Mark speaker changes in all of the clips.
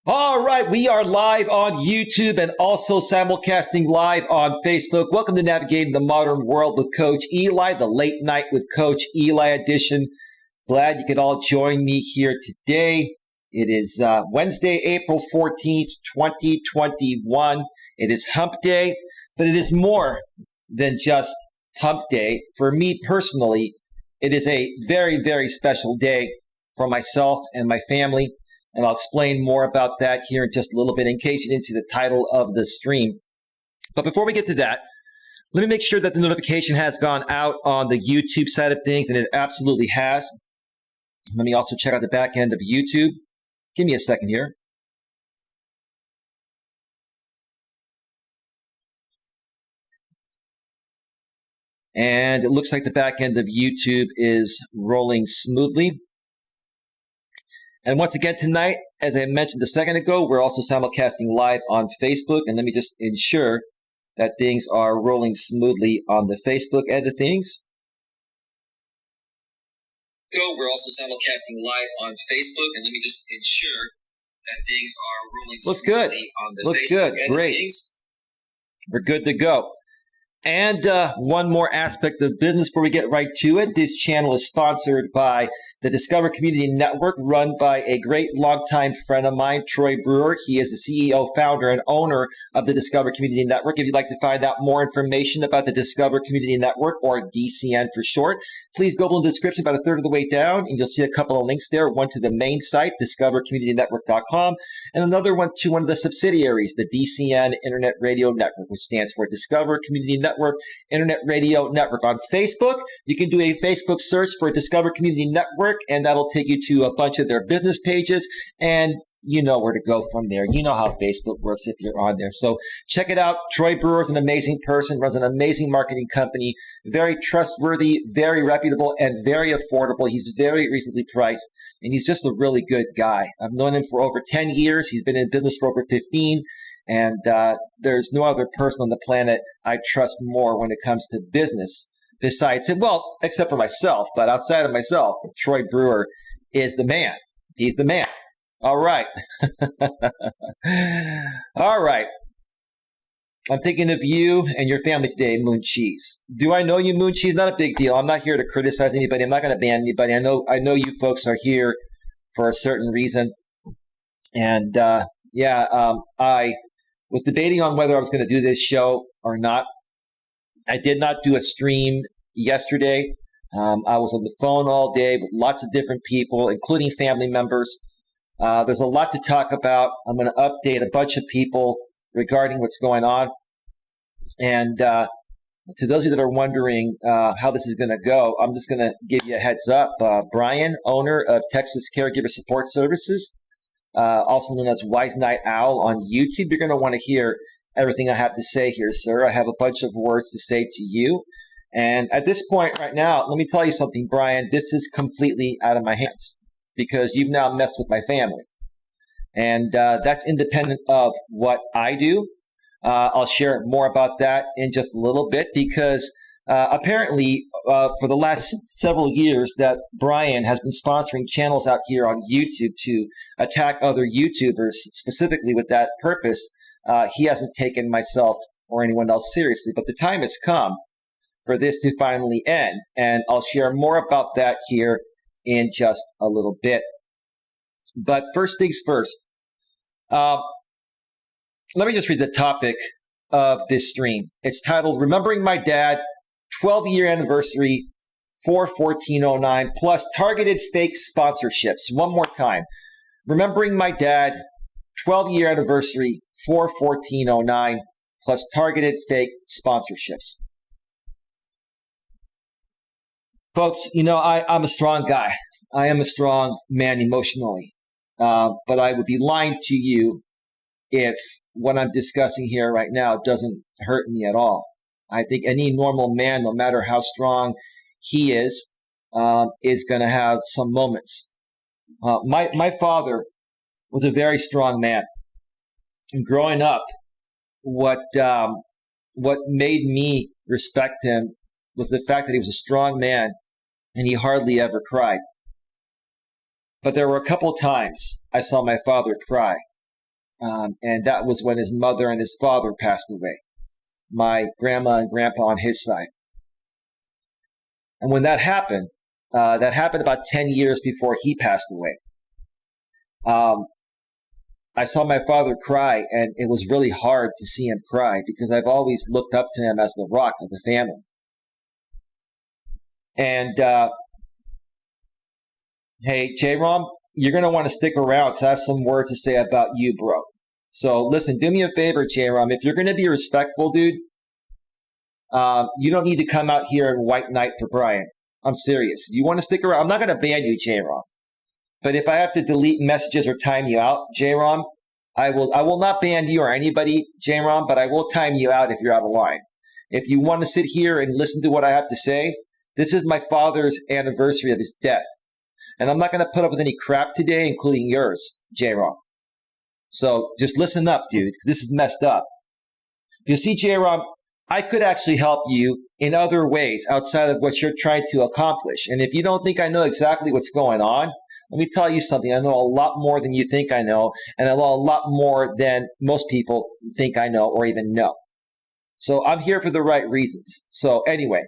Speaker 1: All right, we are live on YouTube and also simulcasting live on Facebook. Welcome to Navigating the Modern World with Coach Eli, the Late Night with Coach Eli edition. Glad you could all join me here today. It is Wednesday, April 14th, 2021. It is Hump Day, but it is more than just Hump Day. For me personally, it is a very, very special day for myself and my family. And I'll explain more about that here in just a little bit in case you didn't see the title of the stream. But before we get to that, let me make sure that the notification has gone out on the YouTube side of things, and it absolutely has. Let me also check out the back end of YouTube. Give me a second here. And it looks like the back end of YouTube is rolling smoothly. And once again tonight, as I mentioned a second ago, we're also simulcasting live on Facebook. And let me just ensure that things are rolling smoothly on the Facebook end of things. We're also simulcasting live on Facebook. And let me just ensure that things are rolling smoothly on the Facebook end of things. We're good to go. And one more aspect of business before we get right to it. This channel is sponsored by the Discover Community Network, run by a great longtime friend of mine, Troy Brewer. He is the CEO, founder, and owner of the Discover Community Network. If you'd like to find out more information about the Discover Community Network, or DCN for short, please go below the description about a third of the way down, and you'll see a couple of links there. One to the main site, discovercommunitynetwork.com, and another one to one of the subsidiaries, the DCN Internet Radio Network, which stands for Discover Community Network Internet Radio Network. On Facebook, you can do a Facebook search for Discover Community Network, and that'll take you to a bunch of their business pages, and you know where to go from there. You know how Facebook works if you're on there. So check it out. Troy Brewer is an amazing person, runs an amazing marketing company, very trustworthy, very reputable, and very affordable. He's very reasonably priced, and he's just a really good guy. I've known him for over 10 years. He's been in business for over 15. And there's no other person on the planet I trust more when it comes to business besides him. Well, except for myself, but outside of myself, Troy Brewer is the man. He's the man. All right. All right. I'm thinking of you and your family today, Moon Cheese. Do I know you, Moon Cheese? Not a big deal. I'm not here to criticize anybody. I'm not going to ban anybody. I know you folks are here for a certain reason. And I was debating on whether I was going to do this show or not. I did not do a stream yesterday. I was on the phone all day with lots of different people, including family members. There's a lot to talk about. I'm going to update a bunch of people regarding what's going on. And to those of you that are wondering how this is going to go, I'm just going to give you a heads up. Brian, owner of Texas Caregiver Support Services, also known as Wise Night Owl on YouTube. You're going to want to hear everything I have to say here, sir. I have a bunch of words to say to you. And at this point right now, let me tell you something, Brian. This is completely out of my hands because you've now messed with my family. And that's independent of what I do. I'll share more about that in just a little bit because apparently for the last several years that Brian has been sponsoring channels out here on YouTube to attack other YouTubers specifically with that purpose. He hasn't taken myself or anyone else seriously, but the time has come for this to finally end. And I'll share more about that here in just a little bit. But first things first, let me just read the topic of this stream. It's titled, Remembering My Dad, 12-year anniversary, 4/14/09, plus targeted fake sponsorships. One more time. Remembering My Dad, 12-year anniversary, 4/14/09, plus targeted fake sponsorships. Folks, you know, I'm a strong guy. I am a strong man emotionally. But I would be lying to you if what I'm discussing here right now doesn't hurt me at all. I think any normal man, no matter how strong he is going to have some moments. My father was a very strong man. And growing up, what made me respect him was the fact that he was a strong man and he hardly ever cried. But there were a couple times I saw my father cry. And that was when his mother and his father passed away, my grandma and grandpa on his side. And when that happened about 10 years before he passed away. I saw my father cry, and it was really hard to see him cry because I've always looked up to him as the rock of the family. And hey, J-Rom, you're going to want to stick around because I have some words to say about you, bro. So listen, do me a favor, J-Rom. If you're going to be respectful, dude, you don't need to come out here and white knight for Brian. I'm serious. If you want to stick around, I'm not going to ban you, J-Rom. But if I have to delete messages or time you out, J-Rom, I will not ban you or anybody, J-Rom, but I will time you out if you're out of line. If you want to sit here and listen to what I have to say, this is my father's anniversary of his death. And I'm not going to put up with any crap today, including yours, J-Rom. So just listen up, dude, because this is messed up. You see, J-Rom, I could actually help you in other ways outside of what you're trying to accomplish. And if you don't think I know exactly what's going on, let me tell you something. I know a lot more than you think I know, and I know a lot more than most people think I know or even know. So I'm here for the right reasons. So anyway,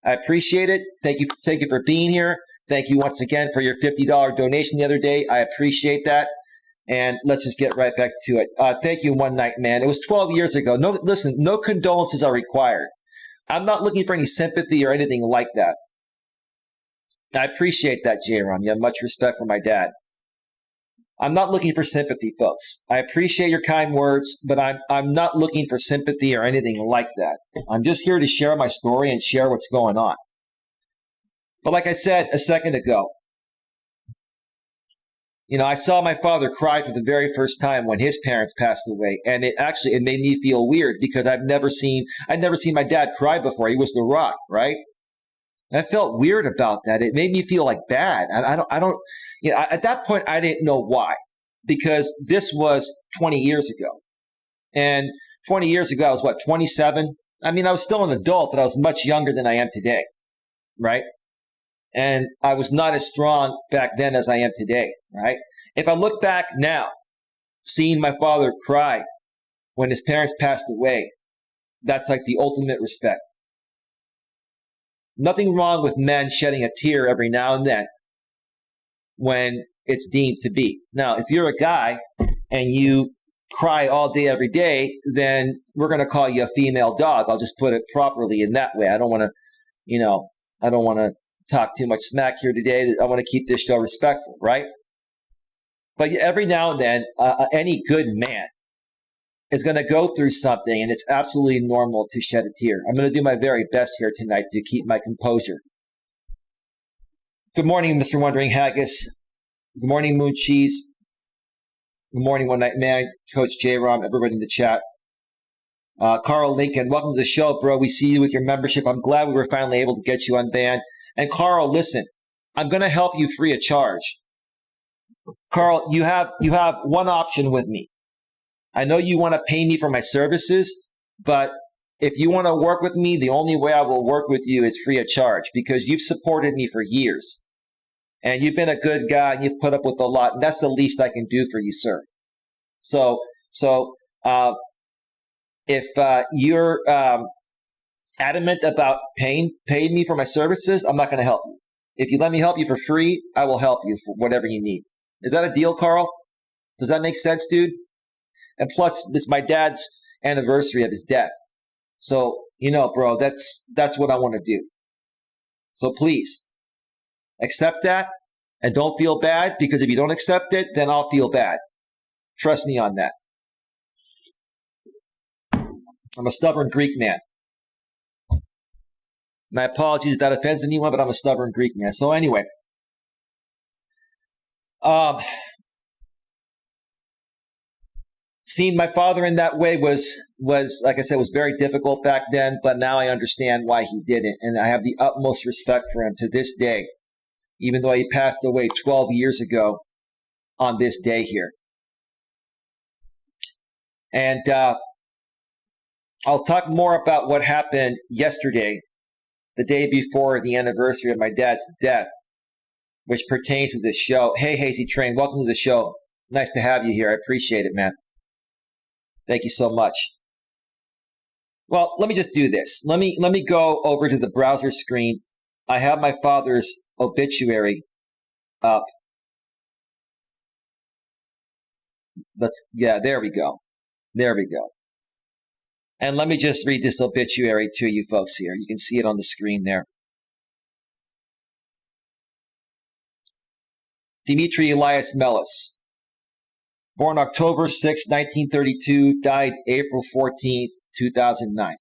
Speaker 1: I appreciate it. Thank you for being here. Thank you once again for your $50 donation the other day. I appreciate that. And let's just get right back to it. Thank you, One Night Man. It was 12 years ago. No, listen, no condolences are required. I'm not looking for any sympathy or anything like that. I appreciate that, J-Rom. You have much respect for my dad. I'm not looking for sympathy, folks. I appreciate your kind words, but I'm not looking for sympathy or anything like that. I'm just here to share my story and share what's going on. But like I said a second ago, I saw my father cry for the very first time when his parents passed away, and it made me feel weird because I'd never seen my dad cry before. He was the rock, right? I felt weird about that. It made me feel like bad. At that point, I didn't know why, because this was 20 years ago. And 20 years ago, I was 27? I mean, I was still an adult, but I was much younger than I am today, right? And I was not as strong back then as I am today, right? If I look back now, seeing my father cry when his parents passed away, that's like the ultimate respect. Nothing wrong with men shedding a tear every now and then when it's deemed to be. Now, if you're a guy and you cry all day, every day, then we're going to call you a female dog. I'll just put it properly in that way. I don't want to talk too much smack here today. I want to keep this show respectful, right? But every now and then, any good man is going to go through something, and it's absolutely normal to shed a tear. I'm going to do my very best here tonight to keep my composure. Good morning, Mr. Wondering Haggis. Good morning, Moon Cheese. Good morning, One Night Man, Coach J-Rom, everybody in the chat. Carl Lincoln, welcome to the show, bro. We see you with your membership. I'm glad we were finally able to get you unbanned. And Carl, listen, I'm going to help you free of charge. Carl, you have one option with me. I know you want to pay me for my services, but if you want to work with me, the only way I will work with you is free of charge because you've supported me for years. And you've been a good guy and you've put up with a lot. And that's the least I can do for you, sir. So if you're adamant about paying me for my services, I'm not going to help you. If you let me help you for free, I will help you for whatever you need. Is that a deal, Carl? Does that make sense, dude? And plus, it's my dad's anniversary of his death. So, bro, that's what I want to do. So please, accept that and don't feel bad, because if you don't accept it, then I'll feel bad. Trust me on that. I'm a stubborn Greek man. My apologies if that offends anyone, but I'm a stubborn Greek man. So anyway, seeing my father in that way was, like I said, was very difficult back then, but now I understand why he did it. And I have the utmost respect for him to this day, even though he passed away 12 years ago on this day here. And I'll talk more about what happened yesterday, the day before the anniversary of my dad's death, which pertains to this show. Hey, Hazy Train, welcome to the show. Nice to have you here. I appreciate it, man. Thank you so much. Well, let me just do this. Let me go over to the browser screen. I have my father's obituary up. There we go. There we go. And let me just read this obituary to you folks here. You can see it on the screen there. Dimitri Elias Melas. Born October 6, 1932, died April 14th, 2009.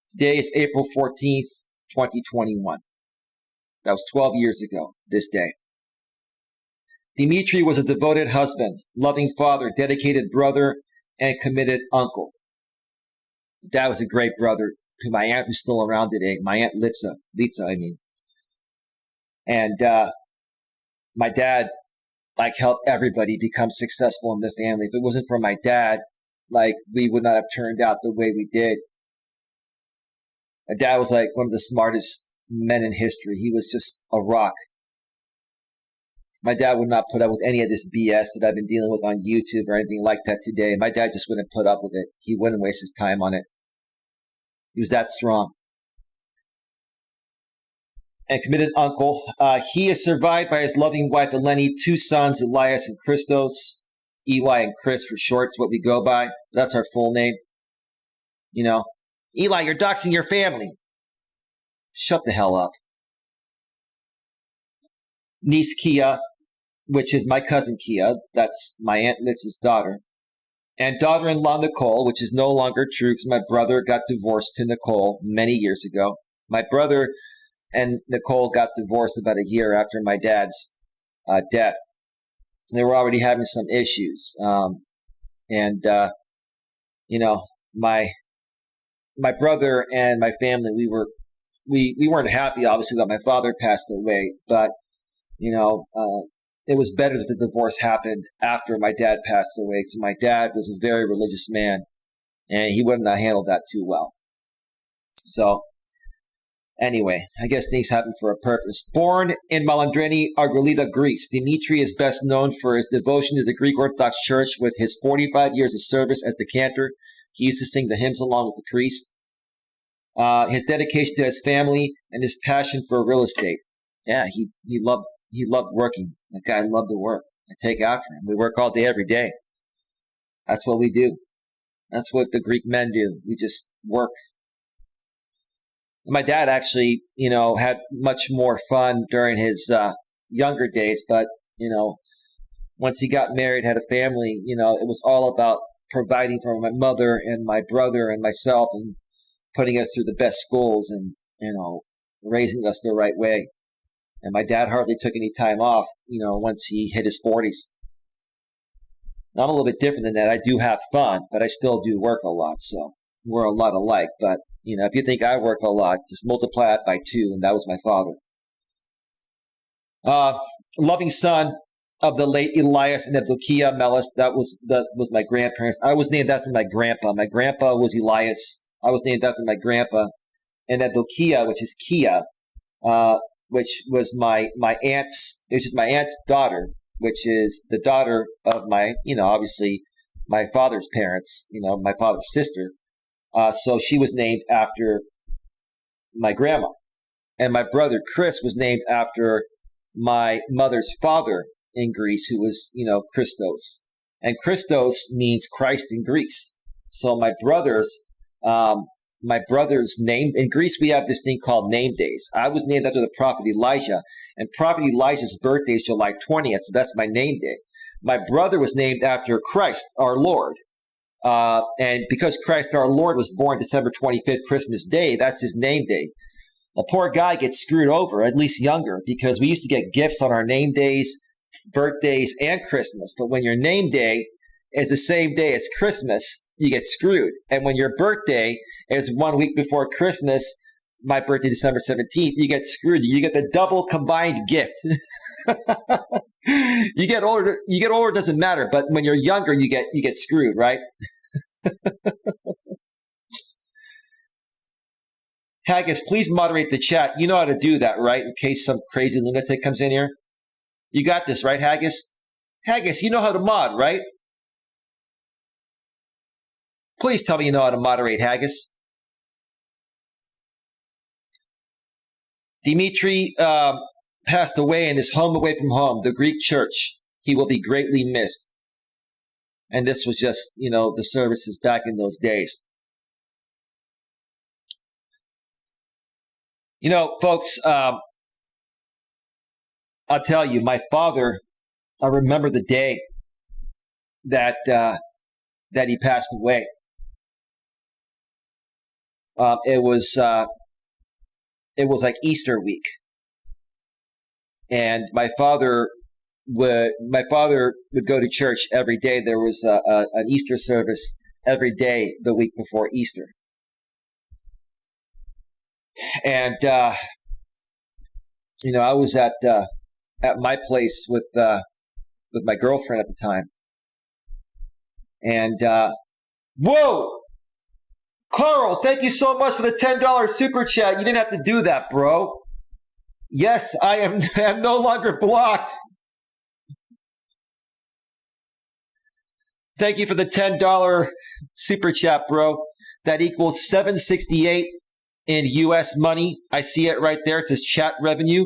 Speaker 1: Today is April 14th, 2021. That was 12 years ago this day. Dimitri was a devoted husband, loving father, dedicated brother, and committed uncle. Dad was a great brother, who my aunt who's still around today, my aunt Litza, And my dad, helped everybody become successful in the family. If it wasn't for my dad, we would not have turned out the way we did. My dad was one of the smartest men in history. He was just a rock. My dad would not put up with any of this BS that I've been dealing with on YouTube or anything like that today. My dad just wouldn't put up with it. He wouldn't waste his time on it. He was that strong. And committed uncle. He is survived by his loving wife, Eleni, 2 sons, Elias and Christos. Eli and Chris for short is what we go by. That's our full name. Eli, you're doxing your family. Shut the hell up. Niece Kia, which is my cousin Kia. That's my Aunt Litz's daughter. And daughter-in-law Nicole, which is no longer true because my brother got divorced to Nicole many years ago. My brother and Nicole got divorced about a year after my dad's death. They were already having some issues. My brother and my family, we weren't happy, obviously, that my father passed away, but, it was better that the divorce happened after my dad passed away, because my dad was a very religious man, and he wouldn't have handled that too well. So, anyway, I guess things happen for a purpose. Born in Malandreni, Argolida, Greece, Dimitri is best known for his devotion to the Greek Orthodox Church. With his 45 years of service as the cantor, he used to sing the hymns along with the priest. His dedication to his family and his passion for real estate. Yeah, he loved working. That guy loved to work. I take after him. We work all day, every day. That's what we do. That's what the Greek men do. We just work. My dad actually, had much more fun during his younger days, but, once he got married, had a family, it was all about providing for my mother and my brother and myself and putting us through the best schools and, raising us the right way. And my dad hardly took any time off, once he hit his 40s. Now, I'm a little bit different than that. I do have fun, but I still do work a lot, so we're a lot alike. But, if you think I work a lot, just multiply it by 2, and that was my father. Loving son of the late Elias and Evdokia Melas. That was my grandparents. I was named after my grandpa. My grandpa was Elias. I was named after my grandpa. And Evdokia, which is Kia, which was my aunt's daughter, which is the daughter of my, obviously my father's parents, my father's sister. So she was named after my grandma. And my brother Chris was named after my mother's father in Greece, who was, Christos. And Christos means Christ in Greece. So my brother's name, in Greece we have this thing called name days. I was named after the prophet Elijah, and prophet Elijah's birthday is July 20th, so that's my name day. My brother was named after Christ, our Lord. And because Christ our Lord was born December 25th, Christmas Day, that's his name day. A poor guy gets screwed over, at least younger, because we used to get gifts on our name days, birthdays, and Christmas. But when your name day is the same day as Christmas, you get screwed. And when your birthday is 1 week before Christmas, my birthday, December 17th, you get screwed. You get the double combined gift. You get older, it doesn't matter. But when you're younger, you get screwed, right? Haggis, please moderate the chat. You know how to do that, right? In case some crazy lunatic comes in here. You got this, right, Haggis? Haggis, you know how to mod, right? Please tell me you know how to moderate haggis. Dimitri passed away in his home away from home, the Greek church. He will be greatly missed. And this was just, the services back in those days. Folks, I'll tell you, my father, I remember the day that he passed away. It was like Easter week, and my father would go to church every day. There was an Easter service every day the week before Easter, and I was at my place with my girlfriend at the time, and whoa. Carl, thank you so much for the $10 super chat. You didn't have to do that, bro. Yes, I am no longer blocked. Thank you for the $10 super chat, bro. That equals $768 in U.S. money. I see it right there. It says chat revenue.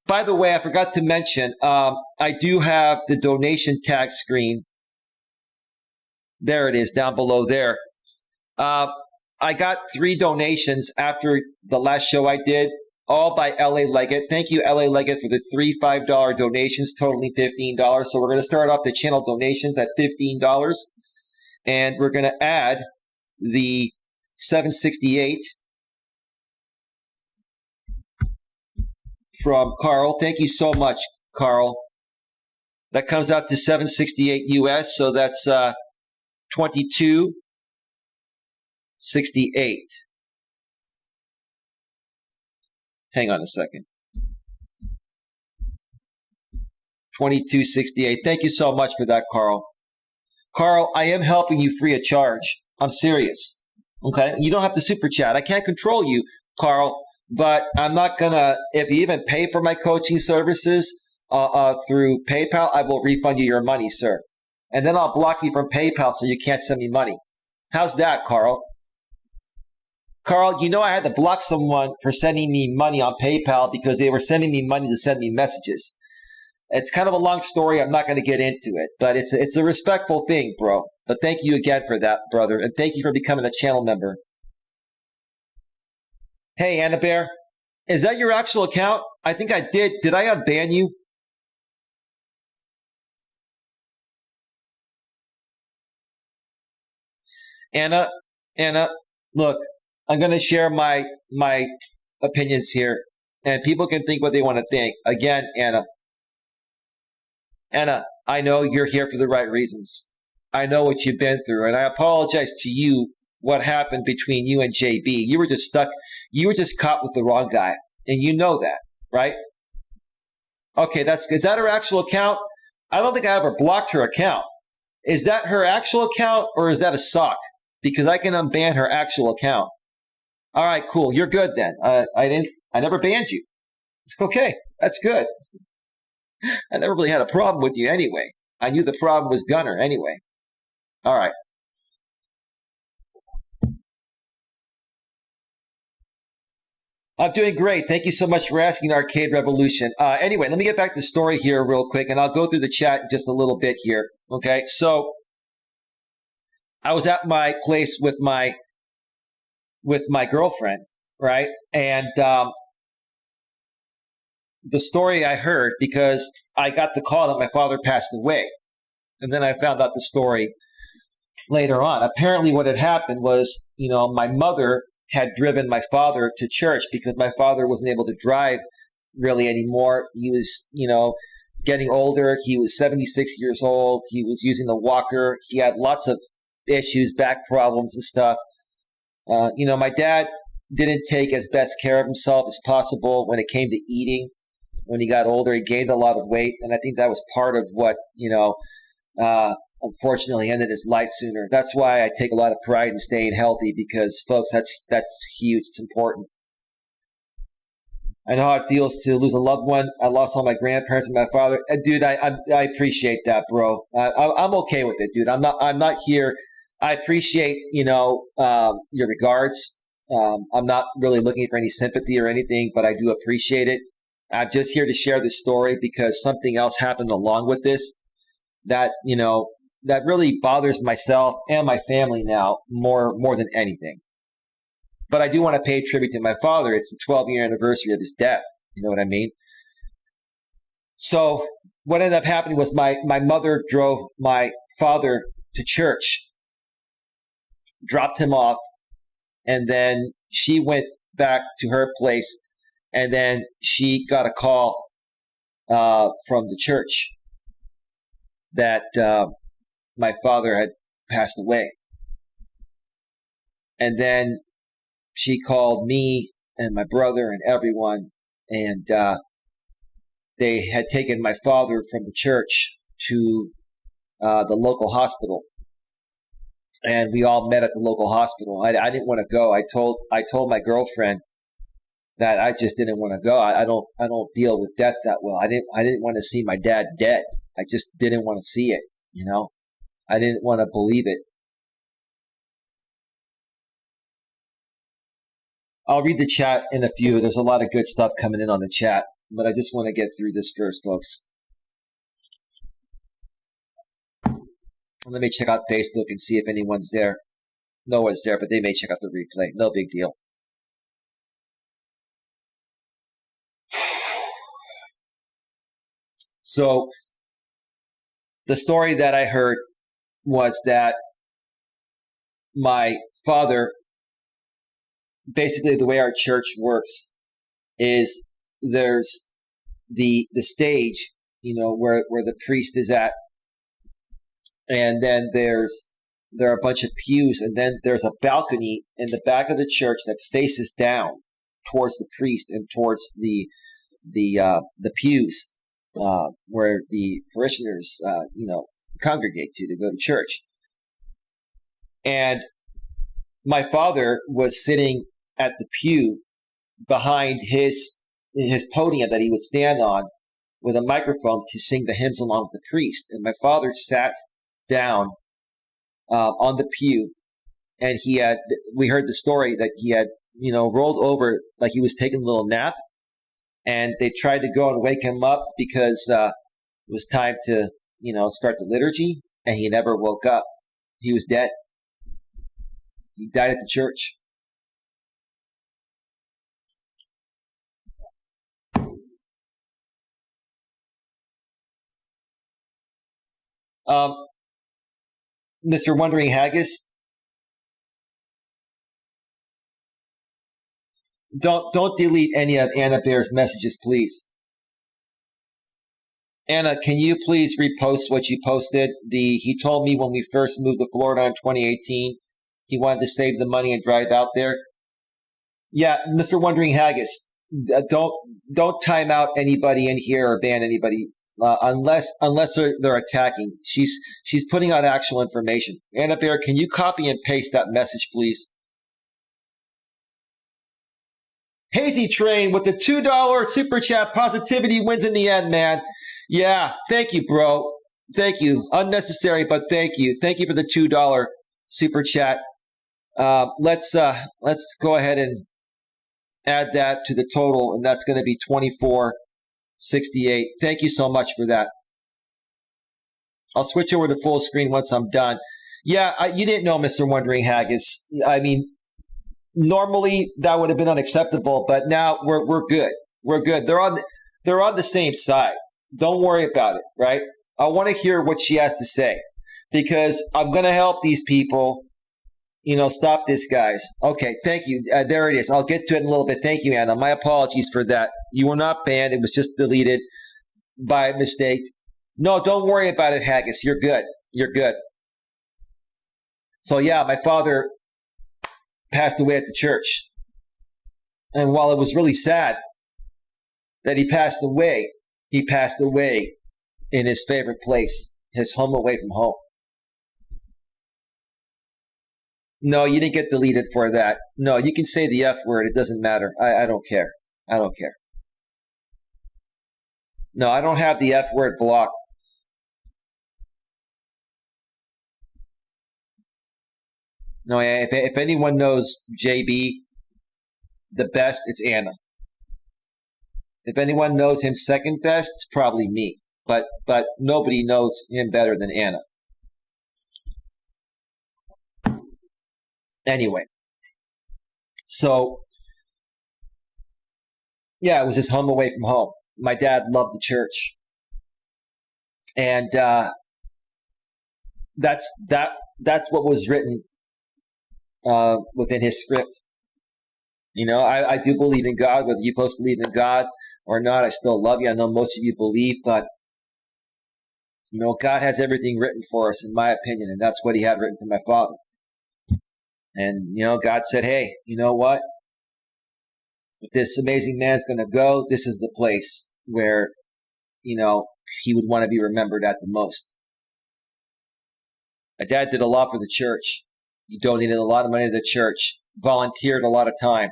Speaker 1: By the way, I forgot to mention, I do have the donation tag screen. There it is, down below there. I got 3 donations after the last show I did, all by LA Leggett. Thank you, LA Leggett, for the 3 $5 donations, totaling $15. So we're going to start off the channel donations at $15, and we're going to add the $768 from Carl. Thank you so much, Carl. That comes out to $768 US, so that's $22.68. Hang on a second. $22.68. Thank you so much for that, Carl. Carl, I am helping you free of charge. I'm serious. Okay? You don't have to super chat. I can't control you, Carl, but I'm not going to, if you even pay for my coaching services through PayPal, I will refund you your money, sir. And then I'll block you from PayPal so you can't send me money. How's that, Carl? Carl, I had to block someone for sending me money on PayPal because they were sending me money to send me messages. It's kind of a long story. I'm not going to get into it, but it's a respectful thing, bro. But thank you again for that, brother, and thank you for becoming a channel member. Hey, Anna Bear, is that your actual account? I think I did. Did I unban you? Anna, look, I'm going to share my opinions here, and people can think what they want to think. Again, Anna, I know you're here for the right reasons. I know what you've been through, and I apologize to you what happened between you and JB. You were just stuck. You were just caught with the wrong guy, and you know that, right? Okay, is that her actual account? I don't think I ever blocked her account. Is that her actual account, or is that a sock? Because I can unban her actual account. All right, cool. You're good then. I never banned you. Okay, that's good. I never really had a problem with you anyway. I knew the problem was Gunner anyway. All right. I'm doing great. Thank you so much for asking, Arcade Revolution. Anyway, let me get back to the story here real quick, and I'll go through the chat in just a little bit here. Okay, so I was at my place with my girlfriend, right? And the story I heard, because I got the call that my father passed away, and then I found out the story later on. Apparently what had happened was, my mother had driven my father to church because my father wasn't able to drive really anymore. He was, getting older. He was 76 years old. He was using the walker. He had lots of issues, back problems and stuff. My dad didn't take as best care of himself as possible when it came to eating. When he got older, he gained a lot of weight, and I think that was part of what, unfortunately ended his life sooner. That's why I take a lot of pride in staying healthy because, folks, that's huge. It's important. I know how it feels to lose a loved one. I lost all my grandparents and my father. Dude, I appreciate that, bro. I'm okay with it, dude. I'm not here I appreciate, your regards. I'm not really looking for any sympathy or anything, but I do appreciate it. I'm just here to share this story because something else happened along with this that, that really bothers myself and my family now more than anything. But I do want to pay tribute to my father. It's the 12-year anniversary of his death. You know what I mean? So what ended up happening was my mother drove my father to church, dropped him off, and then she went back to her place, and then she got a call from the church that my father had passed away. And then she called me and my brother and everyone, and they had taken my father from the church to the local hospital. And we all met at the local hospital. I didn't want to go. I told my girlfriend that I just didn't want to go. I don't deal with death that well. I didn't want to see my dad dead. I just didn't want to see it. I didn't want to believe it. I'll read the chat in a few. There's a lot of good stuff coming in on the chat, but I just want to get through this first, folks. Let me check out Facebook and see if anyone's there. No one's there, but they may check out the replay. No big deal. So the story that I heard was that my father, basically the way our church works is there's the stage, where the priest is at. And then there are a bunch of pews, and then there's a balcony in the back of the church that faces down towards the priest and towards the pews where the parishioners congregate to go to church. And my father was sitting at the pew behind his podium that he would stand on with a microphone to sing the hymns along with the priest. And my father sat down on the pew, and we heard the story that he had rolled over like he was taking a little nap, and they tried to go and wake him up because it was time to start the liturgy, and he never woke up. He was dead. He died at the church. Mr. Wondering Haggis, don't delete any of Anna Bear's messages, please. Anna, can you please repost what you posted? He told me when we first moved to Florida in 2018, he wanted to save the money and drive out there. Yeah, Mr. Wondering Haggis, don't time out anybody in here or ban anybody. Unless they're attacking. She's putting out actual information. Anna Bear, can you copy and paste that message, please? Hazy Train with the $2 super chat. Positivity wins in the end, man. Yeah, thank you, bro. Thank you. Unnecessary, but thank you. Thank you for the $2 super chat. Let's go ahead and add that to the total, and that's going to be 24.68. Thank you so much for that. I'll switch over to full screen once I'm done. Yeah, you didn't know, Mr. Wondering Haggis. I mean, normally that would have been unacceptable, but now we're good. We're good. They're on the same side. Don't worry about it, right? I want to hear what she has to say because I'm going to help these people. Stop this, guys. Okay, thank you. There it is. I'll get to it in a little bit. Thank you, Anna. My apologies for that. You were not banned. It was just deleted by mistake. No, don't worry about it, Haggis. You're good. You're good. So, yeah, my father passed away at the church. And while it was really sad that he passed away in his favorite place, his home away from home. No, you didn't get deleted for that. No, you can say the F word. It doesn't matter. I don't care. I don't care. No, I don't have the F word blocked. No, if anyone knows JB the best, it's Anna. If anyone knows him second best, it's probably me. But nobody knows him better than Anna. Anyway, so yeah, it was his home away from home. My dad loved the church, and that's what was written within his script. You know, I do believe in God. Whether you both believe in God or not, I still love you. I know most of you believe, but you know, God has everything written for us, in my opinion, and that's what He had written for my father. And you know, God said, "Hey, you know what? If this amazing man's going to go, this is the place where, you know, he would want to be remembered at the most." My dad did a lot for the church. He donated a lot of money to the church, volunteered a lot of time.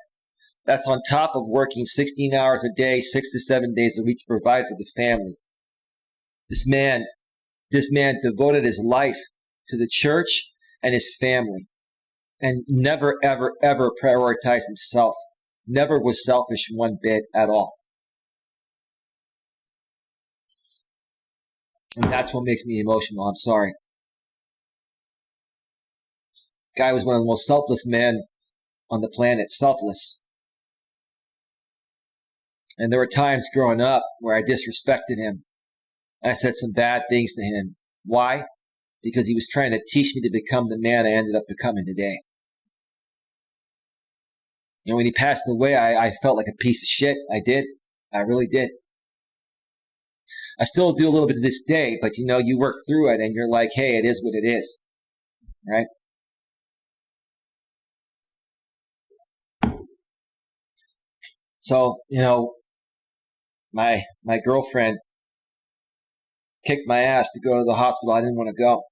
Speaker 1: That's on top of working 16 hours a day, 6 to 7 days a week to provide for the family. This man devoted his life to the church and his family, and never, ever, ever prioritized himself. Never was selfish one bit at all. And that's what makes me emotional. I'm sorry. Guy was one of the most selfless men on the planet. Selfless. And there were times growing up where I disrespected him. I said some bad things to him. Why? Because he was trying to teach me to become the man I ended up becoming today. You know, when he passed away, I felt like a piece of shit. I did. I really did. I still do a little bit to this day, but you know, you work through it and you're like, hey, it is what it is. Right? So, you know, my girlfriend kicked my ass to go to the hospital. I didn't want to go.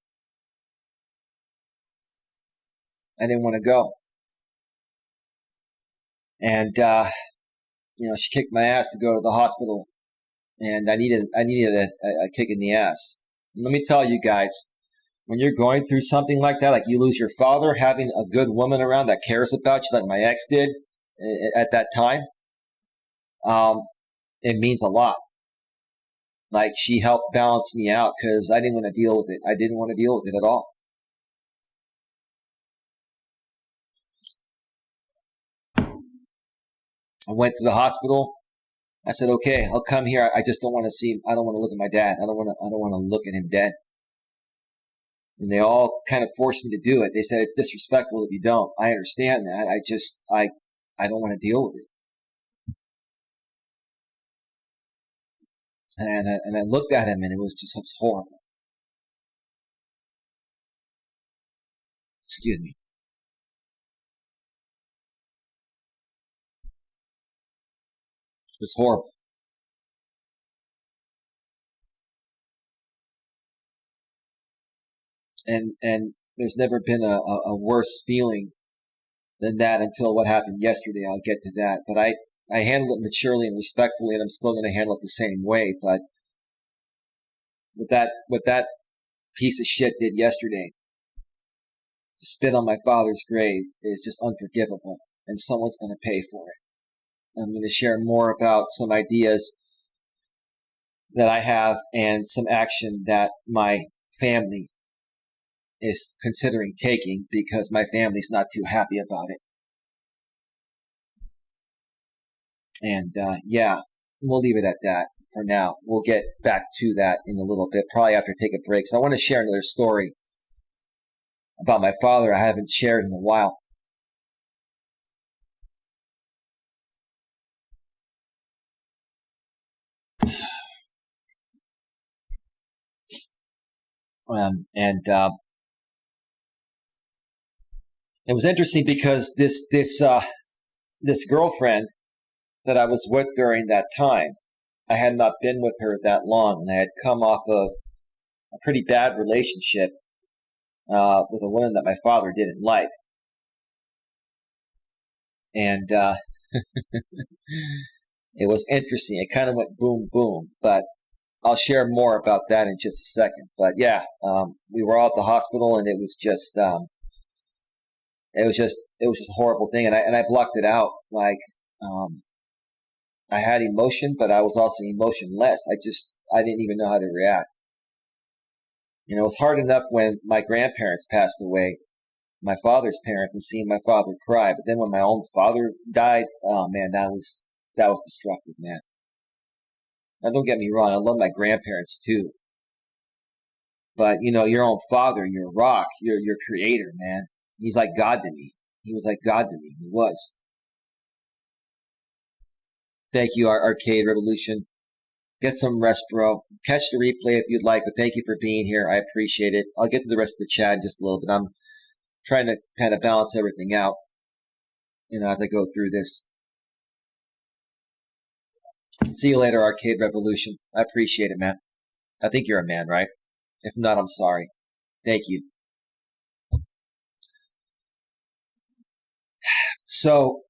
Speaker 1: And, you know, she kicked my ass to go to the hospital. And I needed a kick in the ass. And let me tell you guys, when you're going through something like that, like you lose your father, having a good woman around that cares about you, like my ex did at that time, it means a lot. Like, she helped balance me out because I didn't want to deal with it. I didn't want to deal with it at all. I went to the hospital. I said, okay, I'll come here. I just don't want to see, I don't want to look at my dad. I don't want to look at him dead. And they all kind of forced me to do it. They said, it's disrespectful if you don't. I understand that. I don't want to deal with it. And I looked at him and it was horrible. Excuse me. It was horrible. And there's never been a worse feeling than that until what happened yesterday. I'll get to that. But I handled it maturely and respectfully, and I'm still going to handle it the same way. But what that piece of shit did yesterday, to spit on my father's grave, is just unforgivable, and someone's going to pay for it. I'm going to share more about some ideas that I have and some action that my family is considering taking, because my family's not too happy about it. And yeah, we'll leave it at that for now. We'll get back to that in a little bit, probably after I take a break. So I want to share another story about my father I haven't shared in a while. It was interesting because this girlfriend that I was with during that time, I had not been with her that long, and I had come off of a pretty bad relationship with a woman that my father didn't like. And it was interesting. It kind of went boom, boom. But I'll share more about that in just a second. But yeah, we were all at the hospital, and it was just it was just a horrible thing. And I blocked it out. Like, I had emotion, but I was also emotionless. I didn't even know how to react. You know, it was hard enough when my grandparents passed away, my father's parents, and seeing my father cry. But then when my own father died, oh man, that was destructive, man. Now don't get me wrong, I love my grandparents too. But you know, your own father, your rock, your creator, man. He's like God to me. He was like God to me. He was. Thank you, Arcade Revolution. Get some rest, bro. Catch the replay if you'd like, but thank you for being here. I appreciate it. I'll get to the rest of the chat in just a little bit. I'm trying to kind of balance everything out, you know, as I go through this. See you later, Arcade Revolution. I appreciate it, man. I think you're a man, right? If not, I'm sorry. Thank you. So,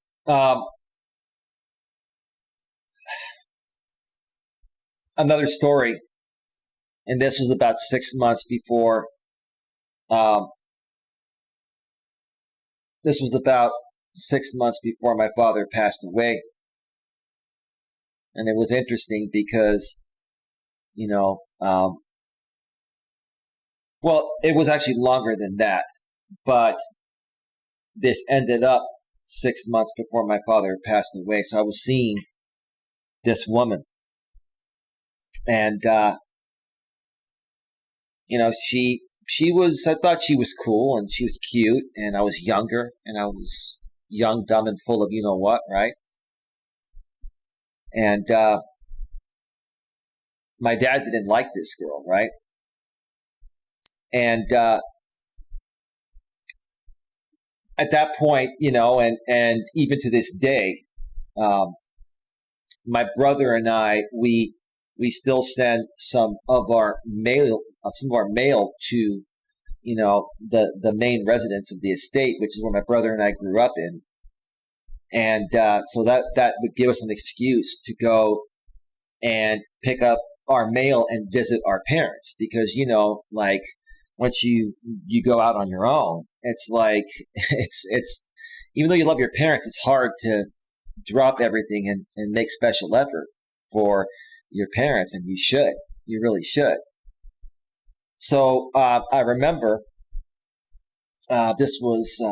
Speaker 1: another story, and this was about 6 months before, this was about 6 months before my father passed away. And it was interesting because, you know, well, it was actually longer than that, but this ended up 6 months before my father passed away. So I was seeing this woman, and, you know, she was, I thought she was cool and she was cute, and I was younger, and I was young, dumb, and full of you know what, right? And my dad didn't like this girl, right? And at that point, you know, and even to this day, my brother and I, we still send some of our mail to, you know, the main residence of the estate, which is where my brother and I grew up in. And so that would give us an excuse to go and pick up our mail and visit our parents, because, you know, like, once you go out on your own, it's like, it's even though you love your parents, it's hard to drop everything and make special effort for your parents, and you really should. So I remember this was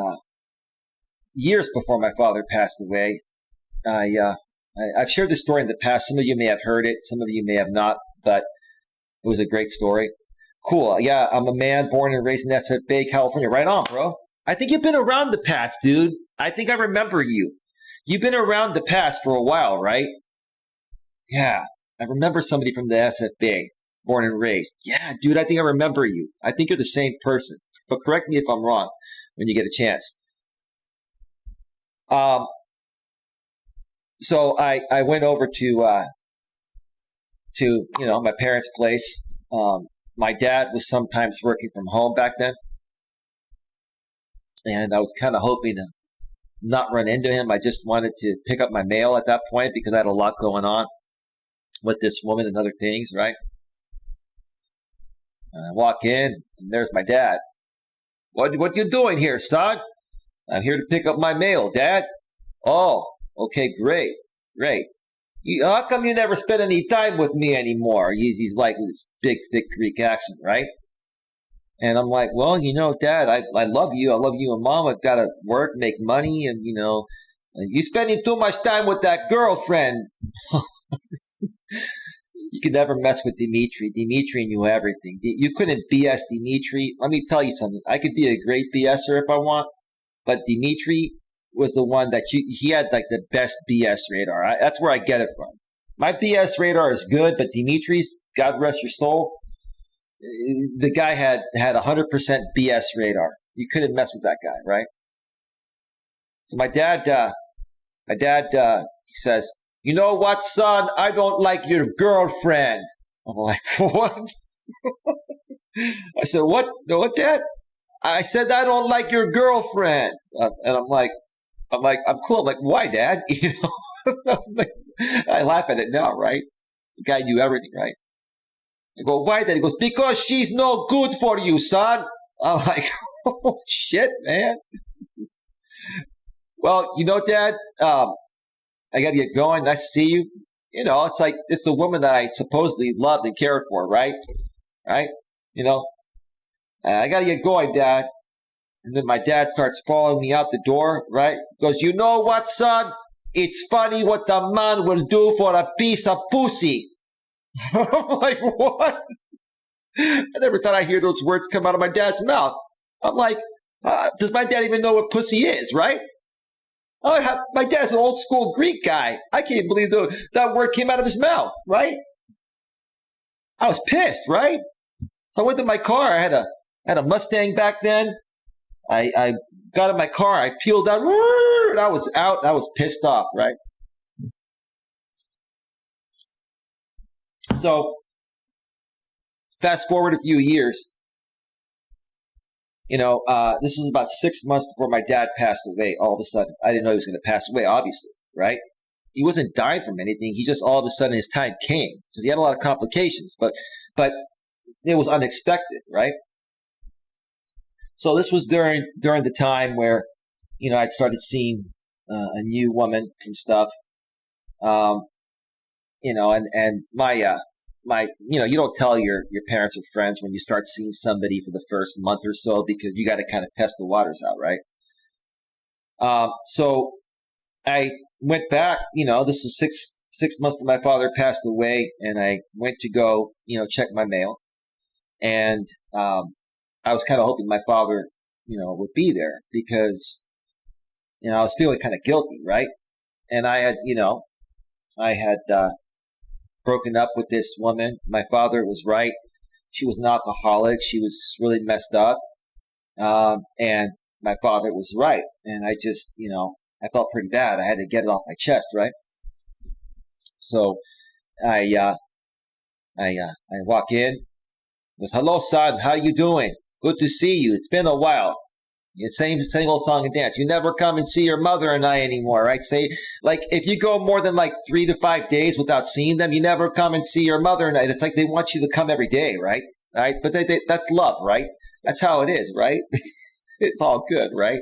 Speaker 1: years before my father passed away. I've shared this story in the past. Some of you may have heard it, some of you may have not, but it was a great story. Cool. Yeah, I'm a man born and raised in SF Bay, California. Right on, bro. I think you've been around the past, dude. I think I remember you. You've been around the past for a while, right? Yeah, I remember somebody from the SF Bay, born and raised. Yeah, dude, I think I remember you. I think you're the same person. But correct me if I'm wrong when you get a chance. So I went over to you know, my parents' place. My dad was sometimes working from home back then, and I was kind of hoping to not run into him. I just wanted to pick up my mail at that point because I had a lot going on with this woman and other things, right? And I walk in, and there's my dad. What you doing here, son? I'm here to pick up my mail, Dad. Oh, okay, great. How come you never spend any time with me anymore? He's like with his big, thick Greek accent, right? And I'm like, well, you know, Dad, I love you. I love you and Mom. I've got to work, make money, and, you know, you spending too much time with that girlfriend. You could never mess with Dimitri. Dimitri knew everything. You couldn't BS Dimitri. Let me tell you something. I could be a great BSer if I want, but Dimitri was the one that he had like the best BS radar. That's where I get it from. My BS radar is good, but Dimitri's, God rest your soul, the guy had 100% BS radar. You couldn't mess with that guy, right? So my dad, he says, you know what, son? I don't like your girlfriend. I'm like, what? I said, what? No, what, Dad? I said, I don't like your girlfriend. And I'm cool. I'm like, why, Dad? You know, I laugh at it now, right? The guy knew everything, right? I go, why, Dad? He goes, because she's no good for you, son. I'm like, oh, shit, man. well, Dad, I got to get going. Nice to see you. It's like it's a woman that I supposedly loved and cared for, right? Right? You know, I got to get going, Dad. And then my dad starts following me out the door, right? Goes, you know what, son? It's funny what the man will do for a piece of pussy. I'm like, what? I never thought I'd hear those words come out of my dad's mouth. I'm like, does my dad even know what pussy is, right? My dad's an old school Greek guy. I can't believe that word came out of his mouth, right? I was pissed, right? So I went to my car. I had a Mustang back then. I got in my car. I peeled out. I was out. I was pissed off, right? So fast forward a few years. This was about 6 months before my dad passed away. All of a sudden, I didn't know he was going to pass away, obviously, right? He wasn't dying from anything. He just all of a sudden his time came. So he had a lot of complications, but it was unexpected, right? So this was during the time where, I'd started seeing a new woman and stuff. And my, you don't tell your parents or friends when you start seeing somebody for the first month or so because you got to kind of test the waters out, right? So I went back, this was six months after my father passed away, and I went to go, check my mail. And I was kind of hoping my father, would be there because, I was feeling kind of guilty, right? And I had broken up with this woman. My father was right. She was an alcoholic. She was just really messed up. And my father was right. And I just, I felt pretty bad. I had to get it off my chest, right? So I walk in. He goes, hello, son. How you doing? Good to see you. It's been a while. Same old song and dance. You never come and see your mother and I anymore, right? Say, like, if you go more than like 3 to 5 days without seeing them, you never come and see your mother and I. It's like they want you to come every day, right? Right? But that's love, right? That's how it is, right? It's all good, right?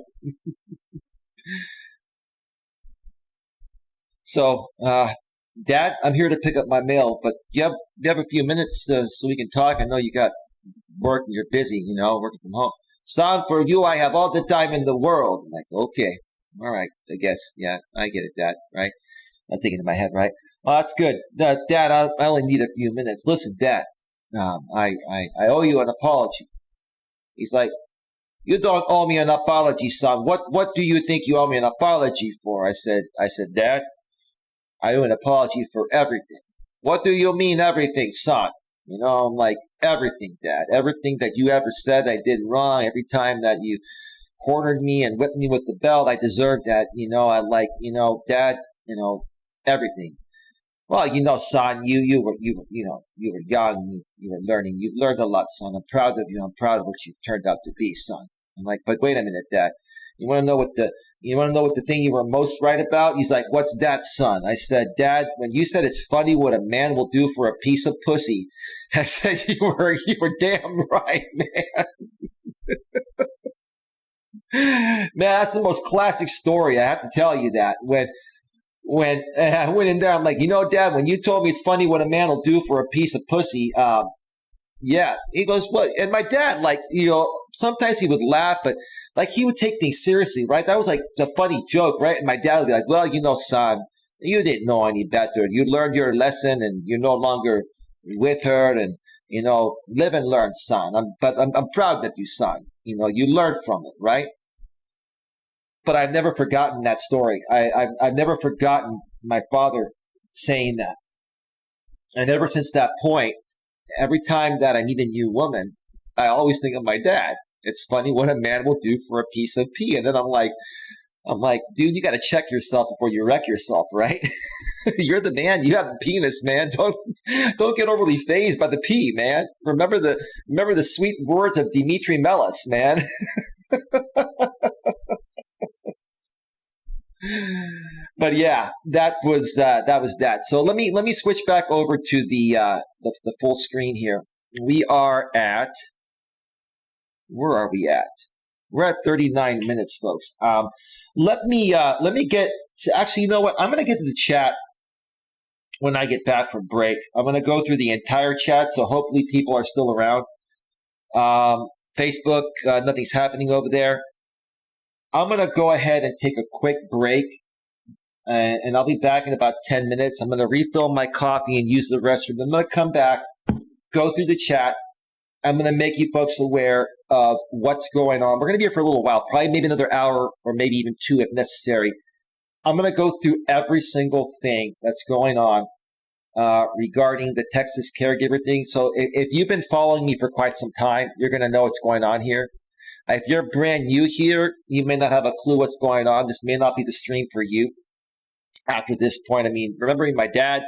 Speaker 1: So, Dad, I'm here to pick up my mail, but you have a few minutes so we can talk. I know you got work and you're busy, working from home. Son, for you, I have all the time in the world. I'm like, okay, all right, I guess, yeah, I get it, Dad, right? I'm thinking in my head, right? Oh, that's good. Dad, I only need a few minutes. Listen, Dad, I owe you an apology. He's like, you don't owe me an apology, son. What do you think you owe me an apology for? I said, Dad, I owe an apology for everything. What do you mean everything, son? I'm like, everything, Dad. Everything that you ever said I did wrong. Every time that you cornered me and whipped me with the belt, I deserved that. I like, Dad, everything. Well, son, you were young. You were learning. You've learned a lot, son. I'm proud of you. I'm proud of what you've turned out to be, son. I'm like, but wait a minute, Dad. You want to know what the thing you were most right about? He's like, what's that, son? I said, Dad, when you said it's funny what a man will do for a piece of pussy, I said, you were damn right, man. Man, that's the most classic story. I have to tell you that. When I went in there, I'm like, Dad, when you told me it's funny what a man will do for a piece of pussy, yeah. He goes, what? And my dad, like, sometimes he would laugh, but like he would take things seriously, right? That was like a funny joke, right? And my dad would be like, well, son, you didn't know any better. You learned your lesson and you're no longer with her and, live and learn, son. I'm proud of you, son. You learned from it, right? But I've never forgotten that story. I've never forgotten my father saying that. And ever since that point, every time that I meet a new woman, I always think of my dad. It's funny what a man will do for a piece of pee. And then I'm like, dude, you got to check yourself before you wreck yourself, right? You're the man. You have the penis, man. Don't get overly fazed by the pee, man. Remember the sweet words of Dimitri Melas, man. But yeah, that was that. So let me switch back over to the full screen here. We are at, where are we at? We're at 39 minutes, folks. Let me get to, actually, you know what? I'm going to get to the chat when I get back from break. I'm going to go through the entire chat, so hopefully people are still around. Facebook, nothing's happening over there. I'm going to go ahead and take a quick break, and I'll be back in about 10 minutes. I'm going to refill my coffee and use the restroom. I'm going to come back, go through the chat. I'm going to make you folks aware of what's going on. We're going to be here for a little while, probably maybe another hour or maybe even 2 if necessary. I'm going to go through every single thing that's going on regarding the Texas caregiver thing. So if you've been following me for quite some time, you're going to know what's going on here. If you're brand new here, you may not have a clue what's going on. This may not be the stream for you after this point. I mean, remembering my dad,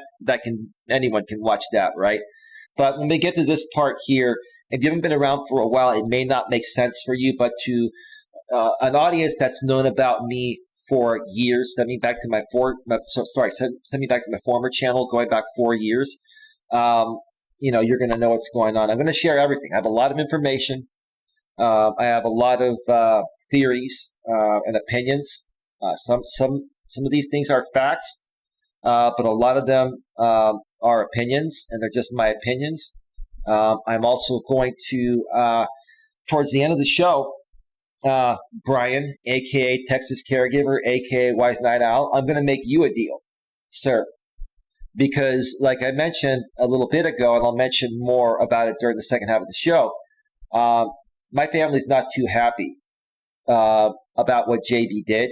Speaker 1: anyone can watch that, right? But when we get to this part here, if you haven't been around for a while, it may not make sense for you, but to an audience that's known about me for years, send me back to my former channel, going back 4 years. You're going to know what's going on. I'm going to share everything. I have a lot of information. I have a lot of theories and opinions. Some of these things are facts, but a lot of them are opinions, and they're just my opinions. I'm also going to, towards the end of the show, Brian, a.k.a. Texas Caregiver, a.k.a. Wise Night Owl, I'm going to make you a deal, sir. Because like I mentioned a little bit ago, and I'll mention more about it during the second half of the show, my family's not too happy about what JB did.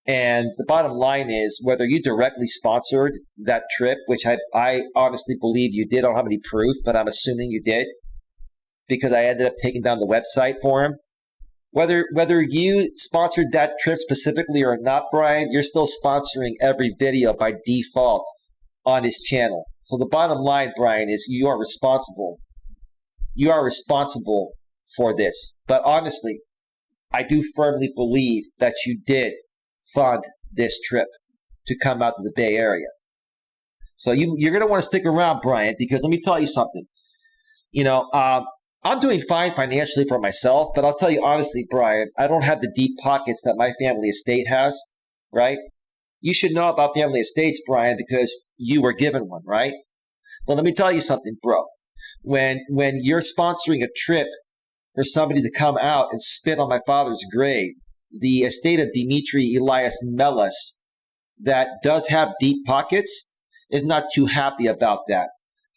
Speaker 1: And the bottom line is, whether you directly sponsored that trip, which I honestly believe you did, I don't have any proof, but I'm assuming you did, because I ended up taking down the website for him. Whether you sponsored that trip specifically or not, Brian, you're still sponsoring every video by default on his channel. So the bottom line, Brian, is you are responsible. You are responsible for this. But honestly, I do firmly believe that you did fund this trip to come out to the Bay Area. So you're going to want to stick around, Brian, because let me tell you something. I'm doing fine financially for myself, but I'll tell you honestly, Brian, I don't have the deep pockets that my family estate has, right? You should know about family estates, Brian, because you were given one, right? Well, let me tell you something, bro. When you're sponsoring a trip for somebody to come out and spit on my father's grave, the estate of Dimitri Elias Melas, that does have deep pockets, is not too happy about that.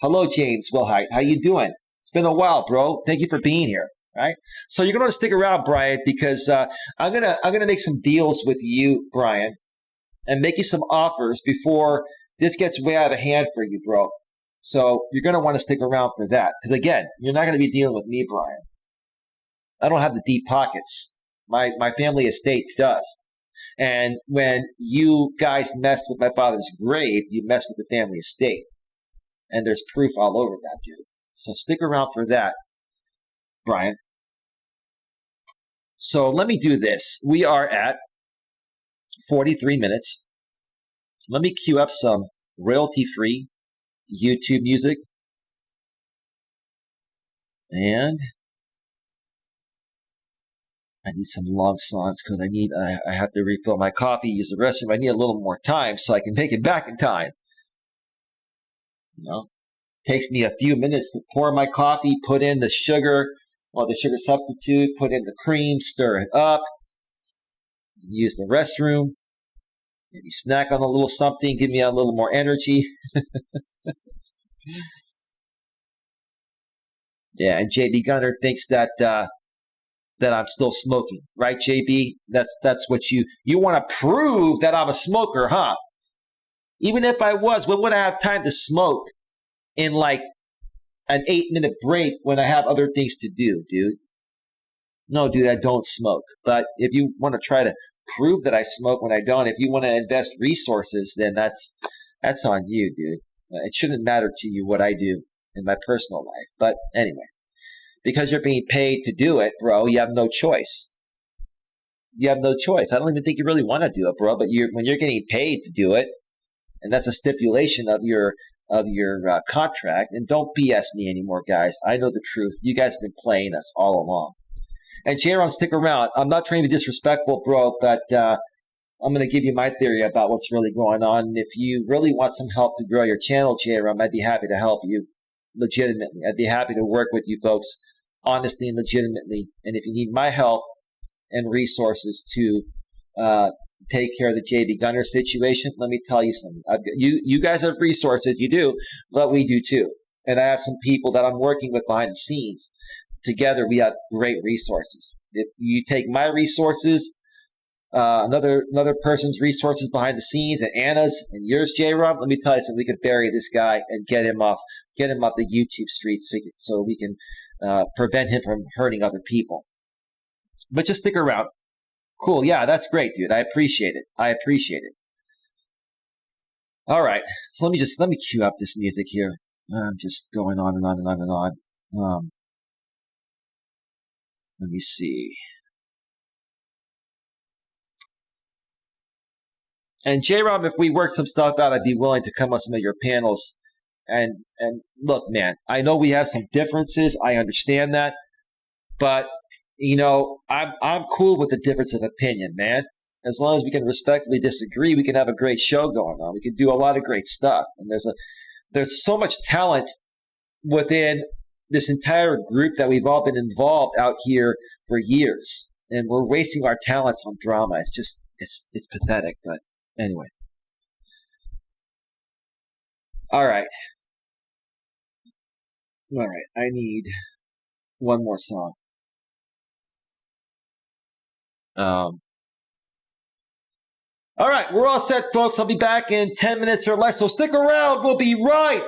Speaker 1: Hello, James Wilhite. How you doing? It's been a while, bro. Thank you for being here. Right? So you're going to stick around, Brian, because I'm gonna make some deals with you, Brian, and make you some offers before this gets way out of hand for you, bro. So you're going to want to stick around for that, because again, you're not going to be dealing with me, Brian. I don't have the deep pockets. My family estate does. And when you guys messed with my father's grave, you messed with the family estate. And there's proof all over that, dude. So stick around for that, Brian. So let me do this. We are at 43 minutes. Let me cue up some royalty-free YouTube music. And I need some long songs because I have to refill my coffee, use the restroom. I need a little more time so I can make it back in time. Takes me a few minutes to pour my coffee, put in the sugar, the sugar substitute, put in the cream, stir it up, use the restroom, maybe snack on a little something, give me a little more energy. Yeah, and JB Gunner thinks that I'm still smoking, right, JB? That's what you want to prove that I'm a smoker, huh? Even if I was, when would I have time to smoke in like an 8-minute break when I have other things to do, dude? No, dude, I don't smoke. But if you want to try to prove that I smoke when I don't, if you want to invest resources, then that's on you, dude. It shouldn't matter to you what I do in my personal life. But anyway, because you're being paid to do it, bro, you have no choice. You have no choice. I don't even think you really want to do it, bro. But when you're getting paid to do it, and that's a stipulation of your contract, and don't BS me anymore, guys. I know the truth. You guys have been playing us all along. And J-Ron, stick around. I'm not trying to be disrespectful, bro, but I'm going to give you my theory about what's really going on. And if you really want some help to grow your channel, J-Ron, I'd be happy to help you legitimately. I'd be happy to work with you folks honestly and legitimately. And if you need my help and resources to take care of the JV Gunner situation, let me tell you something. You guys have resources, you do, but we do too. And I have some people that I'm working with behind the scenes. Together, we have great resources. If you take my resources, another person's resources behind the scenes, and Anna's and yours, J-Rob, let me tell you something. We could bury this guy and get him off the YouTube streets so we can prevent him from hurting other people. But just stick around. Cool. Yeah, that's great, dude. I appreciate it. All right. So let me cue up this music here. I'm just going on and on and on and on. Let me see. And J-Rob, if we work some stuff out, I'd be willing to come on some of your panels. And look, man, I know we have some differences. I understand that. But, I'm cool with the difference of opinion, man. As long as we can respectfully disagree, we can have a great show going on. We can do a lot of great stuff. And there's so much talent within this entire group that we've all been involved out here for years. And we're wasting our talents on drama. It's pathetic, but anyway. All right. I need one more song. All right, we're all set, folks. I'll be back in 10 minutes or less, so stick around. We'll be right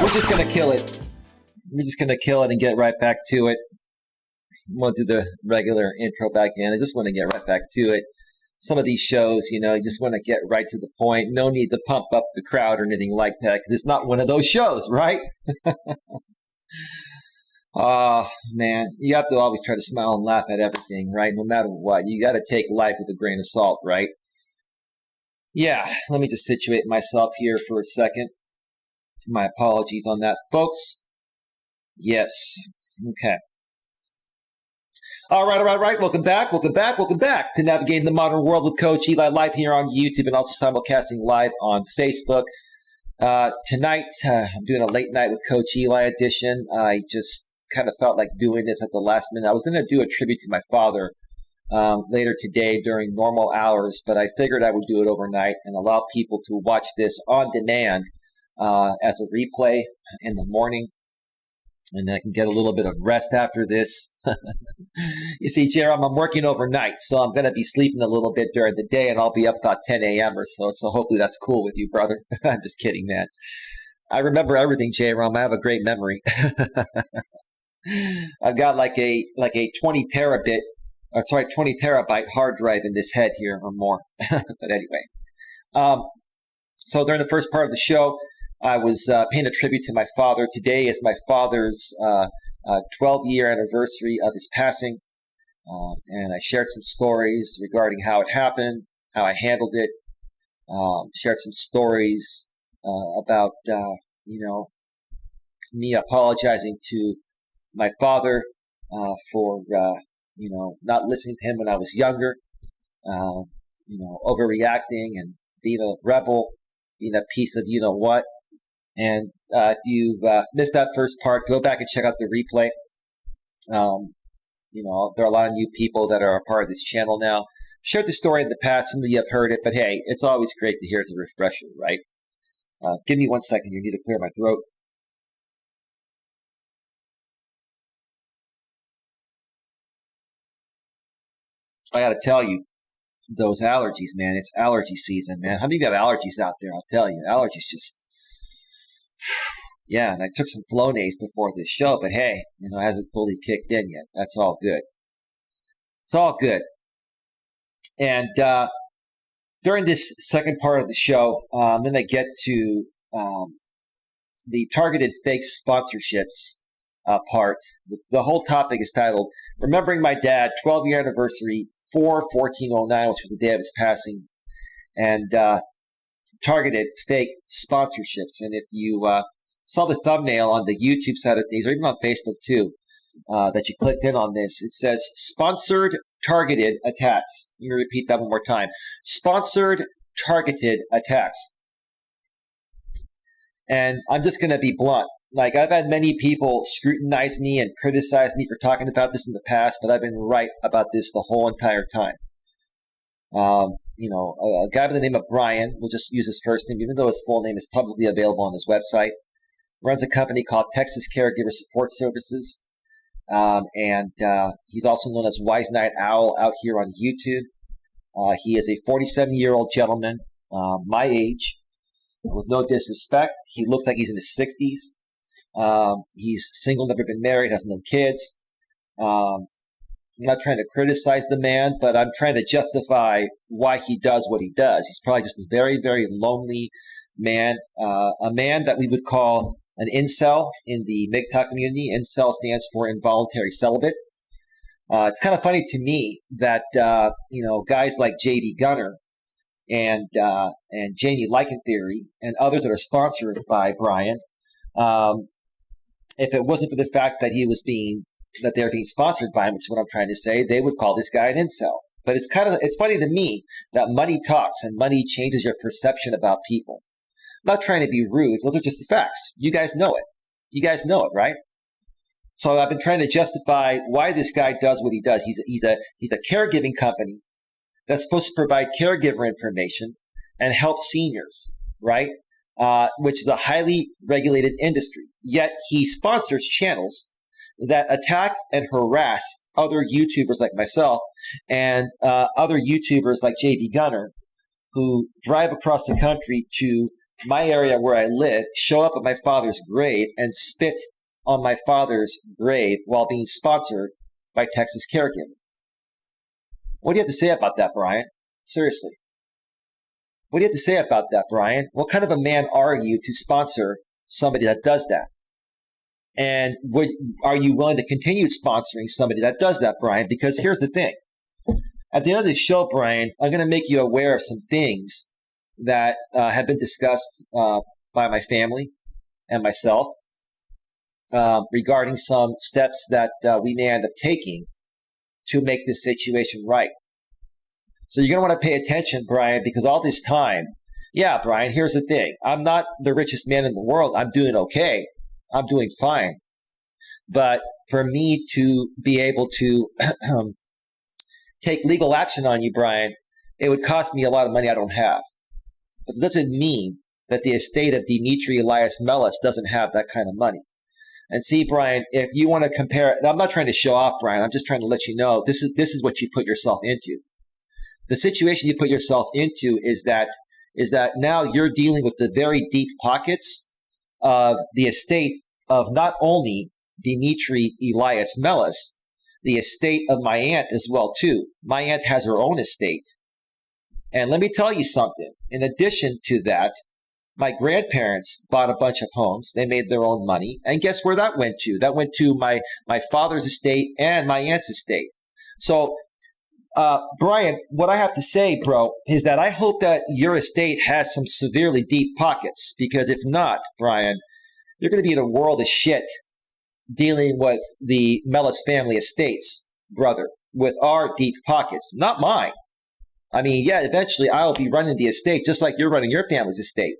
Speaker 1: We're just going to kill it. We're just going to kill it and get right back to it. We'll do the regular intro back in. I just want to get right back to it. Some of these shows, you just want to get right to the point. No need to pump up the crowd or anything like that, because it's not one of those shows, right? Oh, man. You have to always try to smile and laugh at everything, right? No matter what. You got to take life with a grain of salt, right? Yeah, let me just situate myself here for a second. My apologies on that, folks. Yes. Okay. All right. Welcome back to Navigating the Modern World with Coach Eli, live here on YouTube and also simulcasting live on Facebook. Tonight, I'm doing a late night with Coach Eli edition. I just kind of felt like doing this at the last minute. I was going to do a tribute to my father later today during normal hours, but I figured I would do it overnight and allow people to watch this on demand as a replay in the morning. And I can get a little bit of rest after this. You see, Jerome, I'm working overnight, so I'm going to be sleeping a little bit during the day, and I'll be up about 10 a.m. or so. So hopefully that's cool with you, brother. I'm just kidding, man. I remember everything, Jerome. I have a great memory. I've got like a 20 terabyte hard drive in this head here or more. But anyway, so during the first part of the show, I was paying a tribute to my father. Today is my father's 12-year anniversary of his passing, and I shared some stories regarding how it happened, how I handled it. Shared some stories about me apologizing to my father for not listening to him when I was younger, overreacting and being a rebel, being a piece of you-know-what. And if you missed that first part, go back and check out the replay. There are a lot of new people that are a part of this channel now. Shared the story in the past. Some of you have heard it, but hey, it's always great to hear it as a refresher, right? Give me 1 second. You need to clear my throat. I got to tell you, those allergies, man. It's allergy season, man. How many of you have allergies out there? I'll tell you, allergies just... Yeah, and I took some Flonase before this show, but hey, it hasn't fully kicked in yet. That's all good. It's all good. And during this second part of the show, I'm going to get to the targeted fake sponsorships part. The whole topic is titled, Remembering My Dad, 12-Year Anniversary, 4/14/09, which was the day of his passing, and targeted fake sponsorships. And if you saw the thumbnail on the YouTube side of things, or even on Facebook too, that you clicked in on this, it says sponsored targeted attacks. Let me repeat that one more time. Sponsored targeted attacks. And I'm just going to be blunt. Like, I've had many people scrutinize me and criticize me for talking about this in the past, but I've been right about this the whole entire time. A guy by the name of Brian, we'll just use his first name, even though his full name is publicly available on his website, runs a company called Texas Caregiver Support Services. And he's also known as Wise Night Owl out here on YouTube. He is a 47-year-old gentleman, my age, with no disrespect. He looks like he's in his 60s. He's single, never been married, has no kids. I'm not trying to criticize the man, but I'm trying to justify why he does what he does. He's probably just a very, very lonely man, a man that we would call an incel in the MGTOW community. Incel stands for involuntary celibate. It's kind of funny to me that, guys like J.D. Gunner and Jamie Lycan Theory and others that are sponsored by Brian, if it wasn't for the fact that they're being sponsored by him, which is what I'm trying to say, they would call this guy an incel. But it's funny to me that money talks and money changes your perception about people. I'm not trying to be rude. Those are just the facts. You guys know it. You guys know it, right? So I've been trying to justify why this guy does what he does. He's a caregiving company that's supposed to provide caregiver information and help seniors, right? Which is a highly regulated industry. Yet he sponsors channels that attack and harass other YouTubers like myself and other YouTubers like JB Gunner, who drive across the country to my area where I live, show up at my father's grave and spit on my father's grave while being sponsored by Texas Caregiving. What do you have to say about that, Brian? Seriously. What do you have to say about that, Brian? What kind of a man are you to sponsor somebody that does that? And are you willing to continue sponsoring somebody that does that, Brian? Because here's the thing. At the end of this show, Brian, I'm going to make you aware of some things that have been discussed by my family and myself regarding some steps that we may end up taking to make this situation right. So you're going to want to pay attention, Brian, because all this time, yeah, Brian, here's the thing. I'm not the richest man in the world. I'm doing okay. I'm doing fine. But for me to be able to take legal action on you, Brian, it would cost me a lot of money I don't have. But it doesn't mean that the estate of Dimitri Elias Melas doesn't have that kind of money. And see, Brian, if you want to compare, I'm not trying to show off, Brian. I'm just trying to let you know this is what you put yourself into. The situation you put yourself into is that now you're dealing with the very deep pockets of the estate of not only Dimitri Elias Melas, the estate of my aunt as well, too. My aunt has her own estate. And let me tell you something. In addition to that, my grandparents bought a bunch of homes. They made their own money. And guess where that went to? That went to my father's estate and my aunt's estate. So, Brian, what I have to say, bro, is that I hope that your estate has some severely deep pockets. Because if not, Brian, you're going to be in a world of shit dealing with the Melas family estates, brother, with our deep pockets, not mine. I mean, yeah, eventually I'll be running the estate just like you're running your family's estate.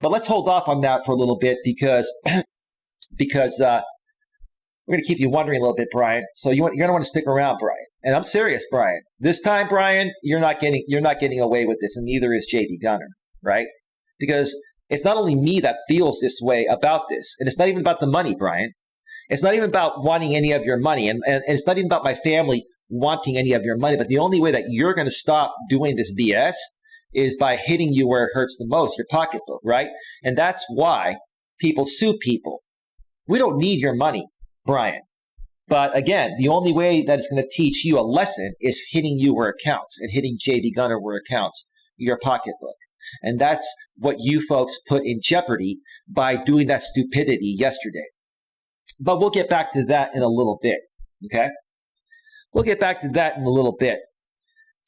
Speaker 1: But let's hold off on that for a little bit because we're going to keep you wondering a little bit, Brian. So you're going to want to stick around, Brian. And I'm serious, Brian. This time, Brian, you're not getting away with this, and neither is JB Gunner, right? Because it's not only me that feels this way about this, and it's not even about the money, Brian. It's not even about wanting any of your money, and it's not even about my family wanting any of your money. But the only way that you're going to stop doing this BS is by hitting you where it hurts the most, your pocketbook, right? And that's why people sue people. We don't need your money, Brian. But again, the only way that it's going to teach you a lesson is hitting you where it counts and hitting JB Gunner where it counts, your pocketbook. And that's what you folks put in jeopardy by doing that stupidity yesterday. But we'll get back to that in a little bit, okay? We'll get back to that in a little bit.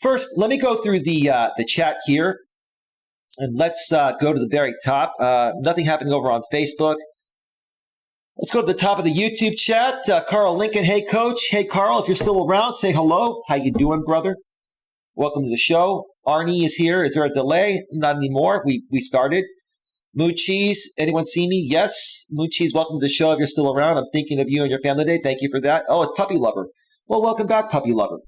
Speaker 1: First, let me go through the chat here, and let's go to the very top. Nothing happening over on Facebook. Let's go to the top of the YouTube chat. Carl Lincoln, hey, Coach. Hey, Carl, if you're still around, say hello. How you doing, brother? Welcome to the show. Arnie is here. Is there a delay? Not anymore. We started. Moon Cheese, anyone see me? Yes. Moon Cheese, welcome to the show if you're still around. I'm thinking of you and your family today. Thank you for that. Oh, it's Puppy Lover. Well, welcome back, Puppy Lover.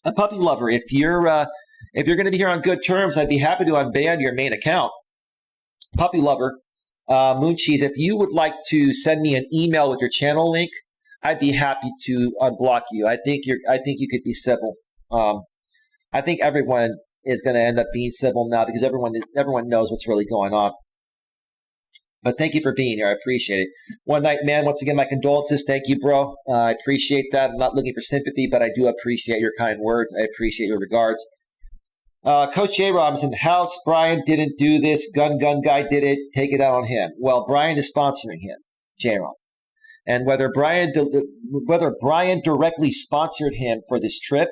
Speaker 1: A Puppy Lover, if you're going to be here on good terms, I'd be happy to unban your main account. Puppy Lover, Moon Cheese, if you would like to send me an email with your channel link, I'd be happy to unblock you. I think you could be civil. I think everyone is going to end up being civil now because everyone knows what's really going on. But thank you for being here. I appreciate it. One Night Man, once again, my condolences. Thank you, bro. I appreciate that. I'm not looking for sympathy, but I do appreciate your kind words. I appreciate your regards. Coach J-Rob's in the house. Brian didn't do this. Gun guy did it. Take it out on him. Well, Brian is sponsoring him, J-Rob. And whether Brian directly sponsored him for this trip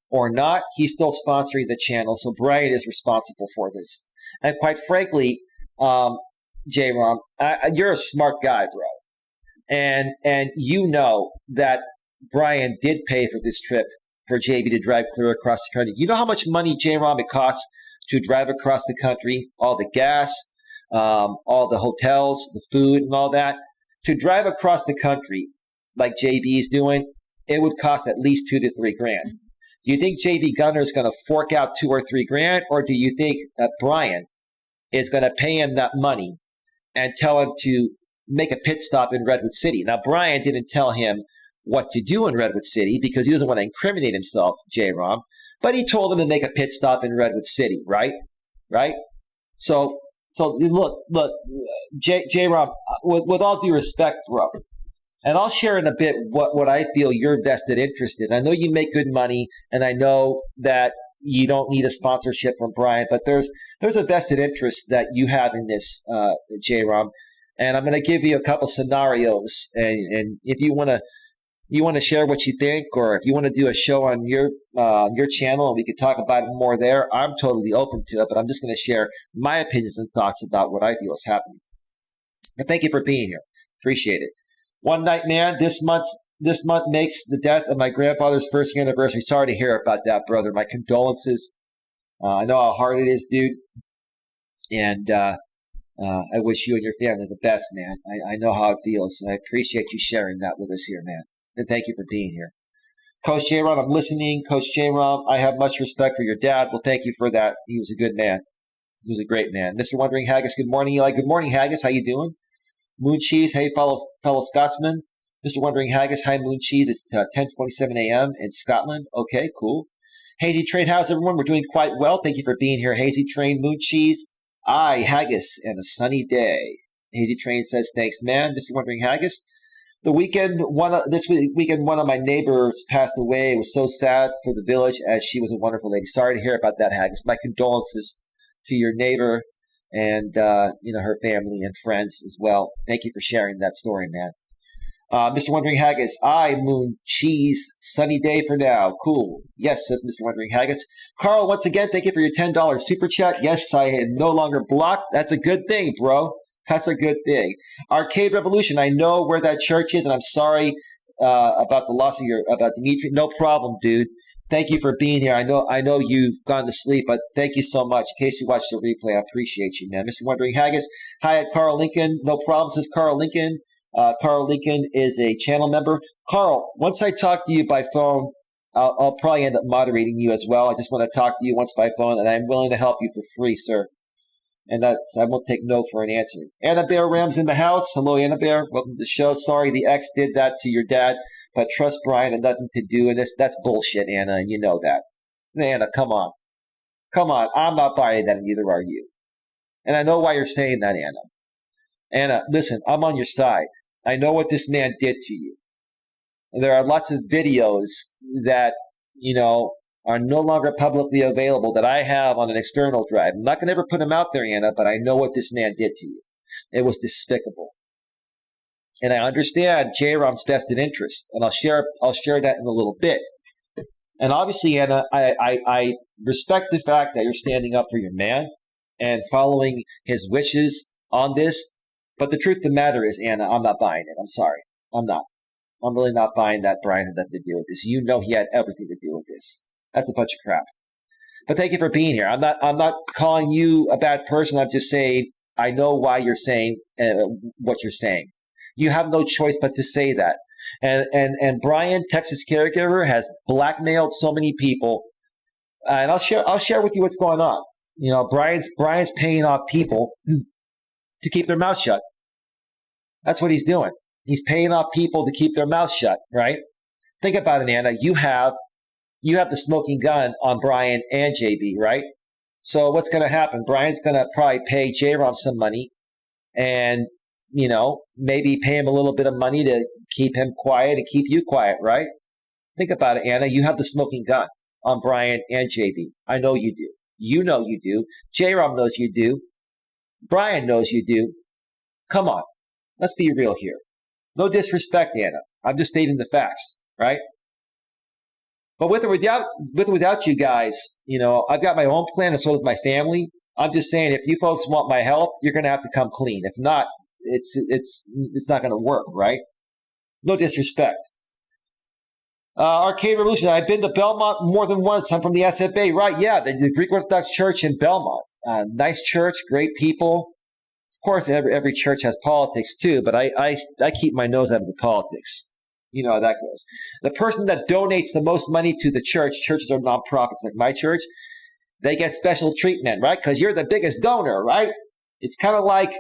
Speaker 1: or not, he's still sponsoring the channel. So Brian is responsible for this. And quite frankly, J-Rom, you're a smart guy, bro. And you know that Brian did pay for this trip for JB to drive clear across the country. You know how much money, J-Rom, it costs to drive across the country? All the gas, all the hotels, the food, and all that. To drive across the country like JB is doing, it would cost at least $2,000 to $3,000. Do you think JB Gunner is going to fork out $2,000 or $3,000, or do you think Brian is going to pay him that money and tell him to make a pit stop in Redwood City? Now, Brian didn't tell him what to do in Redwood City because he doesn't want to incriminate himself, J-Rom, but he told him to make a pit stop in Redwood City, right? Right? So look, J Rob, with all due respect, bro, and I'll share in a bit what I feel your vested interest is. I know you make good money, and I know that you don't need a sponsorship from Brian, but there's a vested interest that you have in this, J Rob, and I'm going to give you a couple scenarios, and if you want to share what you think, or if you want to do a show on your channel and we could talk about it more there, I'm totally open to it, but I'm just going to share my opinions and thoughts about what I feel is happening. But thank you for being here. Appreciate it. One night, man, this month makes the death of my grandfather's first anniversary. Sorry to hear about that, brother. My condolences. I know how hard it is, dude. And I wish you and your family the best, man. I know how it feels, and I appreciate you sharing that with us here, man. And thank you for being here. Coach J-Ron, I'm listening. Coach J-Ron, I have much respect for your dad. Well, thank you for that. He was a good man. He was a great man. Mr. Wondering Haggis, good morning, Eli. Good morning, Haggis. How you doing? Moon Cheese, hey, fellow Scotsman. Mr. Wondering Haggis, hi, Moon Cheese. It's 10:27 a.m. in Scotland. Okay, cool. Hazy Train, how's everyone? We're doing quite well. Thank you for being here. Hazy Train, Moon Cheese, Haggis, and a sunny day. Hazy Train says, thanks, man. Mr. Wondering Haggis. This weekend, one of my neighbors passed away. It was so sad for the village, as she was a wonderful lady. Sorry to hear about that, Haggis. My condolences to your neighbor and her family and friends as well. Thank you for sharing that story, man. Mr. Wondering Haggis, Moon Cheese, sunny day for now. Cool. Yes, says Mr. Wondering Haggis. Carl, once again, thank you for your $10 super chat. Yes, I am no longer blocked. That's a good thing, bro. That's a good thing. Arcade Revolution, I know where that church is, and I'm sorry about the loss of about Dimitri. No problem, dude. Thank you for being here. I know you've gone to sleep, but thank you so much. In case you watch the replay, I appreciate you, man. Mr. Wondering Haggis, hi at Carl Lincoln. No problem, says Carl Lincoln. Carl Lincoln is a channel member. Carl, once I talk to you by phone, I'll probably end up moderating you as well. I just want to talk to you once by phone, and I'm willing to help you for free, sir. And I won't take no for an answer. Anna Bear Rams in the house. Hello, Anna Bear. Welcome to the show. Sorry the ex did that to your dad, but trust Brian had nothing to do with this. That's bullshit, Anna, and you know that. Anna, come on. Come on. I'm not buying that, and neither are you. And I know why you're saying that, Anna. Anna, listen, I'm on your side. I know what this man did to you. And there are lots of videos that, are no longer publicly available that I have on an external drive. I'm not going to ever put them out there, Anna, but I know what this man did to you. It was despicable. And I understand J-Rom's vested interest, and I'll share that in a little bit. And obviously, Anna, I respect the fact that you're standing up for your man and following his wishes on this. But the truth of the matter is, Anna, I'm not buying it. I'm sorry. I'm not. I'm really not buying that Brian had nothing to do with this. You know he had everything to do with this. That's a bunch of crap. But thank you for being here. I'm not calling you a bad person. I'm just saying I know why you're saying what you're saying. You have no choice but to say that. And Brian, Texas caregiver, has blackmailed so many people. And I'll share with you what's going on. Brian's paying off people to keep their mouth shut. That's what he's doing. He's paying off people to keep their mouth shut, right? Think about it, Anna. You have the smoking gun on Brian and JB, right? So what's going to happen? Brian's going to probably pay J-Rom some money and, maybe pay him a little bit of money to keep him quiet and keep you quiet, right? Think about it, Anna. You have the smoking gun on Brian and JB. I know you do. You know you do. J-Rom knows you do. Brian knows you do. Come on. Let's be real here. No disrespect, Anna. I'm just stating the facts, right? But with or without you guys, I've got my own plan, and so does my family. I'm just saying, if you folks want my help, you're going to have to come clean. If not, it's not going to work, right? No disrespect. Arcade Revolution. I've been to Belmont more than once. I'm from the SFA, right? Yeah, the Greek Orthodox Church in Belmont. Nice church, great people. Of course, every church has politics too, but I keep my nose out of the politics. You know how that goes. The person that donates the most money to the church, churches are nonprofits like my church, they get special treatment, right? Because you're the biggest donor, right? It's kind of like,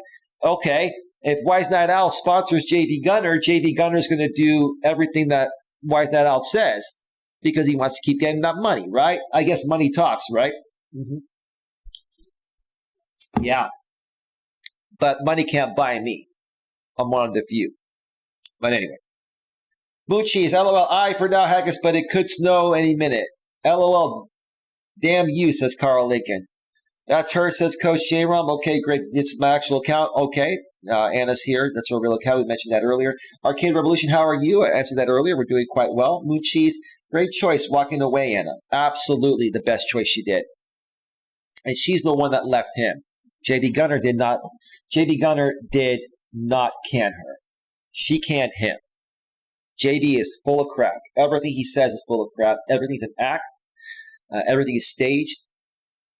Speaker 1: okay, if Wise Night Owl sponsors JV Gunner is going to do everything that Wise Night Owl says because he wants to keep getting that money, right? I guess money talks, right? Mm-hmm. Yeah. But money can't buy me. I'm one of the few. But anyway. Moon cheese, LOL, I for now, Haggis, but it could snow any minute. LOL, damn you, says Carl Lincoln. That's her, says Coach J-Rom. Okay, great. This is my actual account. Okay. Anna's here. That's her real account. We mentioned that earlier. Arcade Revolution, how are you? I answered that earlier. We're doing quite well. Moon cheese, great choice walking away, Anna. Absolutely the best choice she did. And she's the one that left him. JB Gunner did not can her. She canned him. JB is full of crap. Everything he says is full of crap. Everything's an act. Everything is staged.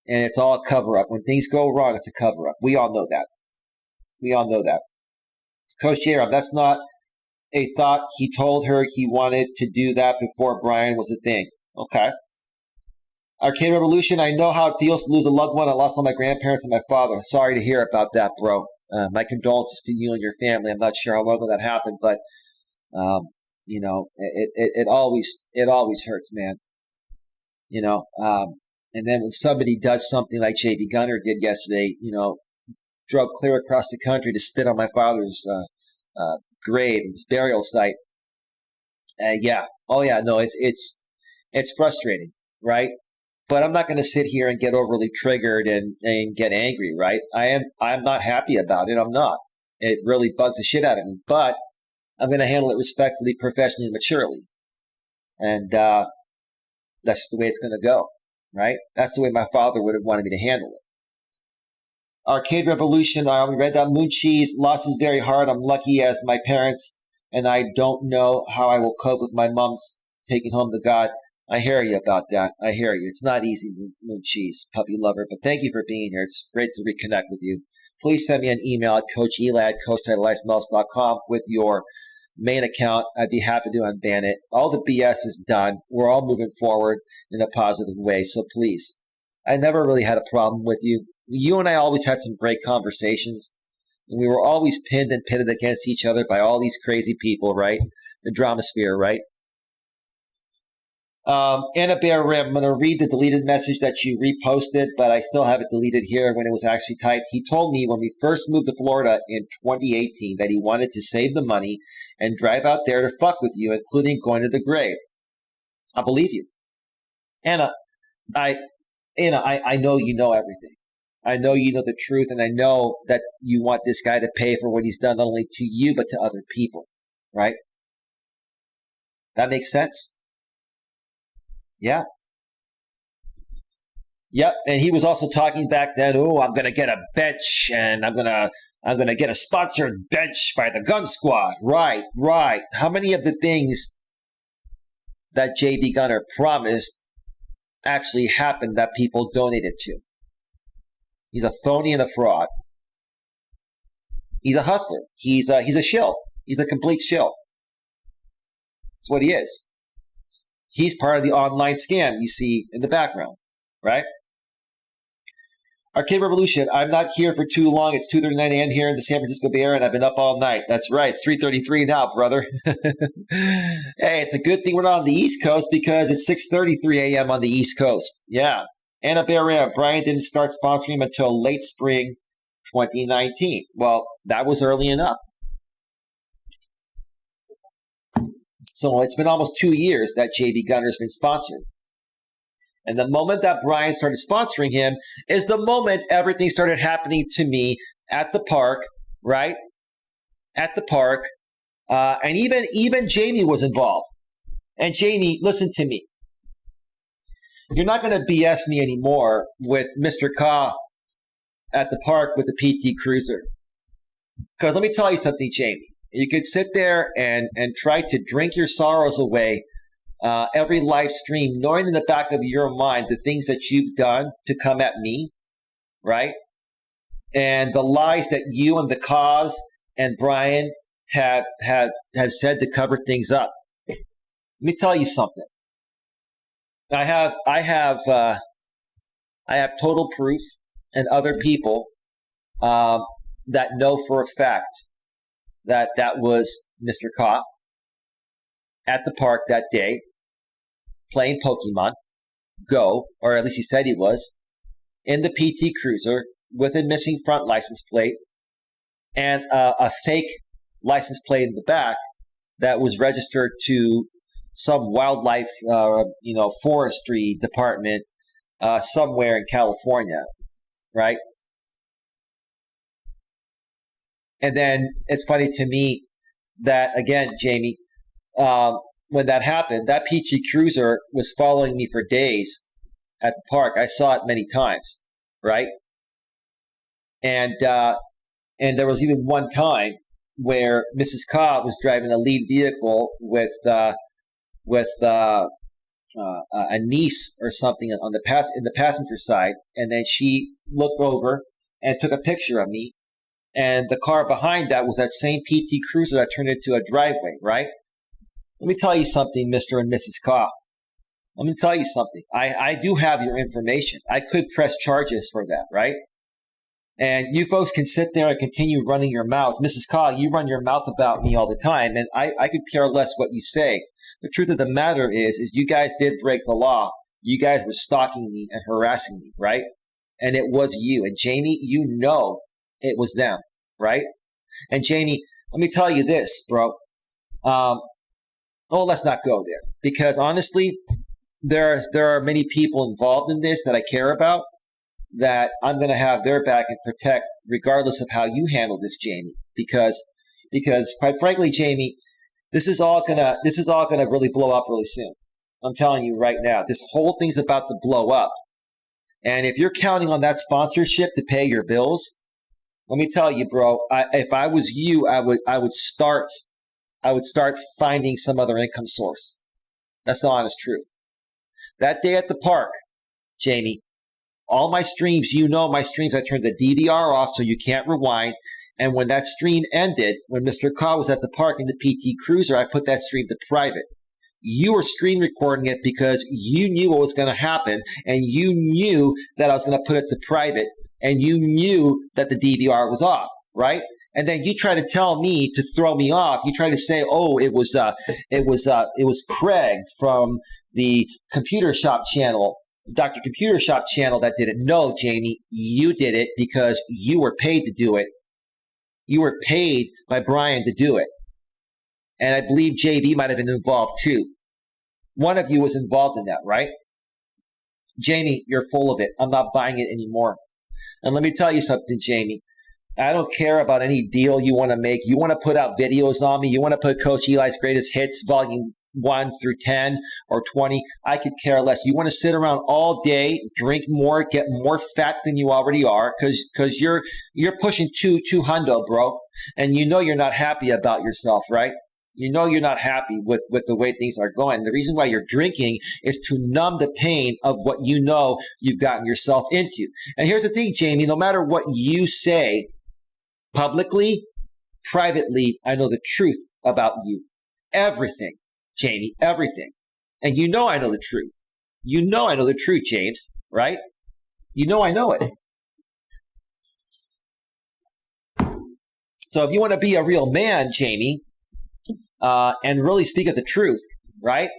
Speaker 1: And it's all a cover-up. When things go wrong, it's a cover-up. We all know that. Coach J-Rob, that's not a thought. He told her he wanted to do that before Brian was a thing. Okay. Arcade Revolution, I know how it feels to lose a loved one. I lost all my grandparents and my father. Sorry to hear about that, bro. My condolences to you and your family. I'm not sure how long ago that happened, but it always hurts, man. And then when somebody does something like JB Gunner did yesterday, drove clear across the country to spit on my father's grave, his burial site. It's frustrating, right? But I'm not going to sit here and get overly triggered and get angry, right? I'm not happy about it. I'm not. It really bugs the shit out of me. But I'm going to handle it respectfully, professionally, and maturely. And that's just the way it's going to go, right? That's the way my father would have wanted me to handle it. Arcade Revolution, I already read that. Moon cheese, loss is very hard. I'm lucky as my parents, and I don't know how I will cope with my mom's taking home the God. I hear you about that. I hear you. It's not easy, Moon cheese, puppy lover, but thank you for being here. It's great to reconnect with you. Please send me an email at coacheli@coach.eliasmelas.com with your main account. I'd be happy to unban it. All the BS is done. We're all moving forward in a positive way, so please. I never really had a problem with you. You and I always had some great conversations, and we were always pinned and pitted against each other by all these crazy people, right? The drama sphere, right? Anna Bear Rim, I'm going to read the deleted message that you reposted, but I still have it deleted here when it was actually typed. He told me when we first moved to Florida in 2018 that he wanted to save the money and drive out there to fuck with you, including going to the grave. I believe you. Anna, I know you know everything. I know you know the truth, and I know that you want this guy to pay for what he's done not only to you, but to other people, right? That makes sense? Yeah. Yep. And he was also talking back then, I'm going to get a bench and I'm going to get a sponsored bench by the Gun Squad. Right. How many of the things that JB Gunner promised actually happened that people donated to? He's a phony and a fraud. He's a hustler. He's a shill. He's a complete shill. That's what he is. He's part of the online scam you see in the background, right? Arcade Revolution, I'm not here for too long. It's 2:39 a.m. here in the San Francisco Bay Area, and I've been up all night. That's right. It's 3:33 now, brother. Hey, it's a good thing we're not on the East Coast because it's 6:33 a.m. on the East Coast. Yeah. Anna Bear, Brian didn't start sponsoring him until late spring 2019. Well, that was early enough. So it's been almost 2 years that JB Gunner's been sponsored. And the moment that Brian started sponsoring him is the moment everything started happening to me at the park, right? At the park. And even Jamie was involved. And Jamie, listen to me. You're not going to BS me anymore with Mr. Ka at the park with the PT Cruiser. Because let me tell you something, Jamie. You could sit there and try to drink your sorrows away every live stream, knowing in the back of your mind the things that you've done to come at me, right? And the lies that you and the cause and Brian have said to cover things up. Let me tell you something. I have total proof and other people that know for a fact that was Mr. Ka at the park that day playing Pokemon Go, or at least he said he was, in the PT Cruiser with a missing front license plate and a fake license plate in the back that was registered to some wildlife, forestry department somewhere in California, right? And then it's funny to me that, again, Jamie, when that happened, that PT Cruiser was following me for days at the park. I saw it many times, right? And there was even one time where Mrs. Cobb was driving a lead vehicle with a niece or something on in the passenger side, and then she looked over and took a picture of me. And the car behind that was that same PT Cruiser that turned into a driveway, right? Let me tell you something, Mr. and Mrs. Cobb. Let me tell you something. I do have your information. I could press charges for that, right? And you folks can sit there and continue running your mouths. Mrs. Cobb, you run your mouth about me all the time, and I could care less what you say. The truth of the matter is you guys did break the law. You guys were stalking me and harassing me, right? And it was you. And Jamie, you know it was them, right? And Jamie, let me tell you this, bro. Let's not go there. Because honestly, there are many people involved in this that I care about, that I'm going to have their back and protect regardless of how you handle this, Jamie. Because quite frankly, Jamie, this is all gonna really blow up really soon. I'm telling you right now, this whole thing's about to blow up. And if you're counting on that sponsorship to pay your bills, let me tell you, bro, if I was you, I would start finding some other income source. That's the honest truth. That day at the park, Jamie, all my streams, I turned the DVR off so you can't rewind. And when that stream ended, when Mr. Cobb was at the park in the PT Cruiser, I put that stream to private. You were screen recording it because you knew what was going to happen, and you knew that I was going to put it to private, and you knew that the DVR was off, right? And then you try to tell me to throw me off. You try to say, "Oh, it was Craig from the Computer Shop channel, Dr. Computer Shop channel that did it." No, Jamie, you did it because you were paid to do it. You were paid by Brian to do it. And I believe JB might have been involved too. One of you was involved in that, right? Jamie, you're full of it. I'm not buying it anymore. And let me tell you something, Jamie. I don't care about any deal you want to make. You want to put out videos on me. You want to put Coach Eli's Greatest Hits, Volume 1 through 10 or 20. I could care less. You want to sit around all day, drink more, get more fat than you already are because you're pushing two hundo, bro. And you know you're not happy about yourself, right? You know you're not happy with the way things are going. The reason why you're drinking is to numb the pain of what you know you've gotten yourself into. And here's the thing, Jamie, no matter what you say publicly, privately, I know the truth about you. Everything, Jamie, everything. And you know I know the truth. You know I know the truth, James, right? You know I know it. So if you want to be a real man, Jamie, and really speak of the truth, right?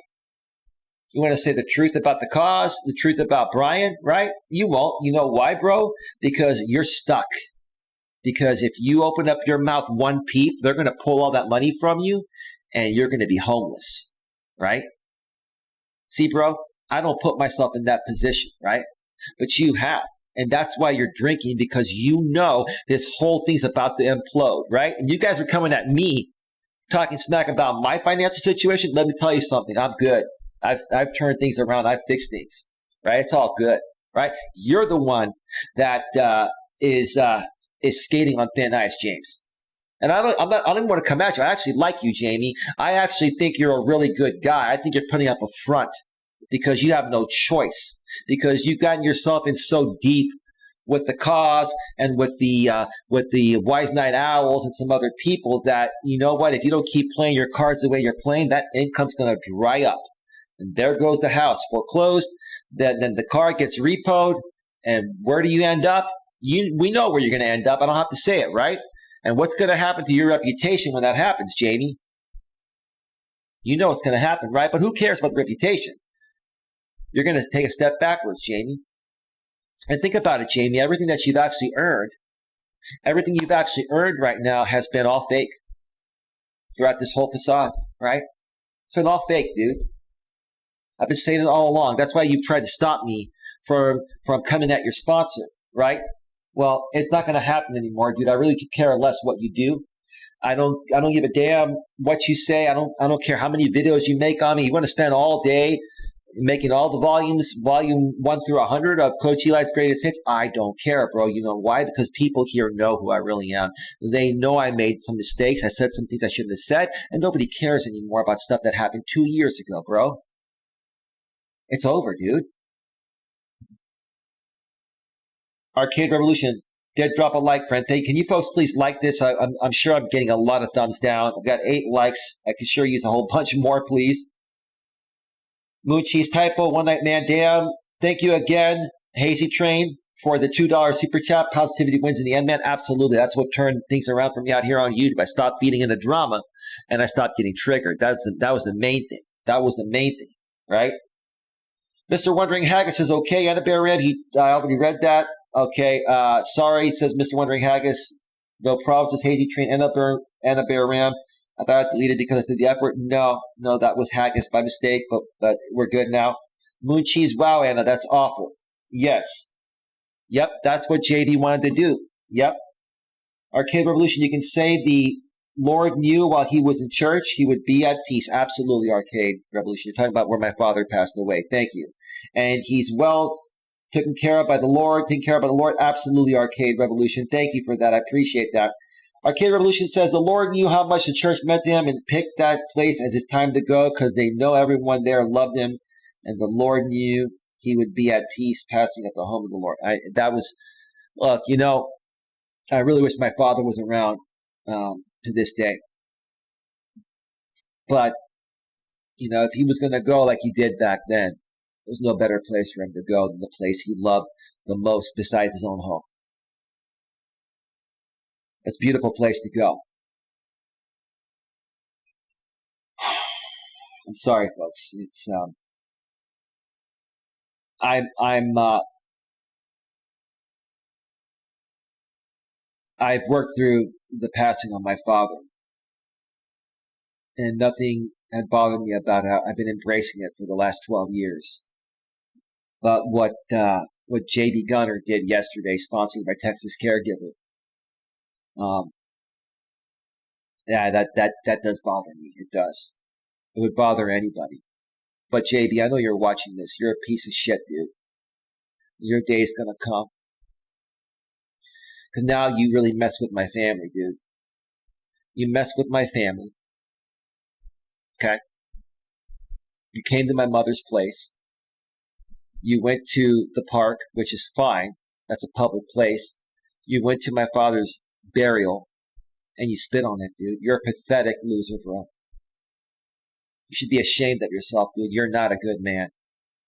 Speaker 1: You want to say the truth about the cause, the truth about Brian, right? You won't. You know why, bro? Because you're stuck. Because if you open up your mouth one peep, they're going to pull all that money from you and you're going to be homeless, right? See, bro, I don't put myself in that position, right? But you have. And that's why you're drinking, because you know this whole thing's about to implode, right? And you guys are coming at me talking smack about my financial situation. Let me tell you something. I'm good. I've turned things around. I've fixed things, right? It's all good, right? You're the one that is skating on thin ice, James. And I don't even want to come at you. I actually like you, Jamie. I actually think you're a really good guy. I think you're putting up a front because you have no choice, because you've gotten yourself in so deep with the cause and with the Wise Night Owls and some other people that, you know what, if you don't keep playing your cards the way you're playing, that income's going to dry up. And there goes the house foreclosed. Then the car gets repoed. And where do you end up? We know where you're going to end up. I don't have to say it, right? And what's going to happen to your reputation when that happens, Jamie? You know what's going to happen, right? But who cares about the reputation? You're going to take a step backwards, Jamie. And think about it, Jamie. Everything you've actually earned right now has been all fake throughout this whole facade, right? It's been all fake, dude. I've been saying it all along. That's why you've tried to stop me from coming at your sponsor, right? Well, it's not going to happen anymore, dude. I really could care less what you do. I don't give a damn what you say. I don't care how many videos you make on me. You want to spend all day making all the volumes, volume 1 through 100 of Coach Eli's greatest hits. I don't care, bro. You know why? Because people here know who I really am. They know I made some mistakes. I said some things I shouldn't have said, and nobody cares anymore about stuff that happened 2 years ago, bro. It's over, dude. Arcade Revolution, did drop a like, friend. Can you folks please like this? I'm sure I'm getting a lot of thumbs down. I've got 8 likes. I could sure use a whole bunch more, please. Moon Cheese Typo, One Night Man, damn. Thank you again, Hazy Train, for the $2 super chat. Positivity wins in the end, man. Absolutely. That's what turned things around for me out here on YouTube. I stopped feeding into drama, and I stopped getting triggered. That was the main thing. That was the main thing, right? Mr. Wondering Haggis says, okay, Anna Bear Red. I already read that. Okay, sorry, says Mr. Wondering Haggis. No problem, says Hazy Train. Anna Bear Ram. I thought I deleted because I did the effort. No, that was Haggis by mistake, but we're good now. Moon Cheese, wow, Anna, that's awful. Yes. Yep, that's what JD wanted to do. Yep. Arcade Revolution, you can say the Lord knew while he was in church, he would be at peace. Absolutely, Arcade Revolution. You're talking about where my father passed away. Thank you. And he's well taken care of by the Lord. Absolutely, Arcade Revolution. Thank you for that. I appreciate that. Arcade Revolution says the Lord knew how much the church meant to him and picked that place as his time to go because they know everyone there loved him, and the Lord knew he would be at peace passing at the home of the Lord. Look, I really wish my father was around to this day. But, if he was going to go like he did back then, there's no better place for him to go than the place he loved the most besides his own home. It's a beautiful place to go. I'm sorry, folks. It's I've worked through the passing of my father, and nothing had bothered me about it. I've been embracing it for the last 12 years. But what J.D. Gunner did yesterday, sponsored by Texas Caregiver, that does bother me. It does. It would bother anybody. But JB, I know you're watching this. You're a piece of shit, dude. Your day's gonna come. Because now you really mess with my family, dude. You mess with my family. Okay? You came to my mother's place. You went to the park, which is fine. That's a public place. You went to my father's burial, and you spit on it, dude. You're a pathetic loser, bro. You should be ashamed of yourself, dude. You're not a good man.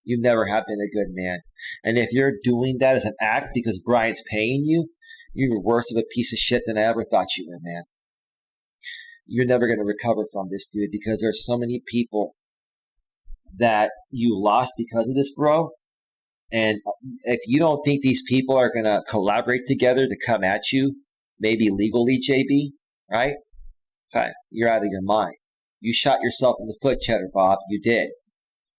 Speaker 1: You never have been a good man. And if you're doing that as an act because Brian's paying you, you're worse of a piece of shit than I ever thought you were, man. You're never going to recover from this, dude, because there's so many people that you lost because of this, bro. And if you don't think these people are going to collaborate together to come at you, maybe legally, JB, right? Okay, you're out of your mind. You shot yourself in the foot, Cheddar Bob. You did.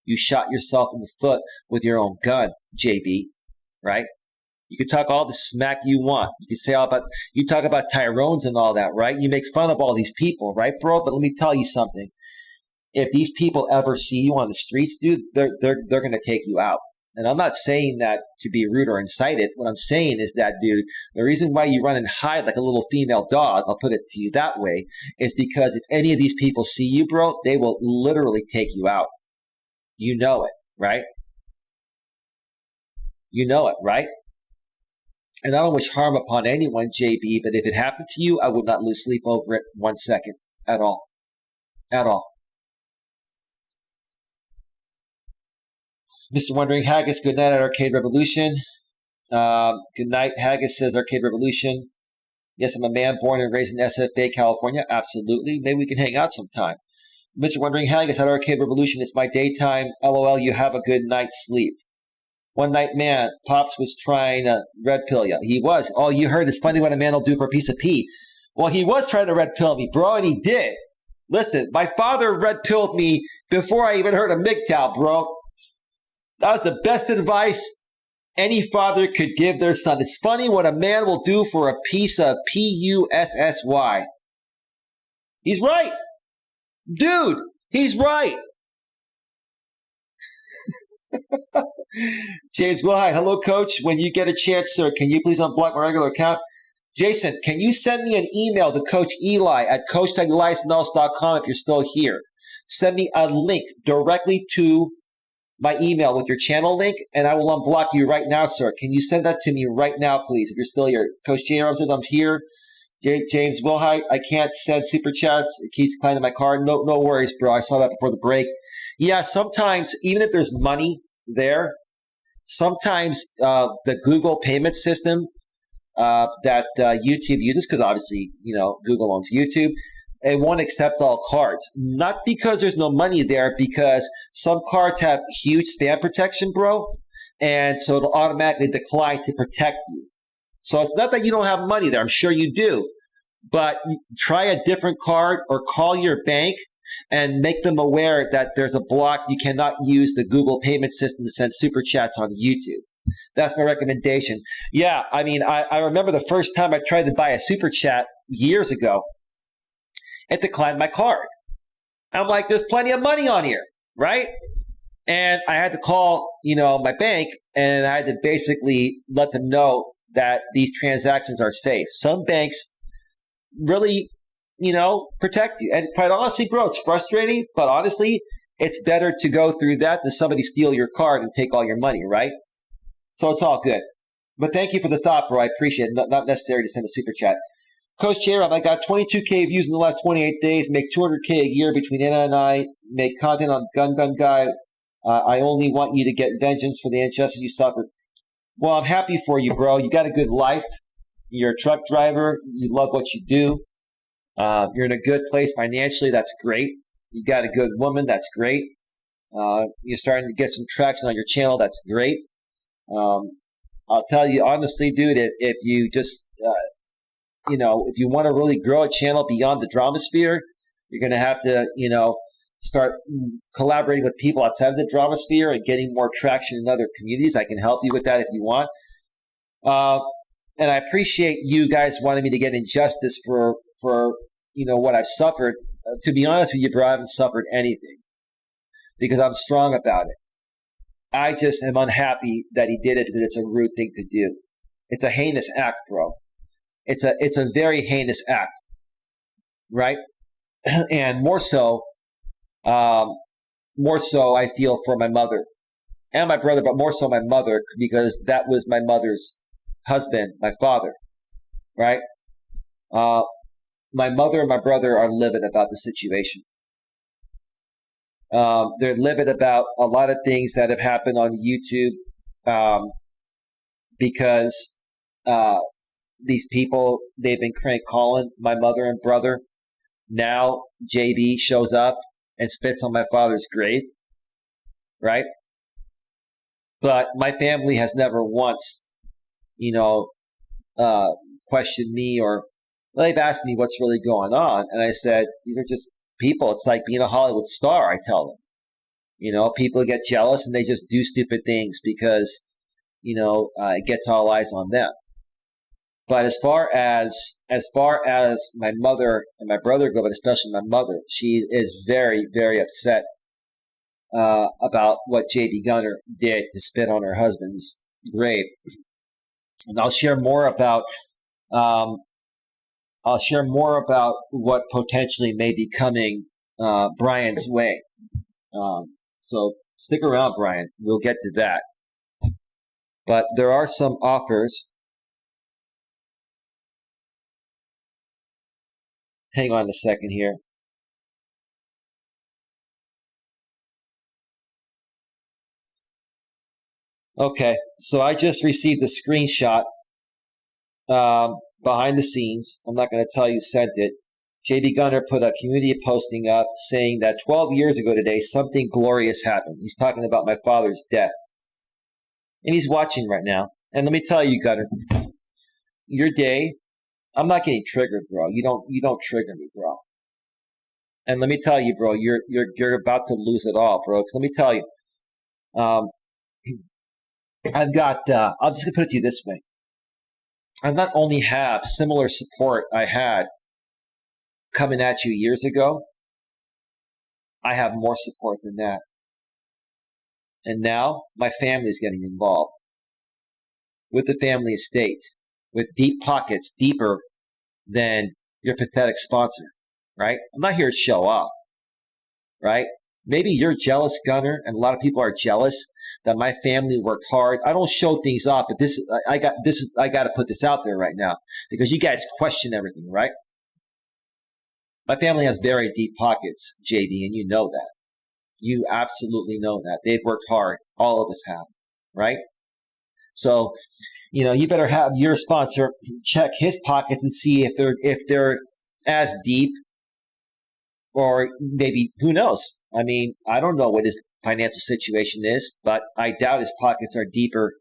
Speaker 1: You shot yourself in the foot with your own gun, JB, right? You can talk all the smack you want. You can say you talk about Tyrones and all that, right? You make fun of all these people, right, bro? But let me tell you something. If these people ever see you on the streets, dude, they're going to take you out. And I'm not saying that to be rude or incite it. What I'm saying is that, dude, the reason why you run and hide like a little female dog, I'll put it to you that way, is because if any of these people see you, bro, they will literally take you out. You know it, right? You know it, right? And I don't wish harm upon anyone, JB, but if it happened to you, I would not lose sleep over it 1 second at all. At all. Mr. Wondering Haggis, good night at Arcade Revolution. Good night, Haggis says Arcade Revolution. Yes, I'm a man born and raised in SF Bay, California. Absolutely. Maybe we can hang out sometime. Mr. Wondering Haggis at Arcade Revolution. It's my daytime. LOL, you have a good night's sleep. One night, man, Pops was trying to red pill you. He was. All you heard is funny what a man will do for a piece of pee. Well, he was trying to red pill me, bro, and he did. Listen, my father red pilled me before I even heard of MGTOW, bro. That was the best advice any father could give their son. It's funny what a man will do for a piece of Pussy. He's right. Dude, he's right. James Wilhite, hello, coach. When you get a chance, sir, can you please unblock my regular account? Jason, can you send me an email to Coach Eli at coach.eliasmelas.com if you're still here? Send me a link directly to my email with your channel link, and I will unblock you right now, sir. Can you send that to me right now, please, if you're still here? Coach J.R. says, I'm here. James Wilhite, I can't send super chats. It keeps declining my card. No worries, bro. I saw that before the break. Yeah, sometimes, even if there's money there, sometimes the Google payment system that YouTube uses, because obviously, Google owns YouTube, it won't accept all cards. Not because there's no money there, because some cards have huge spam protection, bro, and so it'll automatically decline to protect you. So it's not that you don't have money there. I'm sure you do. But try a different card or call your bank and make them aware that there's a block. You cannot use the Google payment system to send super chats on YouTube. That's my recommendation. Yeah, I mean, I remember the first time I tried to buy a super chat years ago. It declined my card. I'm like, there's plenty of money on here, right? And I had to call, my bank, and I had to basically let them know that these transactions are safe. Some banks really, protect you. And quite honestly, bro, it's frustrating, but honestly, it's better to go through that than somebody steal your card and take all your money, right? So it's all good. But thank you for the thought, bro. I appreciate it. Not necessary to send a super chat. Coach J-Rob, I got 22K views in the last 28 days, make 200K a year between Anna and I, make content on Gun Guy. I only want you to get vengeance for the injustice you suffered. Well, I'm happy for you, bro. You got a good life. You're a truck driver. You love what you do. You're in a good place financially. That's great. You got a good woman. That's great. You're starting to get some traction on your channel. That's great. I'll tell you honestly, dude, if you just, if you want to really grow a channel beyond the drama sphere, you're going to have to, start collaborating with people outside of the drama sphere and getting more traction in other communities. I can help you with that if you want. And I appreciate you guys wanting me to get injustice for what I've suffered. To be honest with you, bro, I haven't suffered anything because I'm strong about it. I just am unhappy that he did it because it's a rude thing to do. It's a heinous act, bro. It's a very heinous act, right? And more so I feel for my mother and my brother, but more so my mother, because that was my mother's husband, my father, right? My mother and my brother are livid about the situation. They're livid about a lot of things that have happened on YouTube because these people, they've been crank calling my mother and brother. Now JB shows up and spits on my father's grave, right? But my family has never once, questioned me, or they've asked me what's really going on. And I said, these are just people. It's like being a Hollywood star, I tell them. People get jealous and they just do stupid things because, it gets all eyes on them. But as far as my mother and my brother go, but especially my mother, she is very, very upset about what J.B. Gunner did to spit on her husband's grave. And I'll share more about what potentially may be coming Brian's way. So stick around, Brian. We'll get to that. But there are some offers. Hang on a second here. Okay, so I just received a screenshot behind the scenes. I'm not going to tell you sent it. J.B. Gunner put a community posting up saying that 12 years ago today, something glorious happened. He's talking about my father's death. and he's watching right now. And let me tell you, Gunner, your day, I'm not getting triggered, bro. You don't trigger me, bro. And let me tell you, bro, you're about to lose it all, bro. Because let me tell you, um, I've got. I'm just gonna put it to you this way: I not only have similar support I had coming at you years ago, I have more support than that. And now my family is getting involved with the family estate, with deep pockets, deeper than your pathetic sponsor, right? I'm not here to show off, right? Maybe you're jealous, Gunner, and a lot of people are jealous that my family worked hard. I don't show things off, but I got to put this out there right now because you guys question everything, right? My family has very deep pockets, JD, and you know that. You absolutely know that. They've worked hard. All of us have, right? So, you better have your sponsor check his pockets and see if they're as deep, or maybe, who knows? I mean, I don't know what his financial situation is, but I doubt his pockets are deeper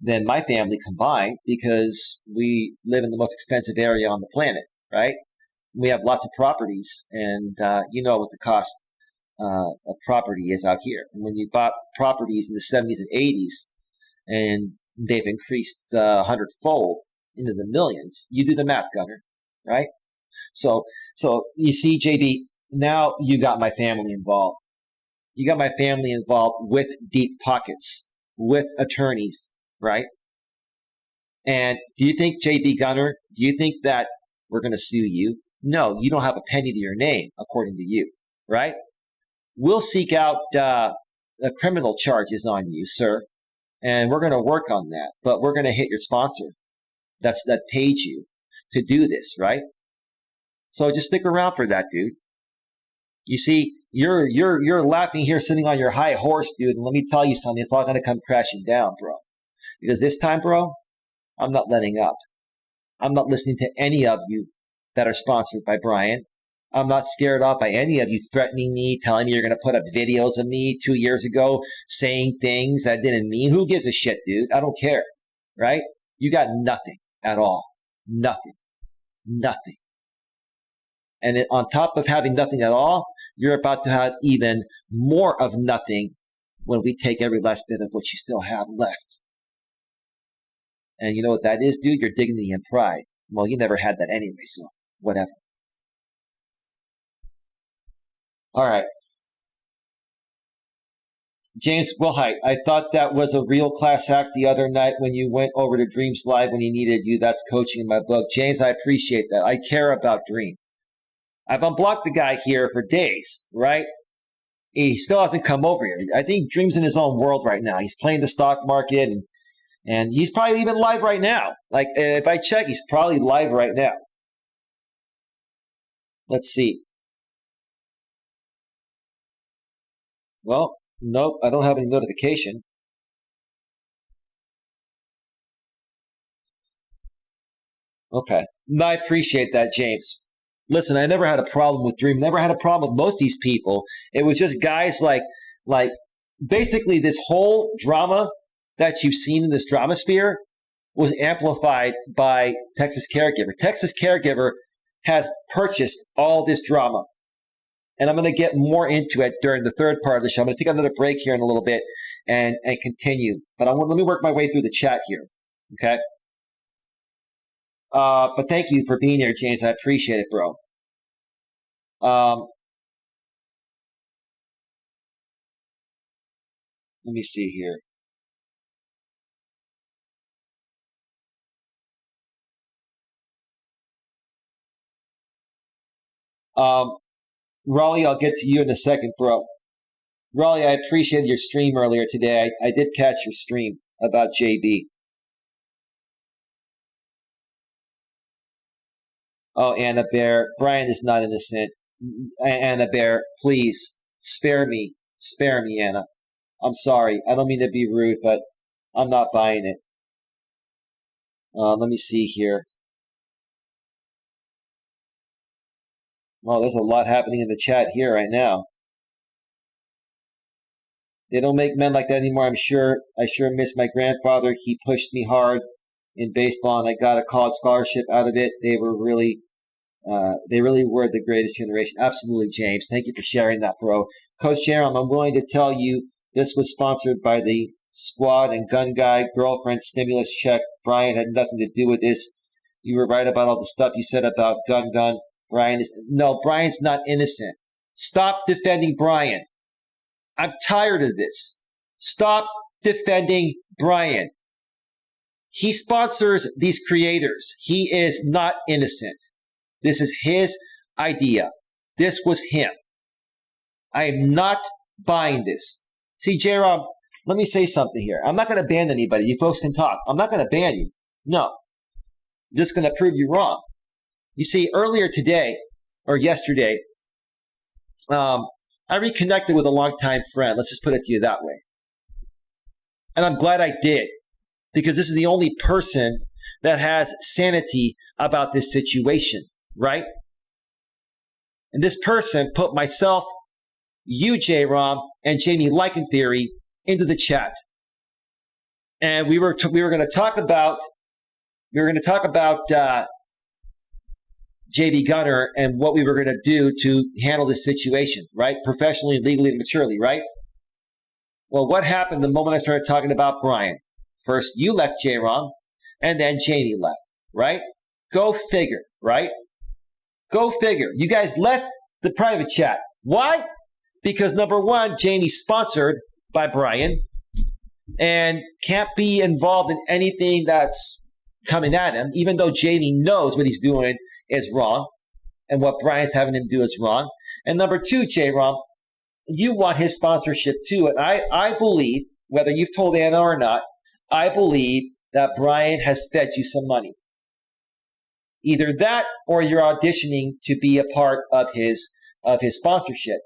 Speaker 1: than my family combined because we live in the most expensive area on the planet, right? We have lots of properties, and you know what the cost of property is out here. And when you bought properties in the 70s and 80s, and they've increased 100-fold into the millions, you do the math, Gunner, right? So you see, JB, now you got my family involved. You got my family involved with deep pockets, with attorneys, right? And do you think, JB Gunner, do you think that we're going to sue you? No, you don't have a penny to your name, according to you, right? We'll seek out criminal charges on you, sir, and we're going to work on that. But we're going to hit your sponsor that paid you to do this, right? So just stick around for that, dude. You see, you're laughing here, sitting on your high horse, dude. And let me tell you something: it's all going to come crashing down, bro. Because this time, bro, I'm not letting up. I'm not listening to any of you that are sponsored by Brian. I'm not scared off by any of you threatening me, telling me you're going to put up videos of me 2 years ago saying things I didn't mean. Who gives a shit, dude? I don't care, right? You got nothing at all. Nothing. Nothing. And on top of having nothing at all, you're about to have even more of nothing when we take every last bit of what you still have left. And you know what that is, dude? Your dignity and pride. Well, you never had that anyway, so whatever. All right. James Wilhite, I thought that was a real class act the other night when you went over to Dreams Live when he needed you. That's coaching in my book. James, I appreciate that. I care about Dream. I've unblocked the guy here for days, right? He still hasn't come over here. I think Dream's in his own world right now. He's playing the stock market, and he's probably even live right now. Like, if I check, he's probably live right now. Let's see. Well, nope, I don't have any notification. Okay. I appreciate that, James. Listen, I never had a problem with Dream. Never had a problem with most of these people. It was just guys like basically this whole drama that you've seen in this drama sphere was amplified by Texas Caregiver. Texas Caregiver has purchased all this drama. And I'm going to get more into it during the third part of the show. I'm going to take another break here in a little bit and continue. But let me work my way through the chat here. Okay? But thank you for being here, James. I appreciate it, bro. Let me see here. Raleigh, I'll get to you in a second, bro. Raleigh, I appreciated your stream earlier today. I did catch your stream about JB. Oh, Anna Bear, Brian is not innocent. Anna Bear, please spare me. Spare me, Anna. I'm sorry. I don't mean to be rude, but I'm not buying it. Let me see here. Well, there's a lot happening in the chat here right now. They don't make men like that anymore. I sure miss my grandfather. He pushed me hard in baseball, and I got a college scholarship out of it. They really were the greatest generation. Absolutely, James. Thank you for sharing that, bro. Coach Jerome, I'm willing to tell you this was sponsored by the squad and gun guy, girlfriend, stimulus check. Brian had nothing to do with this. You were right about all the stuff you said about gun. Brian's not innocent. Stop defending Brian. I'm tired of this. Stop defending Brian. He sponsors these creators. He is not innocent. This is his idea. This was him. I am not buying this. See, J-Rob, let me say something here. I'm not going to ban anybody. You folks can talk. I'm not going to ban you. No. I'm just going to prove you wrong. You see, earlier today, or yesterday, I reconnected with a longtime friend. Let's just put it to you that way. And I'm glad I did, because this is the only person that has sanity about this situation, right? And this person put myself, you, J-Rom, and Jamie Lycan Theory into the chat. And we were going to talk about JB Gunner and what we were going to do to handle this situation, right? Professionally, legally, and maturely, right? Well, what happened the moment I started talking about Brian? First, you left J-Rom, and then Jamie left, right? Go figure, right? Go figure. You guys left the private chat. Why? Because number one, Jamie's sponsored by Brian and can't be involved in anything that's coming at him, even though Jamie knows what he's doing is wrong and what Brian's having him do is wrong. And number two, J-Rom, you want his sponsorship too. And I believe, whether you've told Anna or not, I believe that Brian has fed you some money. Either that or you're auditioning to be a part of his sponsorship.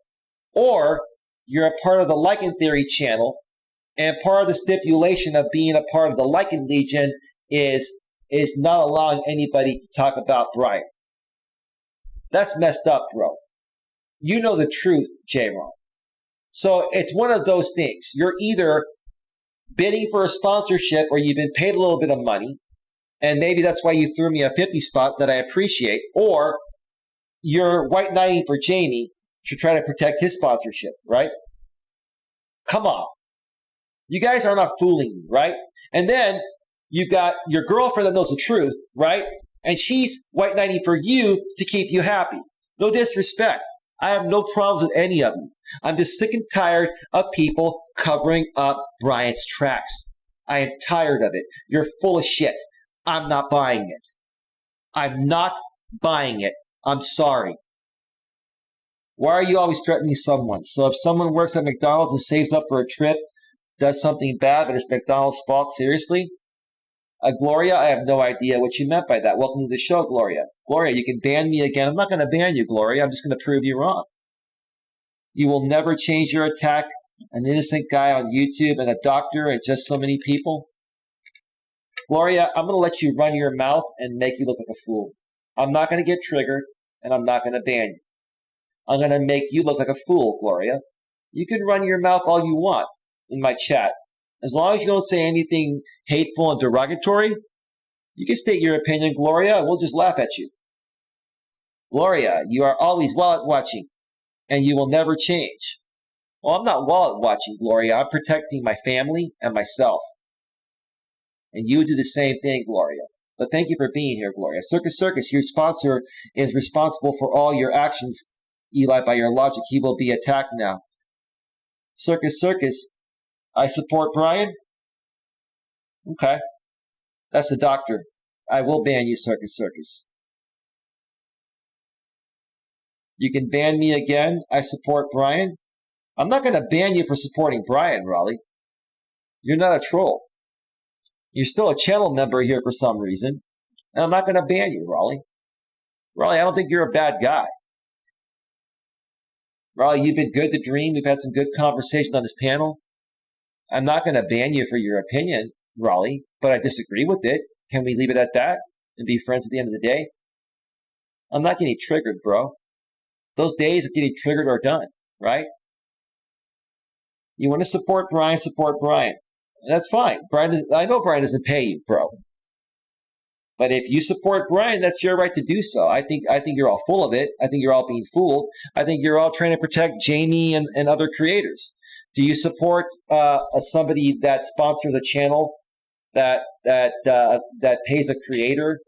Speaker 1: Or you're a part of the Lycan Theory channel, and part of the stipulation of being a part of the Lycan Legion is not allowing anybody to talk about Brian. That's messed up, bro. You know the truth, J-Ron. So it's one of those things. You're either bidding for a sponsorship or you've been paid a little bit of money, and maybe that's why you threw me a 50 spot that I appreciate, or you're white knighting for Jamie to try to protect his sponsorship, right? Come on. You guys are not fooling me, right? And then you've got your girlfriend that knows the truth, right? And she's white knighting for you to keep you happy. No disrespect. I have no problems with any of them. I'm just sick and tired of people covering up Brian's tracks. I am tired of it. You're full of shit. I'm not buying it. I'm not buying it. I'm sorry. Why are you always threatening someone? So if someone works at McDonald's and saves up for a trip, does something bad, but it's McDonald's fault, seriously? Gloria, I have no idea what you meant by that. Welcome to the show, Gloria. Gloria, you can ban me again. I'm not going to ban you, Gloria. I'm just going to prove you wrong. You will never change your attack. An innocent guy on YouTube and a doctor and just so many people. Gloria, I'm going to let you run your mouth and make you look like a fool. I'm not going to get triggered, and I'm not going to ban you. I'm going to make you look like a fool, Gloria. You can run your mouth all you want in my chat. As long as you don't say anything hateful and derogatory, you can state your opinion, Gloria, and we'll just laugh at you. Gloria, you are always wallet watching, and you will never change. Well, I'm not wallet watching, Gloria. I'm protecting my family and myself. And you do the same thing, Gloria. But thank you for being here, Gloria. Circus, your sponsor is responsible for all your actions, Eli. By your logic, he will be attacked now. Circus, I support Brian. Okay. That's the doctor. I will ban you, Circus. You can ban me again. I support Brian. I'm not going to ban you for supporting Brian, Raleigh. You're not a troll. You're still a channel member here for some reason. And I'm not going to ban you, Raleigh. Raleigh, I don't think you're a bad guy. Raleigh, you've been good to Dream. We've had some good conversation on this panel. I'm not going to ban you for your opinion, Raleigh, but I disagree with it. Can we leave it at that and be friends at the end of the day? I'm not getting triggered, bro. Those days of getting triggered are done, right? You want to support Brian, support Brian. That's fine. I know Brian doesn't pay you, bro. But if you support Brian, that's your right to do so. I think you're all full of it. I think you're all being fooled. I think you're all trying to protect Jamie and other creators. Do you support somebody that sponsors a channel that pays a creator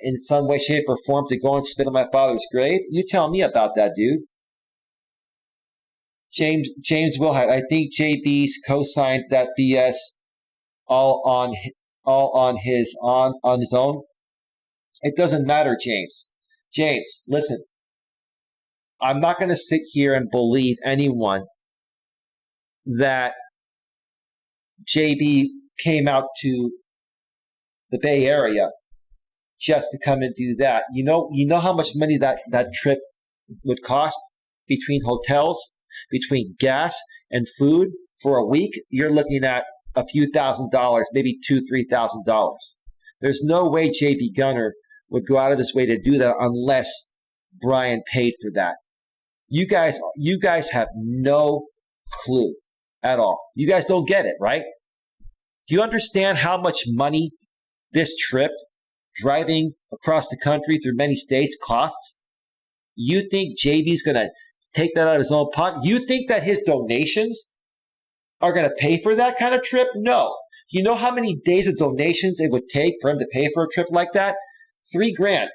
Speaker 1: in some way, shape, or form to go and spit on my father's grave? You tell me about that, dude. James Wilhite, I think JB's co-signed that BS all on his own. It doesn't matter, James. James, listen. I'm not going to sit here and believe anyone that JB came out to the Bay Area just to come and do that. You know how much money that trip would cost between hotels, between gas and food for a week? You're looking at a few $1,000s, maybe $2,000-$3,000. There's no way JB Gunner would go out of his way to do that unless Brian paid for that. You guys have no clue at all. You guys don't get it, right? Do you understand how much money this trip, driving across the country through many states, costs? You think JB's going to take that out of his own pocket? You think that his donations are going to pay for that kind of trip? No. You know how many days of donations it would take for him to pay for a trip like that? $3,000.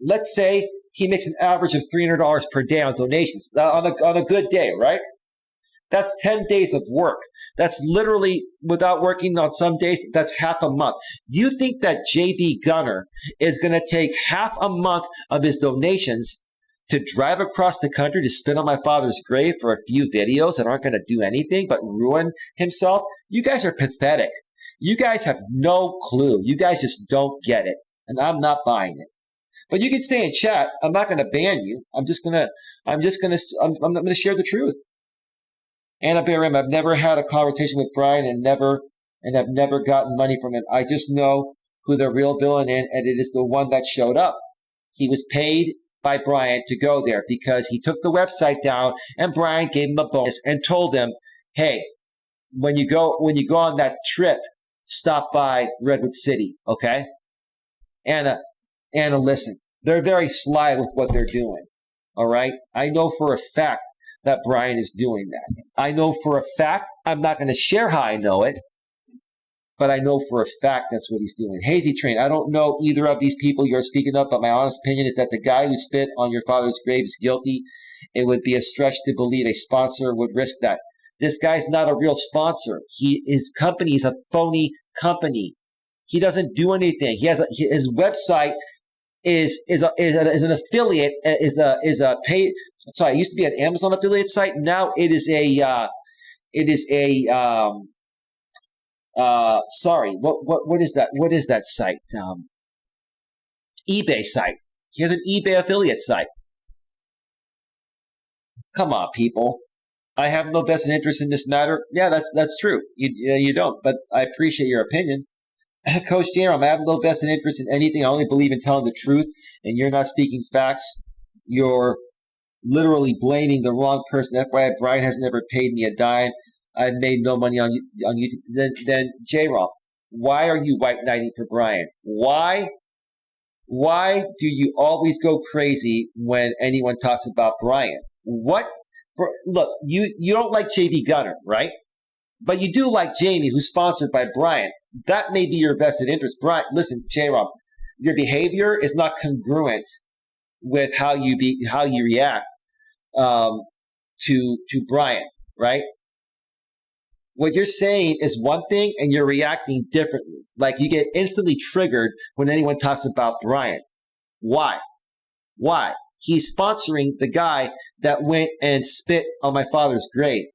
Speaker 1: Let's say he makes an average of $300 per day on donations on a good day, right? That's 10 days of work. That's literally, without working on some days, that's half a month. You think that JB Gunner is going to take half a month of his donations to drive across the country to spit on my father's grave for a few videos that aren't going to do anything but ruin himself? You guys are pathetic. You guys have no clue. You guys just don't get it. And I'm not buying it. But you can stay in chat. I'm not going to ban you. I'm not going to share the truth. Anna Barim, I've never had a conversation with Brian and have never gotten money from him. I just know who the real villain is, and it is the one that showed up. He was paid by Brian to go there because he took the website down, and Brian gave him a bonus and told him, hey, when you go on that trip, stop by Redwood City, okay? Anna, listen, they're very sly with what they're doing, all right? I know for a fact that Brian is doing that. I know for a fact, I'm not going to share how I know it, but I know for a fact that's what he's doing. Hazy Train, I don't know either of these people you're speaking of, but my honest opinion is that the guy who spit on your father's grave is guilty. It would be a stretch to believe a sponsor would risk that. This guy's not a real sponsor. His company is a phony company. He doesn't do anything. His website is an affiliate, is a paid. Sorry, it used to be an Amazon affiliate site. Now it is sorry, what is that? What is that site? eBay site. He has an eBay affiliate site. Come on, people. I have no vested interest in this matter. Yeah, that's true. You don't, but I appreciate your opinion. Coach Jerome, I have no vested interest in anything. I only believe in telling the truth, and you're not speaking facts. You're literally blaming the wrong person. FYI, Brian has never paid me a dime. I've made no money on YouTube. Then J-Rob, why are you white knighting for Brian? Why do you always go crazy when anyone talks about Brian? What? Look, you don't like JB Gunner, right? But you do like Jamie, who's sponsored by Brian. That may be your vested interest. Brian, listen, J-Rob, your behavior is not congruent with how you react to Brian, right? What you're saying is one thing, and you're reacting differently. Like you get instantly triggered when anyone talks about Brian. Why? He's sponsoring the guy that went and spit on my father's grave.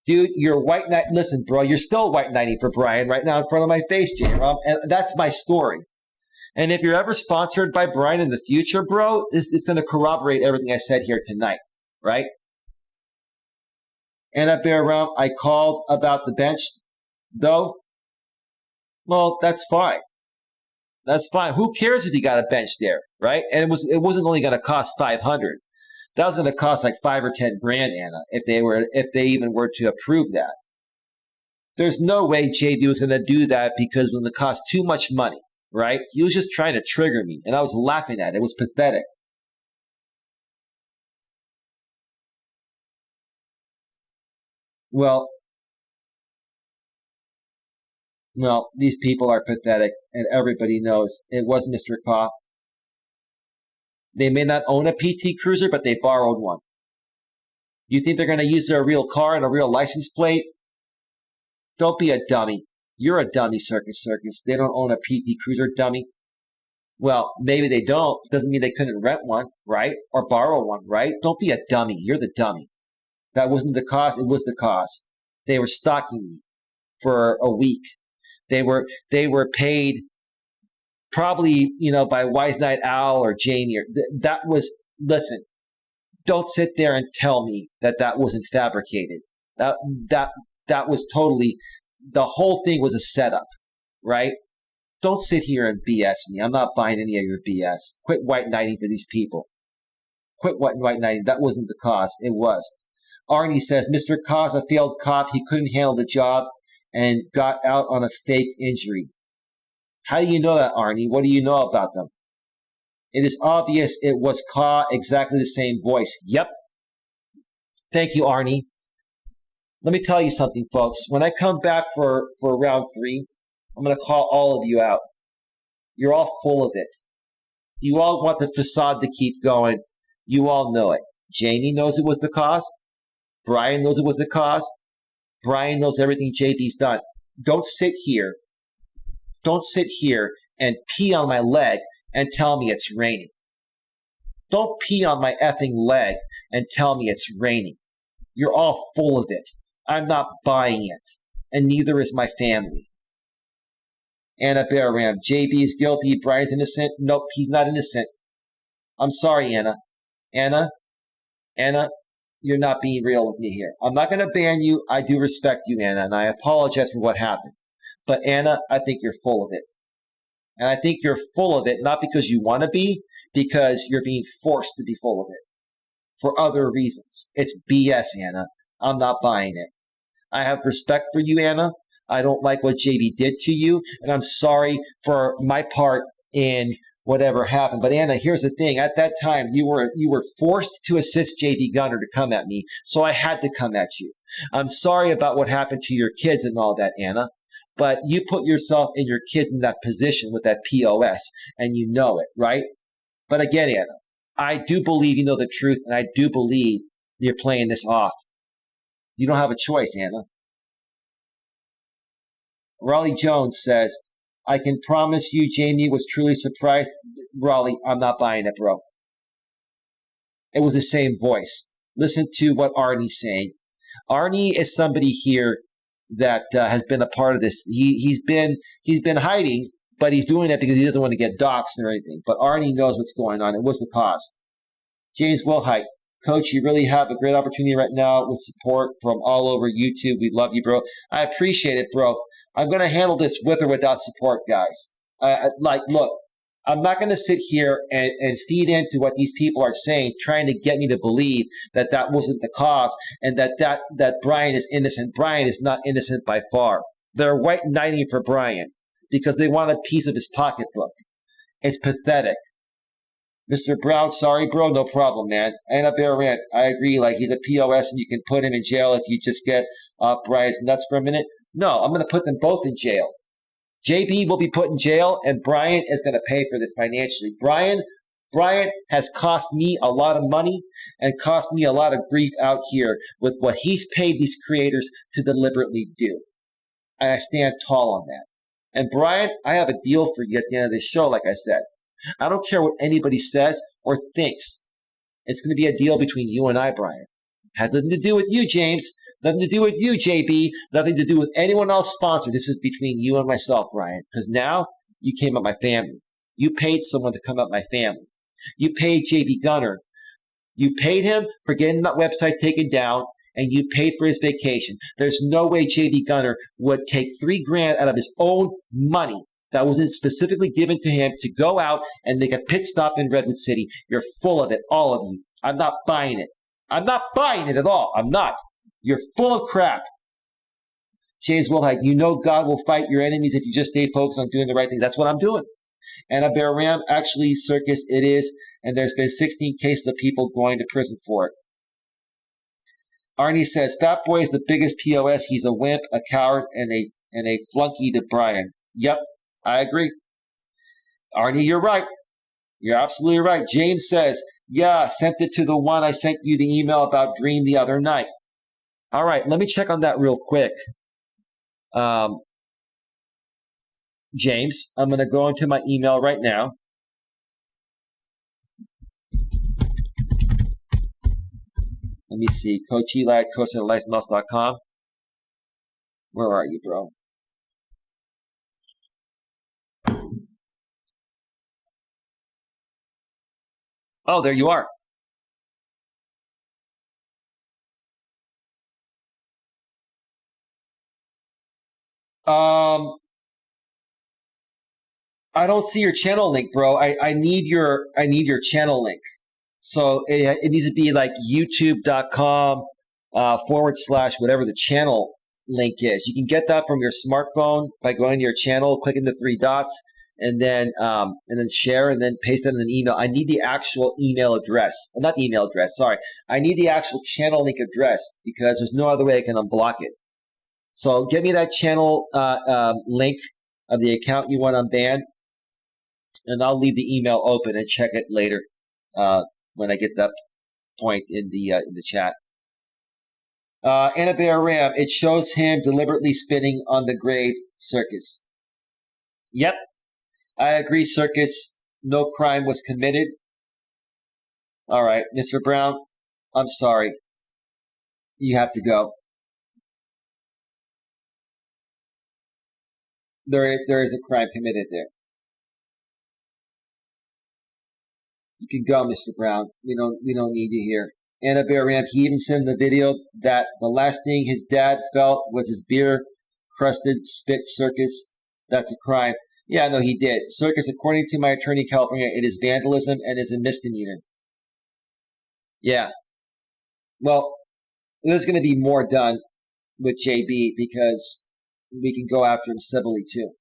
Speaker 1: Dude, you're white knight. Listen, bro, you're still white knighting for Brian right now in front of my face, J-Rob, and that's my story. And if you're ever sponsored by Brian in the future, bro, it's going to corroborate everything I said here tonight, right? And at Bear Round, I called about the bench, though. Well, that's fine. That's fine. Who cares if you got a bench there, right? And it wasn't only going to cost $500. That was going to cost like 5 or 10 grand, Anna, if they even were to approve that. There's no way JB was going to do that because it was going to cost too much money, right? He was just trying to trigger me, and I was laughing at it. It was pathetic. Well, these people are pathetic, and everybody knows it was Mr. Kopp. They may not own a PT Cruiser, but they borrowed one. You think they're going to use their real car and a real license plate? Don't be a dummy. You're a dummy, Circus. They don't own a PT Cruiser, dummy. Well, maybe they don't. Doesn't mean they couldn't rent one, right? Or borrow one, right? Don't be a dummy. You're the dummy. That wasn't the cause. It was the cause. They were stalking me for a week. They were paid probably, by Wise Night Owl or Jamie. Listen, don't sit there and tell me that wasn't fabricated. That was totally, the whole thing was a setup, right? Don't sit here and BS me. I'm not buying any of your BS. Quit white knighting for these people. Quit white knighting. That wasn't the cause. It was. Arnie says, Mr. Cause, a failed cop. He couldn't handle the job and got out on a fake injury. How do you know that, Arnie? What do you know about them? It is obvious it was Ka, exactly the same voice. Yep. Thank you, Arnie. Let me tell you something, folks. When I come back for round 3, I'm going to call all of you out. You're all full of it. You all want the facade to keep going. You all know it. Jamie knows it was the cause. Brian knows it was the cause. Brian knows everything JB's done. Don't sit here and pee on my leg and tell me it's raining. Don't pee on my effing leg and tell me it's raining. You're all full of it. I'm not buying it. And neither is my family. Anna Bearram, JB is guilty. Brian's innocent. Nope, he's not innocent. I'm sorry, Anna. Anna, you're not being real with me here. I'm not going to ban you. I do respect you, Anna, and I apologize for what happened. But Anna, I think you're full of it. And I think you're full of it not because you want to be, because you're being forced to be full of it for other reasons. It's BS, Anna. I'm not buying it. I have respect for you, Anna. I don't like what JB did to you, and I'm sorry for my part in whatever happened. But Anna, here's the thing. At that time, you were forced to assist JB Gunner to come at me, so I had to come at you. I'm sorry about what happened to your kids and all that, Anna. But you put yourself and your kids in that position with that POS, and you know it, right? But again, Anna, I do believe you know the truth, and I do believe you're playing this off. You don't have a choice, Anna. Raleigh Jones says, I can promise you Jamie was truly surprised. Raleigh, I'm not buying it, bro. It was the same voice. Listen to what Arnie's saying. Arnie is somebody here that has been a part of this. He's been hiding, but he's doing it because he doesn't want to get doxxed or anything. But Arnie knows what's going on. It was the cause. James Wilhite, Coach, you really have a great opportunity right now with support from all over YouTube. We love you, bro. I appreciate it, bro. I'm going to handle this with or without support, guys. Look, I'm not going to sit here and feed into what these people are saying, trying to get me to believe that wasn't the cause and that Brian is innocent. Brian is not innocent by far. They're white knighting for Brian because they want a piece of his pocketbook. It's pathetic. Mr. Brown, sorry, bro, no problem, man. Anna Bear Rant, I agree. Like, he's a POS and you can put him in jail if you just get off Brian's nuts for a minute. No, I'm going to put them both in jail. JB will be put in jail, and Brian is going to pay for this financially. Brian has cost me a lot of money and cost me a lot of grief out here with what he's paid these creators to deliberately do. And I stand tall on that. And Brian, I have a deal for you at the end of this show, like I said. I don't care what anybody says or thinks. It's going to be a deal between you and I, Brian. Has nothing to do with you, James. Nothing to do with you, JB. Nothing to do with anyone else sponsored. This is between you and myself, Brian. Because now you came at my family. You paid someone to come at my family. You paid JB Gunner. You paid him for getting that website taken down, and you paid for his vacation. There's no way JB Gunner would take $3,000 out of his own money that wasn't specifically given to him to go out and make a pit stop in Redwood City. You're full of it, all of you. I'm not buying it. I'm not buying it at all. I'm not. You're full of crap. James Wilhite, you know God will fight your enemies if you just stay focused on doing the right thing. That's what I'm doing. And a Bear Ram, actually, Circus, it is. And there's been 16 cases of people going to prison for it. Arnie says, Fat Boy is the biggest POS. He's a wimp, a coward, and a flunky to Brian. Yep, I agree. Arnie, you're right. You're absolutely right. James says, yeah, sent it to the one I sent you the email about Dream the other night. All right, let me check on that real quick. James, I'm going to go into my email right now. Let me see. Coach Eli at coacheli@melas.com. Where are you, bro? Oh, there you are. I don't see your channel link, bro. I need your channel link. So it needs to be like youtube.com / whatever the channel link is. You can get that from your smartphone by going to your channel, clicking the 3 dots, and then share, and then paste it in an email. I need the actual email address. Not the email address, sorry. I need the actual channel link address because there's no other way I can unblock it. So get me that channel link of the account you want unbanned, and I'll leave the email open and check it later when I get that point in the chat. Annabelle Ram, it shows him deliberately spitting on the grave, Circus. Yep, I agree, Circus. No crime was committed. All right, Mr. Brown, I'm sorry. You have to go. There is a crime committed there. You can go, Mr. Brown. We don't need you here. Annabelle Ram, he even sent the video that the last thing his dad felt was his beer-crusted spit, Circus. That's a crime. Yeah, no, he did. Circus, according to my attorney in California, it is vandalism and is a misdemeanor. Yeah. Well, there's going to be more done with JB because we can go after him civilly too.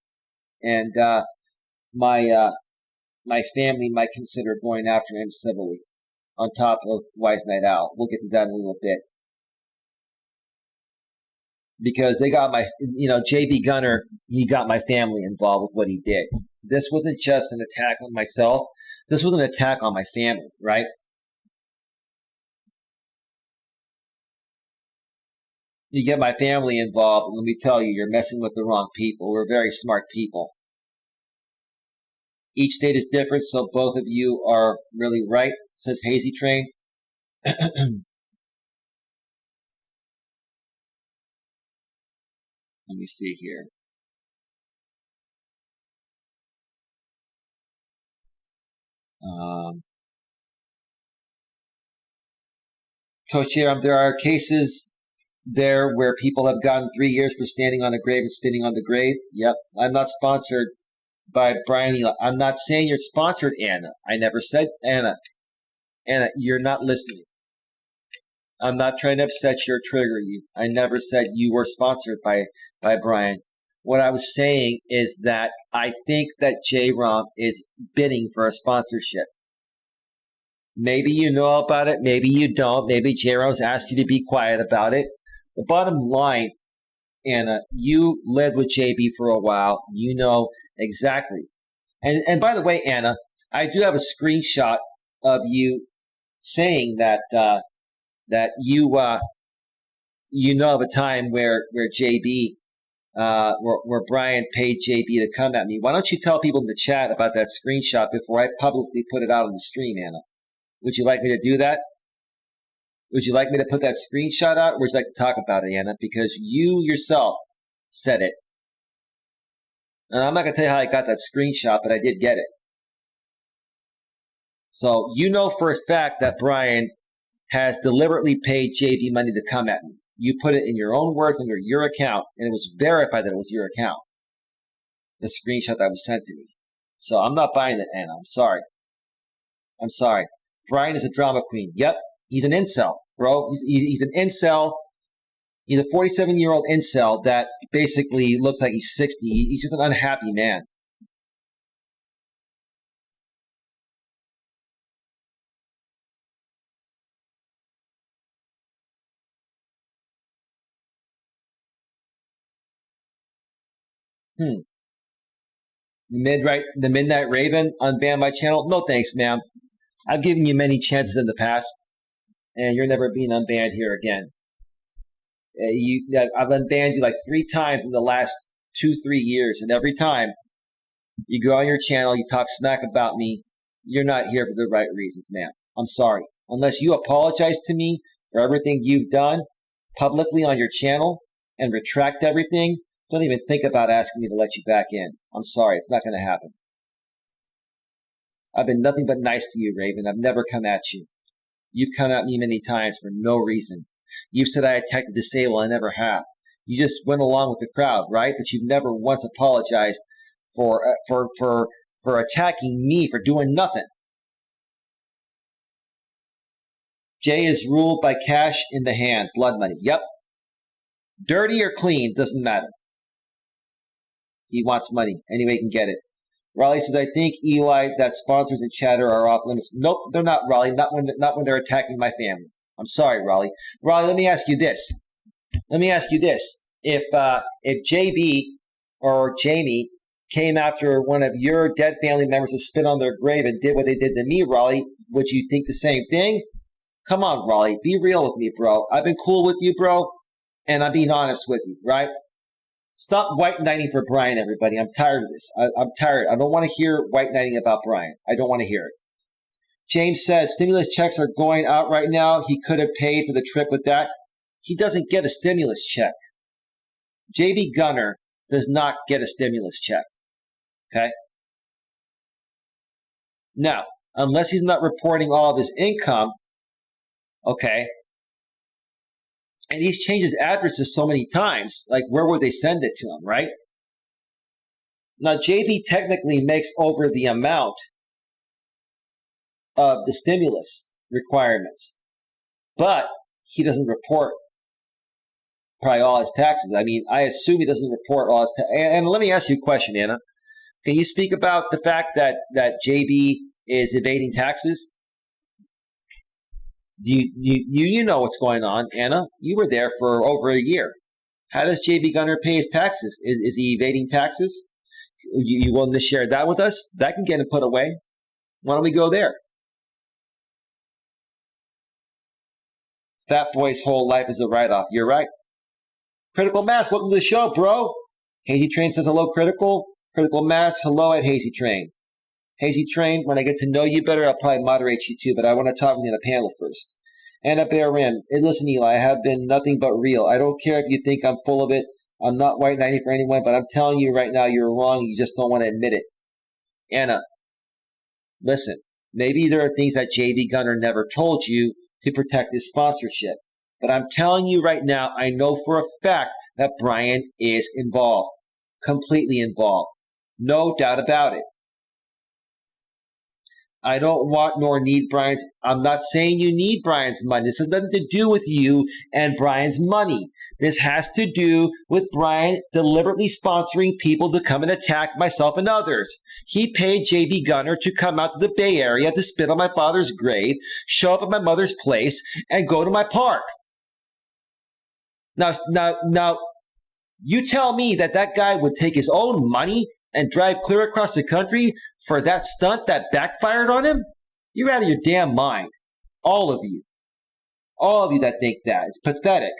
Speaker 1: And my family might consider going after him civilly on top of Wise Night Owl. We'll get to that in a little bit. Because they got JB Gunner, he got my family involved with what he did. This wasn't just an attack on myself. This was an attack on my family, right? You get my family involved, and let me tell you, you're messing with the wrong people. We're very smart people. Each state is different, so both of you are really right, says Hazy Train. Let me see here. Coach Eli, there are cases there where people have gotten 3 years for standing on a grave and spitting on the grave. Yep. I'm not sponsored by Brian Eli. I'm not saying you're sponsored, Anna. I never said Anna. Anna, you're not listening. I'm not trying to upset you or trigger you. I never said you were sponsored by Brian. What I was saying is that I think that J-Rom is bidding for a sponsorship. Maybe you know about it. Maybe you don't. Maybe J-Rom's asked you to be quiet about it. The bottom line, Anna, you led with JB for a while. You know exactly. And by the way, Anna, I do have a screenshot of you saying that you know of a time where JB where Brian paid JB to come at me. Why don't you tell people in the chat about that screenshot before I publicly put it out on the stream, Anna? Would you like me to do that? Would you like me to put that screenshot out, or would you like to talk about it, Anna? Because you yourself said it. And I'm not going to tell you how I got that screenshot, but I did get it. So you know for a fact that Brian has deliberately paid JB money to come at me. You put it in your own words under your account, and it was verified that it was your account. The screenshot that was sent to me. So I'm not buying it, Anna. I'm sorry. I'm sorry. Brian is a drama queen. Yep, he's an incel, bro. He's an incel. He's a 47-year-old incel that basically looks like he's 60. He's just an unhappy man. The Midnight Raven unbanned my channel. No thanks, ma'am. I've given you many chances in the past, and you're never being unbanned here again. I've unbanned you like 3 times in the last 2-3 years, and every time you go on your channel, you talk smack about me. You're not here for the right reasons, ma'am. I'm sorry. Unless you apologize to me for everything you've done publicly on your channel and retract everything, don't even think about asking me to let you back in. I'm sorry. It's not going to happen. I've been nothing but nice to you, Raven. I've never come at you. You've come at me many times for no reason. You've said I attacked the disabled. I never have. You just went along with the crowd, right? But you've never once apologized for attacking me for doing nothing. Jay is ruled by cash in the hand, blood money. Yep. Dirty or clean, doesn't matter. He wants money. Any way he can get it. Raleigh says, I think, Eli, that sponsors and chatter are off limits. Nope, they're not, Raleigh. Not when they're attacking my family. I'm sorry, Raleigh. Raleigh, let me ask you this. If JB or Jamie came after one of your dead family members to spit on their grave and did what they did to me, Raleigh, would you think the same thing? Come on, Raleigh. Be real with me, bro. I've been cool with you, bro, and I'm being honest with you, right? Stop white knighting for Brian, everybody. I'm tired of this. I'm tired. I don't want to hear white knighting about Brian. I don't want to hear it. James says, stimulus checks are going out right now. He could have paid for the trip with that. He doesn't get a stimulus check. JB Gunner does not get a stimulus check. Okay? Now, unless he's not reporting all of his income, okay, and he's changed his addresses so many times, like where would they send it to him, right? Now, JB technically makes over the amount of the stimulus requirements, but he doesn't report probably all his taxes. I mean, I assume he doesn't report all his taxes. And let me ask you a question, Anna. Can you speak about the fact that JB is evading taxes? Do you know what's going on, Anna? You were there for over a year. How does JB Gunner pay his taxes? Is he evading taxes? You willing to share that with us? That can get him put away. Why don't we go there? Fat Boy's whole life is a write-off. You're right. Critical Mass, welcome to the show, bro. Hazy Train says hello, Critical. Critical Mass, hello at Hazy Train. Hazy Train, when I get to know you better, I'll probably moderate you too, but I want to talk with you in a panel first. Anna Baron, listen, Eli, I have been nothing but real. I don't care if you think I'm full of it. I'm not white knighting for anyone, but I'm telling you right now, you're wrong. You just don't want to admit it. Anna, listen, maybe there are things that JB Gunner never told you to protect his sponsorship. But I'm telling you right now, I know for a fact that Brian is involved. Completely involved. No doubt about it. I don't want nor need Brian's. I'm not saying you need Brian's money. This has nothing to do with you and Brian's money. This has to do with Brian deliberately sponsoring people to come and attack myself and others. He paid JB Gunner to come out to the Bay Area to spit on my father's grave, show up at my mother's place, and go to my park. Now, you tell me that guy would take his own money and drive clear across the country for that stunt that backfired on him? You're out of your damn mind. All of you. All of you that think that. It's pathetic.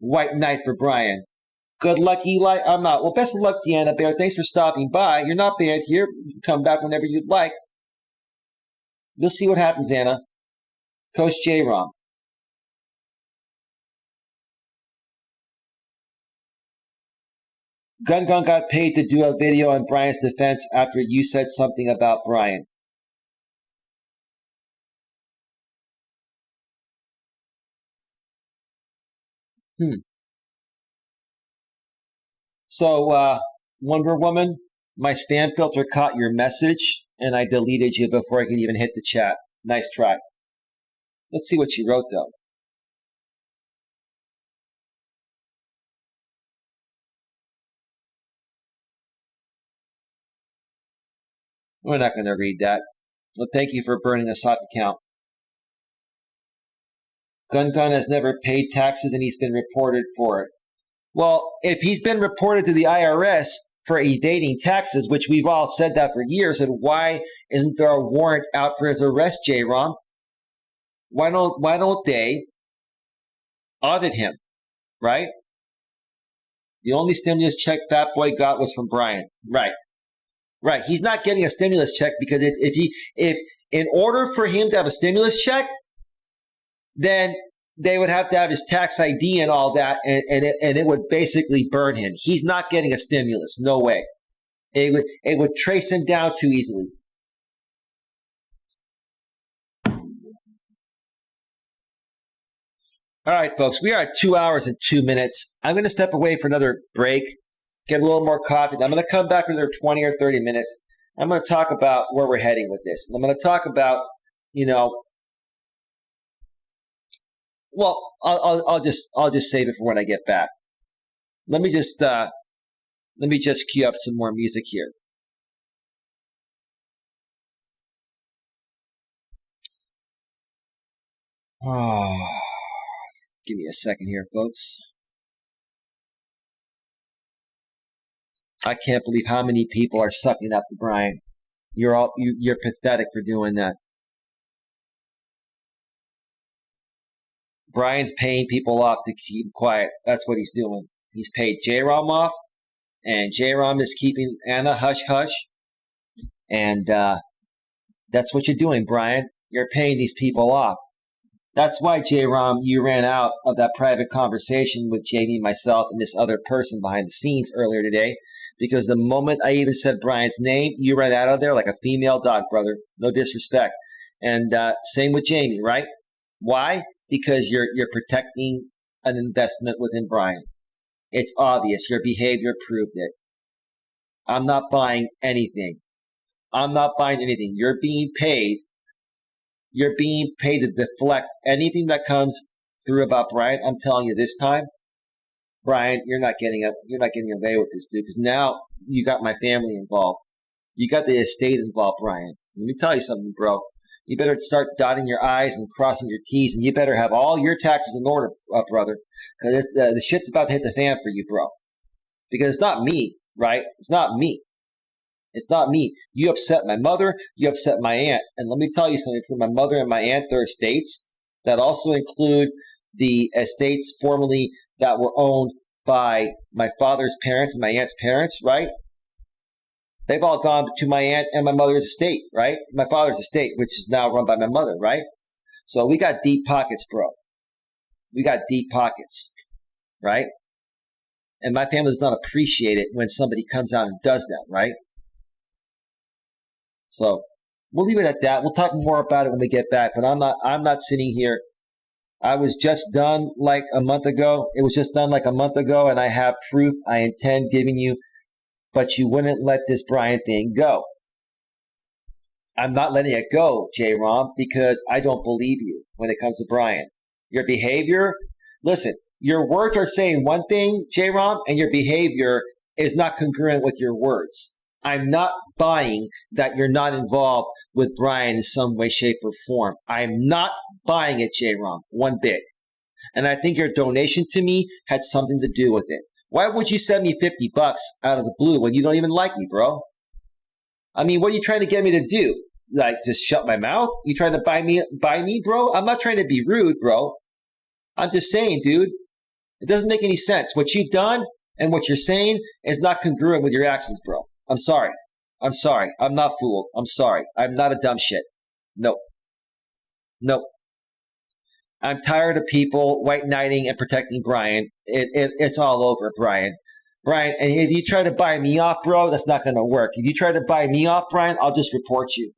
Speaker 1: White knight for Brian. Good luck, Eli. I'm out. Well, best of luck, Deanna Bear. Thanks for stopping by. You're not bad here. You can come back whenever you'd like. You'll see what happens, Anna. Coach J-Rom. Gun got paid to do a video on Brian's defense after you said something about Brian. So, Wonder Woman, my spam filter caught your message, and I deleted you before I could even hit the chat. Nice try. Let's see what she wrote, though. We're not going to read that. Well, thank you for burning a sock account. Gun has never paid taxes and he's been reported for it. Well, if he's been reported to the IRS for evading taxes, which we've all said that for years, then why isn't there a warrant out for his arrest, J-Rom? Why don't they audit him, right? The only stimulus check Fat Boy got was from Brian. Right. He's not getting a stimulus check because if in order for him to have a stimulus check, then they would have to have his tax ID and all that, and it would basically burn him. He's not getting a stimulus. No way. It would trace him down too easily. All right, folks, we are at 2 hours and 2 minutes. I'm going to step away for another break, get a little more coffee. I'm going to come back for another 20 or 30 minutes. I'm going to talk about where we're heading with this. I'm going to talk about, well, I'll just save it for when I get back. Let me just cue up some more music here. Oh, give me a second here, folks. I can't believe how many people are sucking up to Brian. You're pathetic for doing that. Brian's paying people off to keep quiet. That's what he's doing. He's paid J-Rom off, and J-Rom is keeping Anna hush-hush. And that's what you're doing, Brian. You're paying these people off. That's why, J-Rom, you ran out of that private conversation with Jamie, myself, and this other person behind the scenes earlier today. Because the moment I even said Brian's name, you ran out of there like a female dog, brother. No disrespect. And same with Jamie, right? Why? Because you're protecting an investment within Brian. It's obvious. Your behavior proved it. I'm not buying anything. You're being paid. You're being paid to deflect anything that comes through about Brian. I'm telling you this time, Brian, you're not getting away with this, dude, because now you got my family involved. You got the estate involved, Brian. Let me tell you something, bro. You better start dotting your I's and crossing your T's, and you better have all your taxes in order, brother, because the shit's about to hit the fan for you, bro. Because it's not me, right? It's not me. You upset my mother. You upset my aunt. And let me tell you something. For my mother and my aunt, there are estates that also include the estates formerly that were owned by my father's parents and my aunt's parents, right? They've all gone to my aunt and my mother's estate, right? My father's estate, which is now run by my mother, right? So we got deep pockets, bro. We got deep pockets, right? And my family does not appreciate it when somebody comes out and does that, right? So we'll leave it at that. We'll talk more about it when we get back. But I'm not sitting here. I was just done like a month ago. It was just done like a month ago, and I have proof I intend giving you. But you wouldn't let this Brian thing go. I'm not letting it go, J-Rom, because I don't believe you when it comes to Brian. Your behavior, listen, your words are saying one thing, J-Rom, and your behavior is not congruent with your words. I'm not buying that you're not involved with Brian in some way, shape, or form. I'm not buying it, J-Rom, one bit. And I think your donation to me had something to do with it. Why would you send me $50 out of the blue when you don't even like me, bro? I mean, what are you trying to get me to do? Like, just shut my mouth? You trying to buy me, bro? I'm not trying to be rude, bro. I'm just saying, dude, it doesn't make any sense. What you've done and what you're saying is not congruent with your actions, bro. I'm sorry. I'm not fooled. I'm sorry. I'm not a dumb shit. Nope. I'm tired of people white knighting and protecting Brian. It's all over, Brian. Brian, and if you try to buy me off, bro, that's not going to work. If you try to buy me off, Brian, I'll just report you.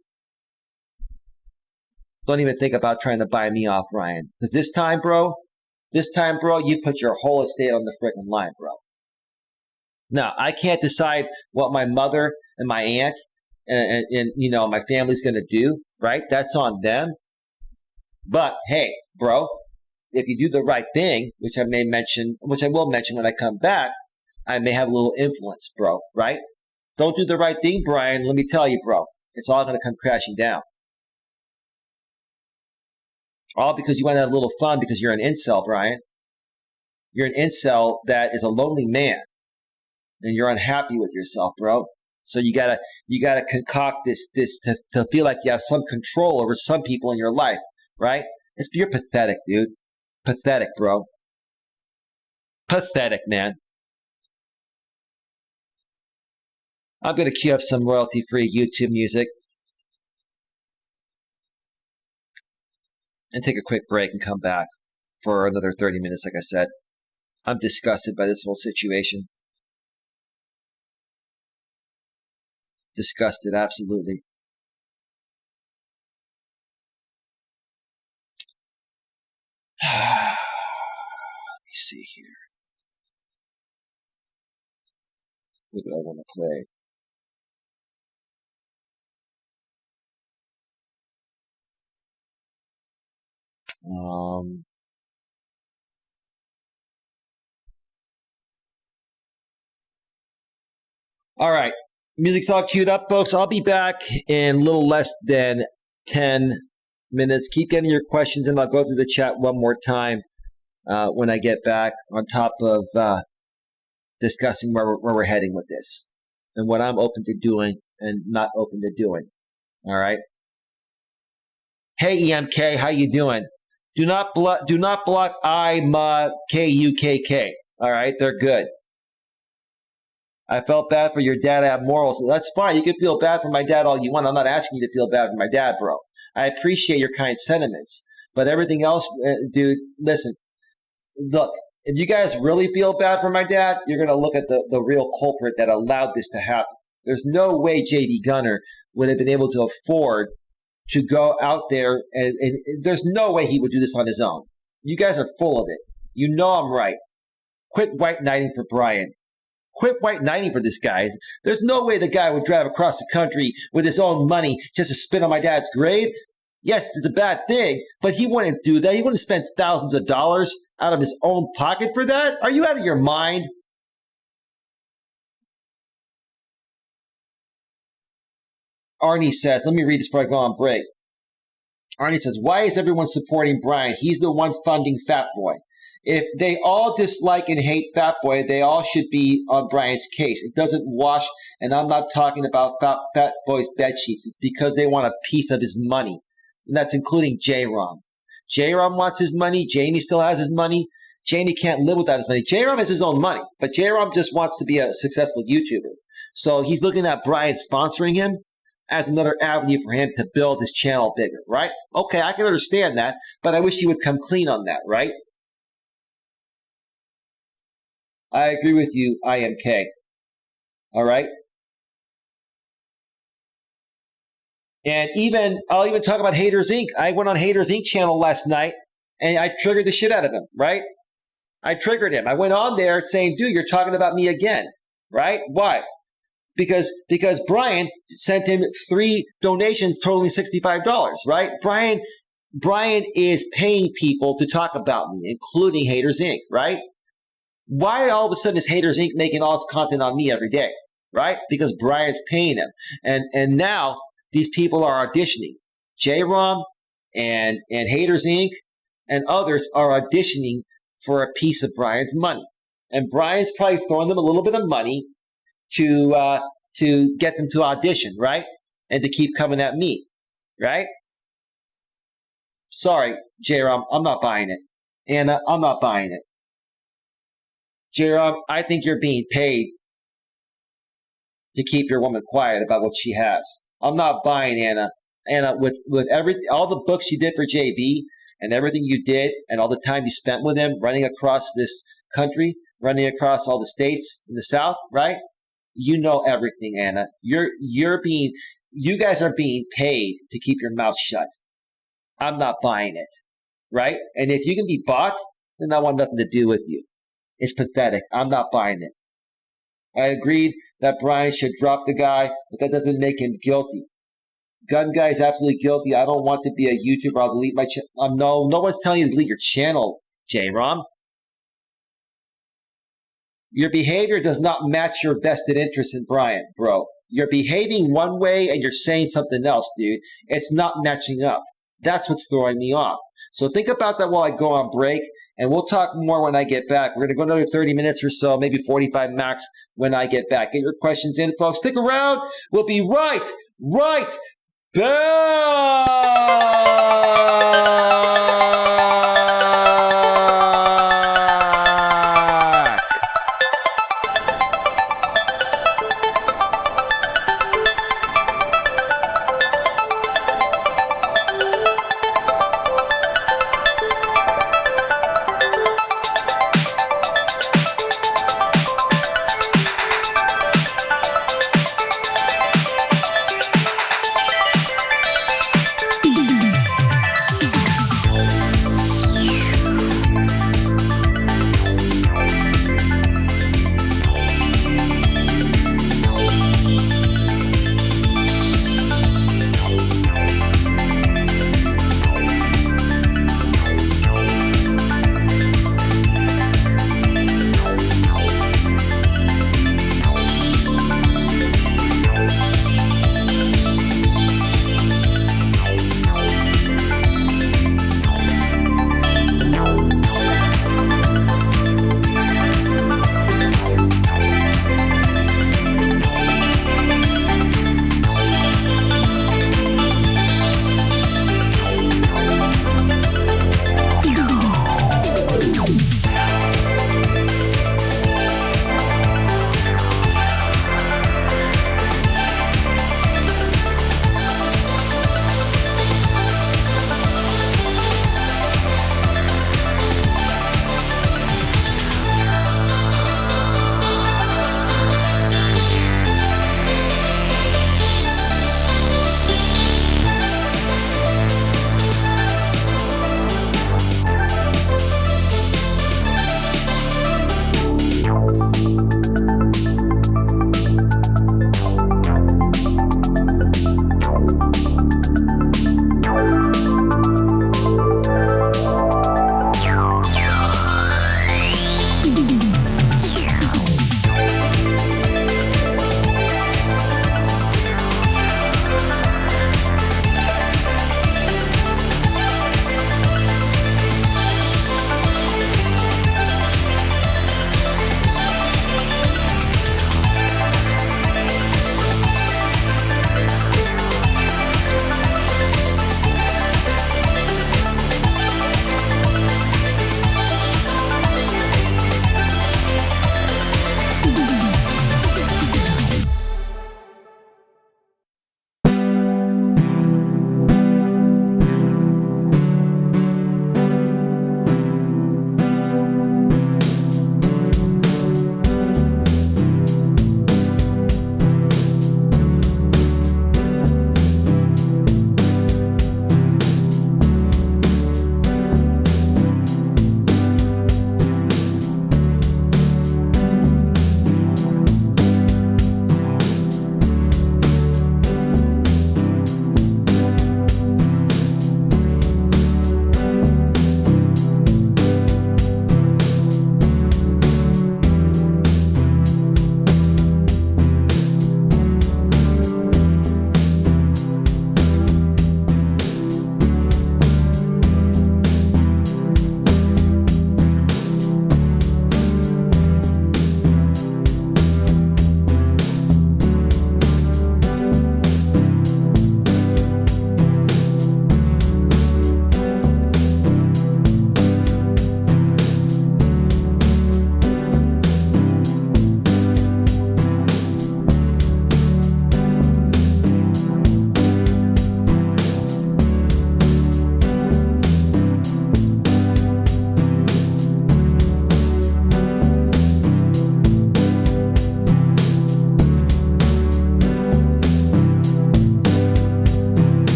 Speaker 1: Don't even think about trying to buy me off, Brian. Because this time, bro, you put your whole estate on the freaking line, bro. Now, I can't decide what my mother and my aunt and my family's going to do, right? That's on them. But hey, bro, if you do the right thing, which I will mention when I come back, I may have a little influence, bro, right? Don't do the right thing, Brian. Let me tell you, bro, it's all going to come crashing down. All because you want to have a little fun because you're an incel, Brian. You're an incel that is a lonely man, and you're unhappy with yourself, bro. So you gotta concoct this to feel like you have some control over some people in your life, right? You're pathetic, dude. Pathetic, bro. Pathetic, man. I'm gonna cue up some royalty-free YouTube music and take a quick break and come back for another 30 minutes, like I said. I'm disgusted by this whole situation. Disgusted, absolutely. Let me see here. What do I want to play? All right. Music's all queued up, folks. I'll be back in a little less than 10 minutes. Keep getting your questions in. I'll go through the chat one more time when I get back, on top of discussing where we're heading with this and what I'm open to doing and not open to doing. All right. Hey, EMK, how you doing? Do not block I, Ma, KUKK. All right, they're good. I felt bad for your dad. I have morals. That's fine. You can feel bad for my dad all you want. I'm not asking you to feel bad for my dad, bro. I appreciate your kind sentiments. But everything else, dude, listen. Look, if you guys really feel bad for my dad, you're going to look at the real culprit that allowed this to happen. There's no way J.D. Gunner would have been able to afford to go out there, and there's no way he would do this on his own. You guys are full of it. You know I'm right. Quit white knighting for Brian. Quit white knighting for this guy. There's no way the guy would drive across the country with his own money just to spit on my dad's grave. Yes, it's a bad thing, but he wouldn't do that. He wouldn't spend thousands of dollars out of his own pocket for that. Are you out of your mind? Arnie says, let me read this before I go on break. Arnie says, why is everyone supporting Brian? He's the one funding Fat Boy. If they all dislike and hate Fat Boy, they all should be on Brian's case. It doesn't wash, and I'm not talking about Fat Boy's bed sheets. It's because they want a piece of his money, and that's including J-Rom. J-Rom wants his money. Jamie still has his money. Jamie can't live without his money. J-Rom has his own money, but J-Rom just wants to be a successful YouTuber. So he's looking at Brian sponsoring him as another avenue for him to build his channel bigger, right? Okay, I can understand that, but I wish he would come clean on that, right? I agree with you, IMK. All right? And I'll even talk about Haters Inc. I went on Haters Inc. channel last night, and I triggered the shit out of him, right? I triggered him. I went on there saying, dude, you're talking about me again, right? Why? Because Brian sent him 3 donations totaling $65, right? Brian is paying people to talk about me, including Haters Inc., right? Why all of a sudden is Haters Inc. making all this content on me every day, right? Because Brian's paying him. And now these people are auditioning. J-Rom and Haters Inc. and others are auditioning for a piece of Brian's money. And Brian's probably throwing them a little bit of money to get them to audition, right? And to keep coming at me, right? Sorry, J-Rom, I'm not buying it. Anna, I'm not buying it. J-Rom, I think you're being paid to keep your woman quiet about what she has. I'm not buying, Anna. Anna, with all the books you did for JB and everything you did and all the time you spent with him running across this country, running across all the states in the South, right? You know everything, Anna. You guys are being paid to keep your mouth shut. I'm not buying it, right? And if you can be bought, then I want nothing to do with you. It's pathetic. I'm not buying it. I agreed that Brian should drop the guy, but that doesn't make him guilty. Gun guy is absolutely guilty. I don't want to be a YouTuber. I'll delete my channel. No one's telling you to delete your channel, J-Rom. Your behavior does not match your vested interest in Brian, bro. You're behaving one way and you're saying something else, dude. It's not matching up. That's what's throwing me off. So think about that while I go on break, and we'll talk more when I get back. We're going to go another 30 minutes or so, maybe 45 max when I get back. Get your questions in, folks. Stick around. We'll be right back.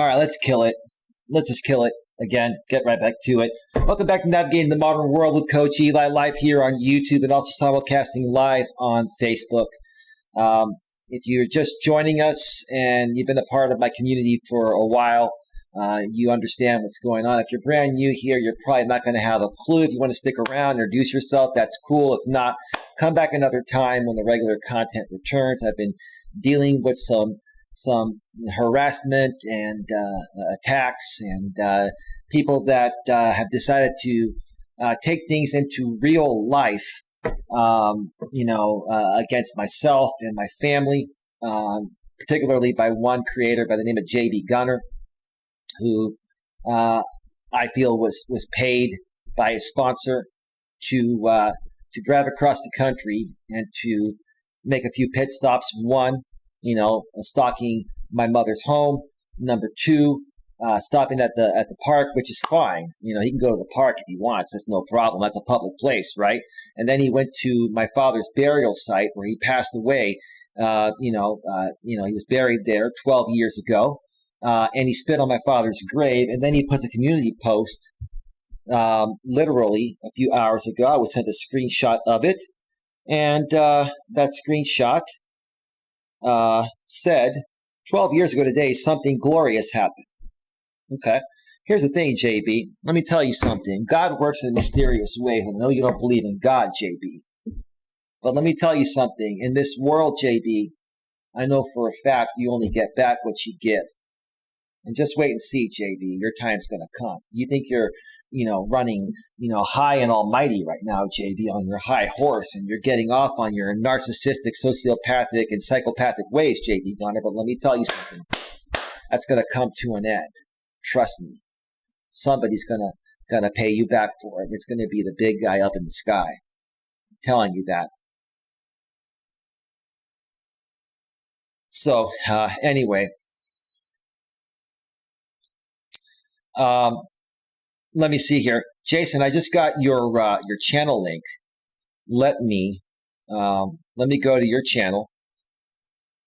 Speaker 1: right, let's kill it. Let's just kill it again. Get right back to it. Welcome back to Navigating the Modern World with Coach Eli, live here on YouTube and also simulcasting live on Facebook. If you're just joining us and you've been a part of my community for a while, you understand what's going on. If you're brand new here, you're probably not going to have a clue. If you want to stick around, introduce yourself, that's cool. If not, come back another time when the regular content returns. I've been dealing with some harassment and attacks and people that have decided to take things into real life, against myself and my family, particularly by one creator by the name of J.B. Gunner, who I feel was paid by his sponsor to drive across the country and to make a few pit stops. One, stalking my mother's home. Number two, stopping at the park, which is fine. He can go to the park if he wants. That's no problem. That's a public place, right? And then he went to my father's burial site where he passed away. He was buried there 12 years ago. And he spit on my father's grave. And then he puts a community post, literally a few hours ago. I was sent a screenshot of it. And that screenshot said, 12 years ago today, something glorious happened. Okay. Here's the thing, JB. Let me tell you something. God works in mysterious ways. I know you don't believe in God, JB. But let me tell you something. In this world, JB, I know for a fact you only get back what you give. And just wait and see, JB. Your time's going to come. You think you're, running, high and almighty right now, JB, on your high horse, and you're getting off on your narcissistic, sociopathic, and psychopathic ways, JB Gunner. But let me tell you something. That's going to come to an end. Trust me. Somebody's gonna pay you back for it. It's going to be the big guy up in the sky. I'm telling you that. So, anyway. Let me see here. Jason, I just got your channel link. Let me go to your channel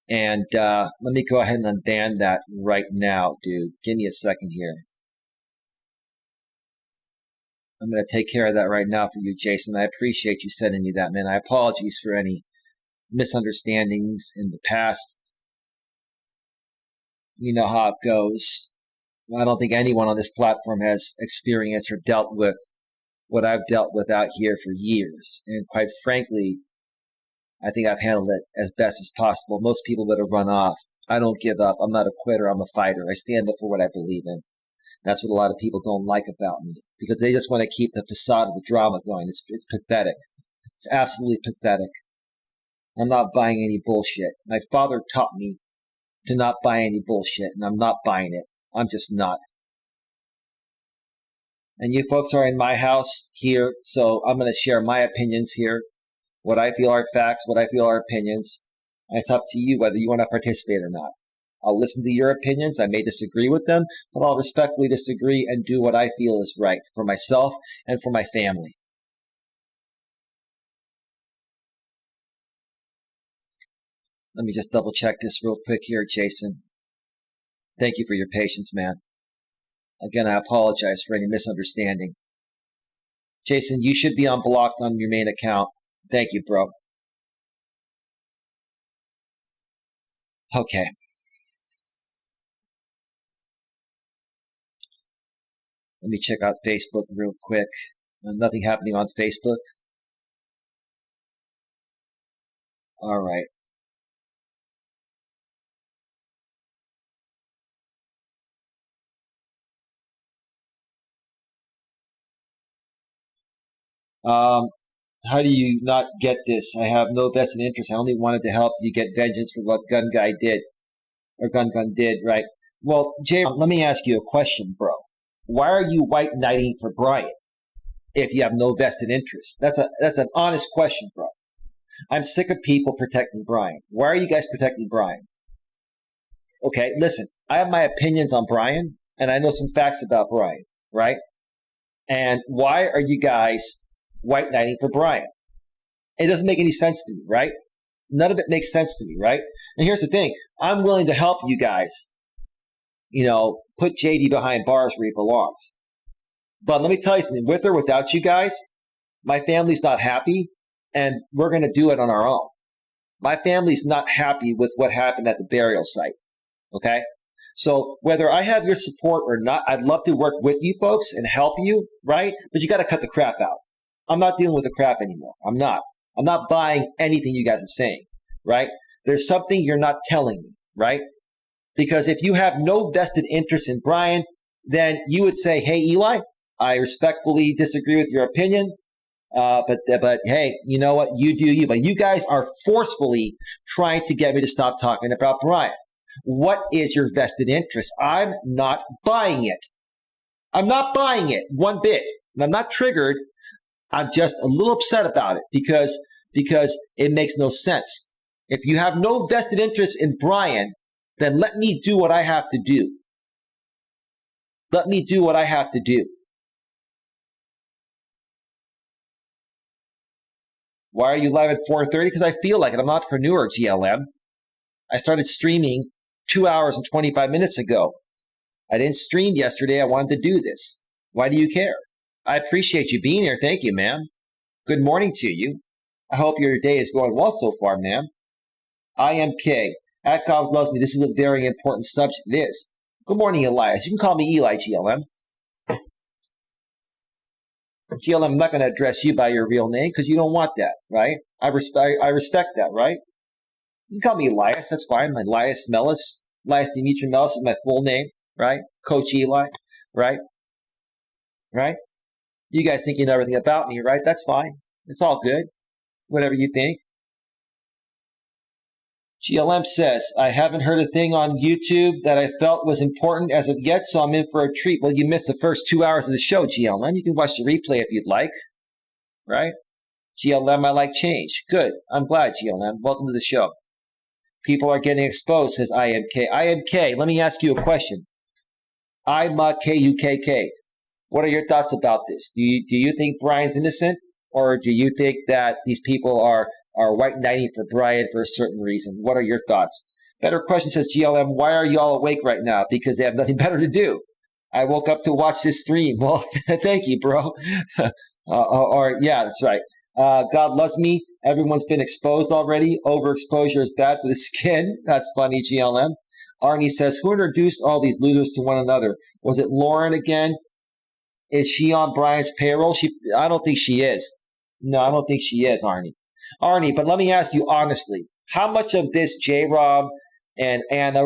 Speaker 1: and let me go ahead and unban that right now, dude. Give me a second here. I'm going to take care of that right now for you, Jason. I appreciate you sending me that, man. I apologize for any misunderstandings in the past. You know how it goes. I don't think anyone on this platform has experienced or dealt with what I've dealt with out here for years. And quite frankly, I think I've handled it as best as possible. Most people would have run off. I don't give up. I'm not a quitter. I'm a fighter. I stand up for what I believe in. That's what a lot of people don't like about me, because they just want to keep the facade of the drama going. It's pathetic. It's absolutely pathetic. I'm not buying any bullshit. My father taught me to not buy any bullshit, and I'm not buying it. I'm just not. And you folks are in my house here, so I'm going to share my opinions here, what I feel are facts, what I feel are opinions. And it's up to you whether you want to participate or not. I'll listen to your opinions. I may disagree with them, but I'll respectfully disagree and do what I feel is right for myself and for my family. Let me just double check this real quick here, Jason. Thank you for your patience, man. Again, I apologize for any misunderstanding. Jason, you should be unblocked on your main account. Thank you, bro. Okay. Let me check out Facebook real quick. Nothing happening on Facebook. All right. How do you not get this? I have no vested interest. I only wanted to help you get vengeance for what Gun Guy did, or Gun did, right? Well, Jay, let me ask you a question, bro. Why are you white knighting for Brian if you have no vested interest? That's an honest question, bro. I'm sick of people protecting Brian. Why are you guys protecting Brian? Okay, listen, I have my opinions on Brian, and I know some facts about Brian, right? And why are you guys white knighting for Brian? It doesn't make any sense to me, right? None of it makes sense to me, right? And here's the thing. I'm willing to help you guys put JD behind bars where he belongs. But let me tell you something, with or without you guys, my family's not happy, and we're going to do it on our own. My family's not happy with what happened at the burial site, okay? So whether I have your support or not, I'd love to work with you folks and help you, right? But you got to cut the crap out. I'm not dealing with the crap anymore. I'm not buying anything you guys are saying, right? There's something you're not telling me, right? Because if you have no vested interest in Brian, then you would say, hey, Eli, I respectfully disagree with your opinion. But hey, you know what? You do you. But you guys are forcefully trying to get me to stop talking about Brian. What is your vested interest? I'm not buying it. I'm not buying it one bit. And I'm not triggered. I'm just a little upset about it because it makes no sense. If you have no vested interest in Brian, then let me do what I have to do. Let me do what I have to do. Why are you live at 4:30? Because I feel like it. I'm an entrepreneur, GLM. I started streaming 2 hours and 25 minutes ago. I didn't stream yesterday. I wanted to do this. Why do you care? I appreciate you being here. Thank you, ma'am. Good morning to you. I hope your day is going well so far, ma'am. IMK. At God Loves Me. This is a very important subject. It is. Good morning, Elias. You can call me Eli, GLM. GLM, I'm not going to address you by your real name because you don't want that, right? I respect that, right? You can call me Elias. That's fine. I'm Elias Melas. Elias Dimitri Melas is my full name, right? Coach Eli, right? Right? You guys think you know everything about me, right? That's fine. It's all good. Whatever you think. GLM says, I haven't heard a thing on YouTube that I felt was important as of yet, so I'm in for a treat. Well, you missed the first 2 hours of the show, GLM. You can watch the replay if you'd like, right? GLM, I like change. Good. I'm glad, GLM. Welcome to the show. People are getting exposed, says IMK. IMK, let me ask you a question. KUKK. What are your thoughts about this? Do you think Brian's innocent, or do you think that these people are white knighting for Brian for a certain reason? What are your thoughts? Better question, says GLM, why are you all awake right now? Because they have nothing better to do. I woke up to watch this stream. Well, thank you, bro. Yeah, that's right. God Loves Me. Everyone's been exposed already. Overexposure is bad for the skin. That's funny, GLM. Arnie says, who introduced all these losers to one another? Was it Lauren again? Is she on Brian's payroll? I don't think she is. No, I don't think she is, Arnie. Arnie, but let me ask you honestly, how much of this J-Rob and Anna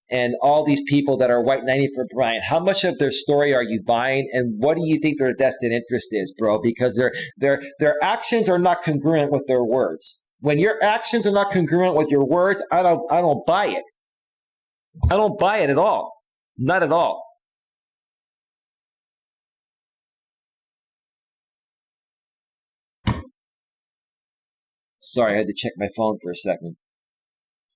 Speaker 1: and all these people that are white knighting for Brian, how much of their story are you buying, and what do you think their vested interest is, bro? Because their actions are not congruent with their words. When your actions are not congruent with your words, I don't buy it. I don't buy it at all. Not at all. Sorry, I had to check my phone for a second.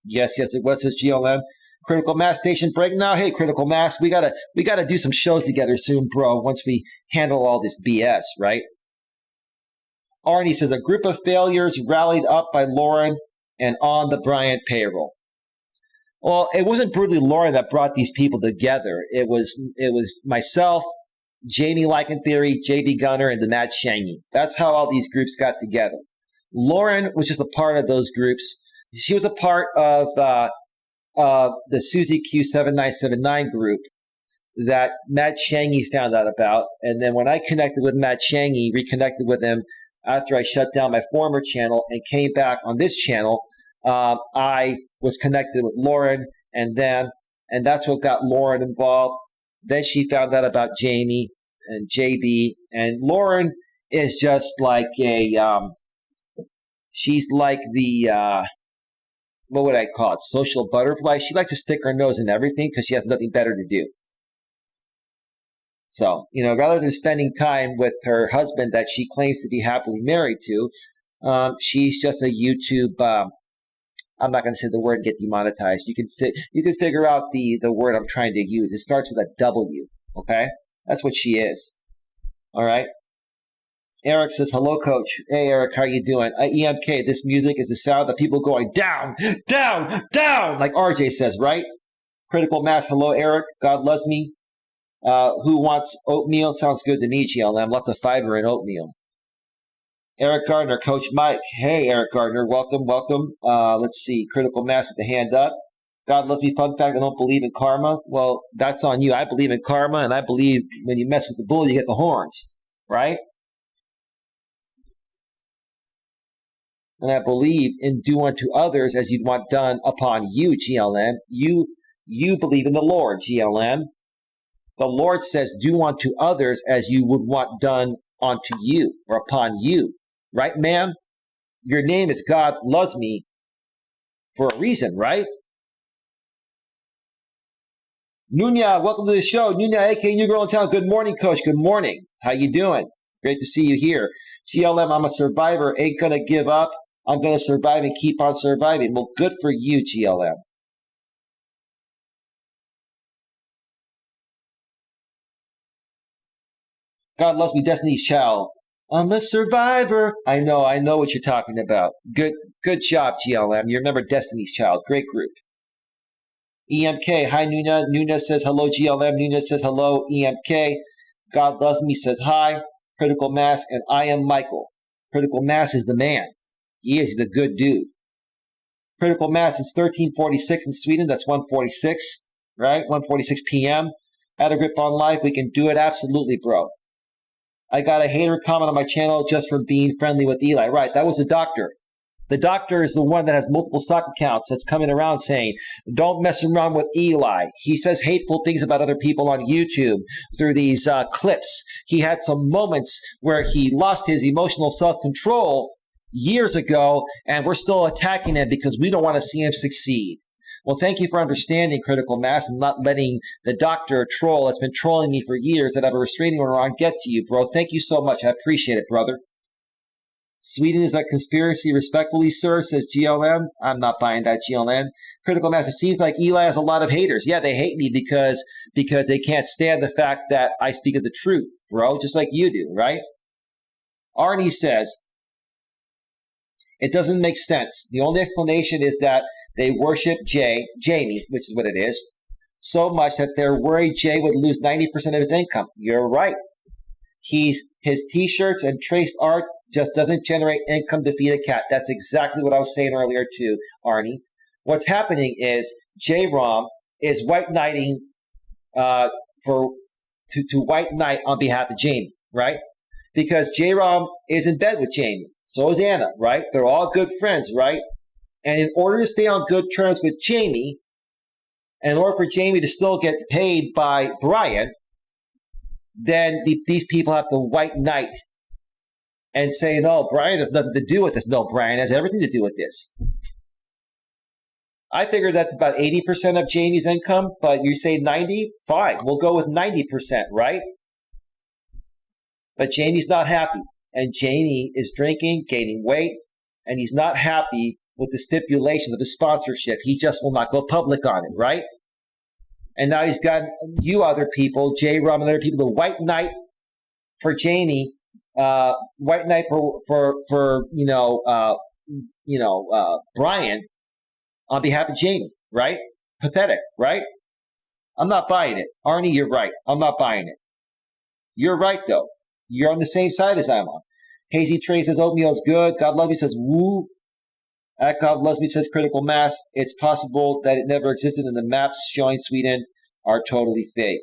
Speaker 1: Yes, it was his GLM. Critical Mass Station break now. Hey, Critical Mass, we gotta do some shows together soon, bro, once we handle all this BS, right? Arnie says, a group of failures rallied up by Lauren and on the Bryant payroll. Well, it wasn't brutally Lauren that brought these people together. It was myself, Jamie Lycan Theory, JB Gunner, and the Matt Shangy. That's how all these groups got together. Lauren was just a part of those groups. She was a part of the Susie Q7979 group that Matt Shangy found out about. And then when I connected with Matt Shangy, reconnected with him after I shut down my former channel and came back on this channel, I was connected with Lauren and them, and that's what got Lauren involved. Then she found out about Jamie and JB, and Lauren is just like she's like the, what would I call it, social butterfly. She likes to stick her nose in everything because she has nothing better to do. So, rather than spending time with her husband that she claims to be happily married to, she's just a YouTube, I'm not going to say the word and get demonetized. You can figure out the word I'm trying to use. It starts with a W, okay? That's what she is. All right? Eric says, hello, coach. Hey, Eric, how you doing? EMK, this music is the sound of people going down, down, down, like RJ says, right? Critical Mass, hello, Eric. God loves me. Who wants oatmeal? Sounds good to me, GLM. Lots of fiber in oatmeal. Eric Gardner, Coach Mike. Hey, Eric Gardner, welcome. Let's see. Critical Mass with the hand up. God loves me. Fun fact, I don't believe in karma. Well, that's on you. I believe in karma, and I believe when you mess with the bull, you get the horns, right? And I believe in do unto others as you'd want done upon you, GLM. You believe in the Lord, GLM. The Lord says, do unto others as you would want done unto you or upon you. Right, ma'am? Your name is God loves me for a reason, right? Nunya, welcome to the show. Nunya, aka New Girl in Town. Good morning, Coach. Good morning. How you doing? Great to see you here. GLM, I'm a survivor. Ain't gonna give up. I'm gonna survive and keep on surviving. Well, good for you, GLM. God loves me, Destiny's Child. I'm a survivor. I know what you're talking about. Good job, GLM. You remember Destiny's Child. Great group. EMK, hi Nuna. Nuna says hello, GLM. Nuna says hello, EMK. God loves me says hi. Critical Mass, and I am Michael. Critical Mass is the man. He is the good dude. Critical Mass is 1346 in Sweden. That's 146, right? 146 p.m. Had a grip on life. We can do it. Absolutely, bro. I got a hater comment on my channel just for being friendly with Eli. Right, that was a doctor. The doctor is the one that has multiple stock accounts that's coming around saying, don't mess around with Eli. He says hateful things about other people on YouTube through these clips. He had some moments where he lost his emotional self-control years ago, and we're still attacking him because we don't want to see him succeed. Well, thank you for understanding, Critical Mass, and not letting the doctor troll that's been trolling me for years that I have a restraining order on get to you, bro. Thank you so much. I appreciate it, brother. Sweden is a conspiracy, respectfully, sir, says GLM. I'm not buying that, GLM. Critical Mass, it seems like Eli has a lot of haters. Yeah, they hate me because they can't stand the fact that I speak of the truth, bro, just like you do, right? Arnie says, it doesn't make sense. The only explanation is that they worship Jamie, which is what it is, so much that they're worried Jay would lose 90% of his income. You're right. His T-shirts and traced art just doesn't generate income to feed a cat. That's exactly what I was saying earlier too, Arnie. What's happening is J-Rom is white knighting to white knight on behalf of Jamie, right? Because J-Rom is in bed with Jamie. So is Anna, right? They're all good friends, right? And in order to stay on good terms with Jamie, and in order for Jamie to still get paid by Brian, then these people have to white knight and say, no, Brian has nothing to do with this. No, Brian has everything to do with this. I figured that's about 80% of Jamie's income, but you say 90? Fine, we'll go with 90%, right? But Jamie's not happy. And Jamie is drinking, gaining weight, and he's not happy with the stipulations of the sponsorship. He just will not go public on it, right? And now he's got you other people, J-Rom and other people, the white knight for Jamie, white knight for Brian on behalf of Jamie, right? Pathetic, right? I'm not buying it. Arnie, you're right. I'm not buying it. You're right, though. You're on the same side as I'm on. Hazy Trey says oatmeal is good. God love me says woo. God loves me says Critical Mass. It's possible that it never existed and the maps showing Sweden are totally fake.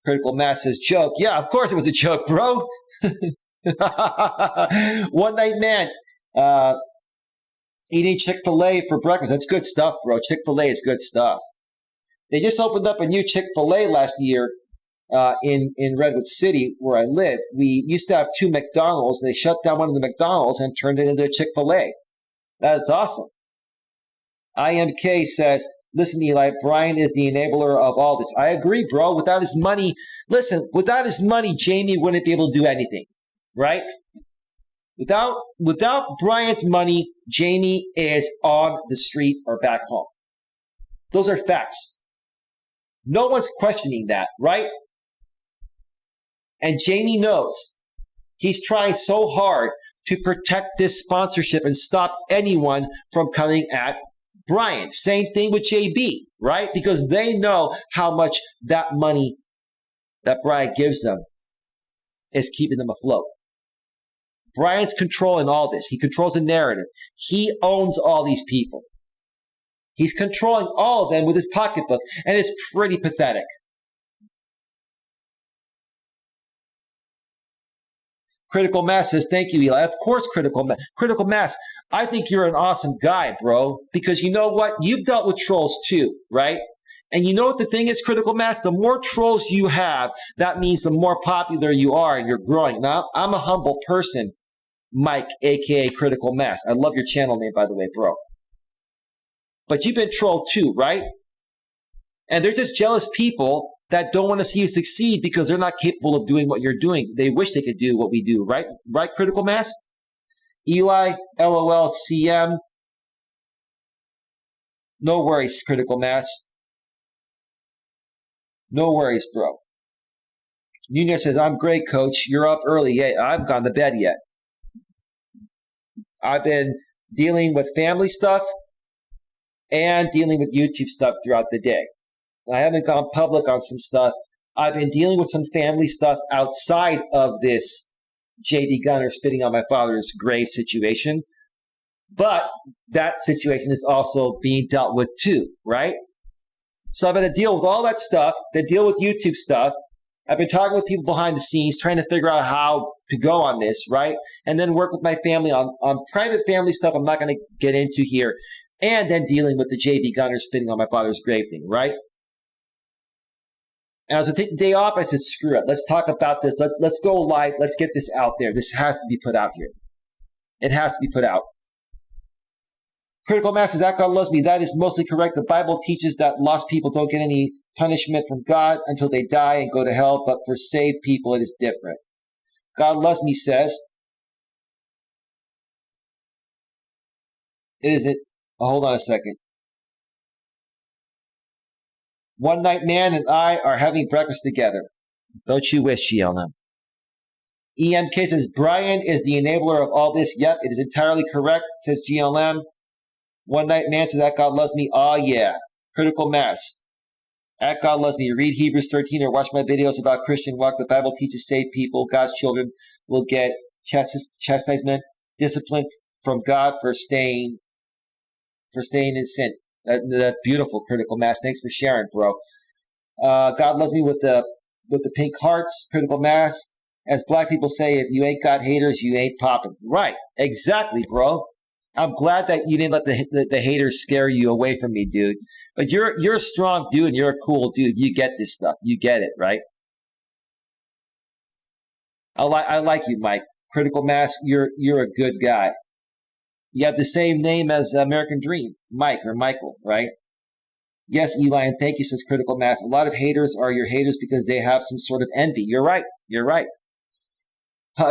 Speaker 1: Critical Mass says joke. Yeah, of course it was a joke, bro. One night man eating Chick-fil-A for breakfast. That's good stuff, bro. Chick-fil-A is good stuff. They just opened up a new Chick-fil-A last year in Redwood City, where I live. We used to have two McDonald's. They shut down one of the McDonald's and turned it into a Chick-fil-A. That's awesome. IMK says, listen, Eli, Brian is the enabler of all this. I agree, bro. Without his money, listen, without his money, Jamie wouldn't be able to do anything, right? Without Brian's money, Jamie is on the street or back home. Those are facts. No one's questioning that, right? And Jamie knows. He's trying so hard to protect this sponsorship and stop anyone from coming at Brian. Same thing with JB, right? Because they know how much that money that Brian gives them is keeping them afloat. Brian's controlling all this. He controls the narrative. He owns all these people. He's controlling all of them with his pocketbook, and it's pretty pathetic. Critical Mass says, thank you, Eli. Of course, Critical Mass, I think you're an awesome guy, bro, because you know what? You've dealt with trolls too, right? And you know what the thing is, Critical Mass? The more trolls you have, that means the more popular you are and you're growing. Now, I'm a humble person, Mike, a.k.a. Critical Mass. I love your channel name, by the way, bro. But you've been trolled too, right? And they're just jealous people that don't want to see you succeed because they're not capable of doing what you're doing. They wish they could do what we do, right? Right, Critical Mass? Eli, LOL, CM. No worries, Critical Mass. No worries, bro. Nunez says, I'm great, coach. You're up early. Yeah, I haven't gone to bed yet. I've been dealing with family stuff and dealing with YouTube stuff throughout the day. I haven't gone public on some stuff. I've been dealing with some family stuff outside of this J.D. Gunner spitting on my father's grave situation. But that situation is also being dealt with too, right? So I've got to deal with all that stuff, then deal with YouTube stuff. I've been talking with people behind the scenes, trying to figure out how to go on this, right? And then work with my family on private family stuff I'm not going to get into here. And then dealing with the J.D. Gunner spitting on my father's grave thing, right? And I was going to take the day off. I said, screw it. Let's talk about this. Let's go live. Let's get this out there. This has to be put out here. It has to be put out. Critical Mass says, that God loves me. That is mostly correct. The Bible teaches that lost people don't get any punishment from God until they die and go to hell. But for saved people, it is different. God loves me says, is it? Oh, hold on a second. One night man and I are having breakfast together. Don't you wish, GLM? EMK says, Brian is the enabler of all this. Yep, it is entirely correct, says GLM. One night man says, that God loves me. Oh, yeah. Critical Mass. At God loves me. Read Hebrews 13 or watch my videos about Christian walk. The Bible teaches saved people, God's children, will get chastisement, discipline from God for staying in sin. That's beautiful, Critical Mass. Thanks for sharing, bro. God loves me with the pink hearts, Critical Mass. As black people say, if you ain't got haters, you ain't popping. Right. Exactly, bro. I'm glad that you didn't let the haters scare you away from me, dude. But you're a strong dude and you're a cool dude. You get this stuff. You get it, right? I like you, Mike. Critical Mass, you're a good guy. You have the same name as American Dream, Mike or Michael, right? Yes, Eli, and thank you, says Critical Mass. A lot of haters are your haters because they have some sort of envy. You're right. You're right.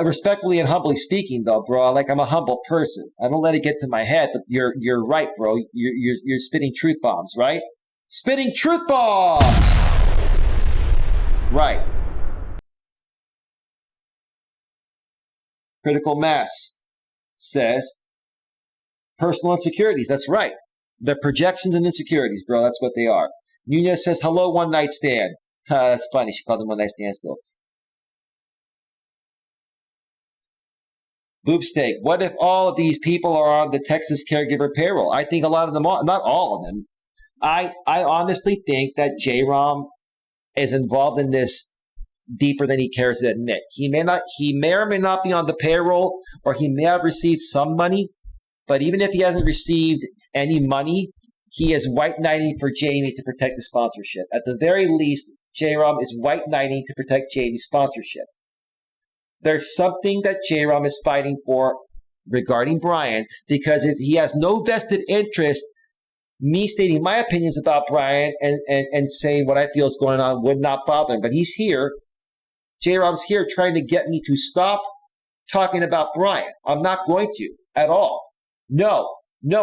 Speaker 1: Respectfully and humbly speaking, though, bro, like I'm a humble person. I don't let it get to my head, but you're right, bro. You're spitting truth bombs, right? Spitting truth bombs! Right. Critical Mass says, personal insecurities. That's right. They're projections and insecurities, bro. That's what they are. Nunez says, hello, one night stand. That's funny. She called them one night stand still. Boobsteak. What if all of these people are on the Texas caregiver payroll? I think a lot of them are. Not all of them. I honestly think that J-Rom is involved in this deeper than he cares to admit. He may or may not be on the payroll, or he may have received some money. But even if he hasn't received any money, he is white knighting for Jamie to protect the sponsorship. At the very least, J-Rom is white knighting to protect Jamie's sponsorship. There's something that J-Rom is fighting for regarding Brian, because if he has no vested interest, me stating my opinions about Brian and saying what I feel is going on would not bother him. But he's here. J-Rom's here trying to get me to stop talking about Brian. I'm not going to at all. No,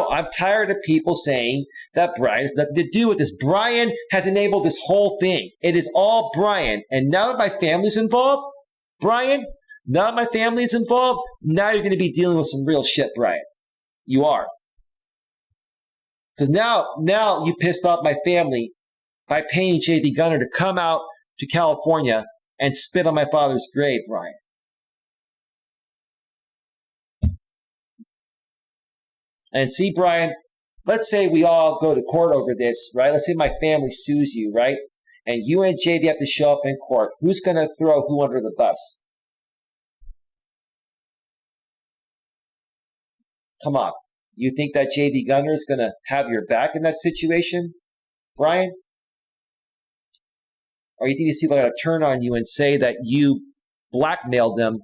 Speaker 1: I'm tired of people saying that Brian has nothing to do with this. Brian has enabled this whole thing. It is all Brian. And now that my family's involved, Brian, now that my family is involved, now you're going to be dealing with some real shit, Brian. You are. Because now you pissed off my family by paying J.B. Gunner to come out to California and spit on my father's grave, Brian. And see, Brian, let's say we all go to court over this, right? Let's say my family sues you, right? And you and JB have to show up in court. Who's going to throw who under the bus? Come on. You think that JB Gunner is going to have your back in that situation, Brian? Or you think these people are going to turn on you and say that you blackmailed them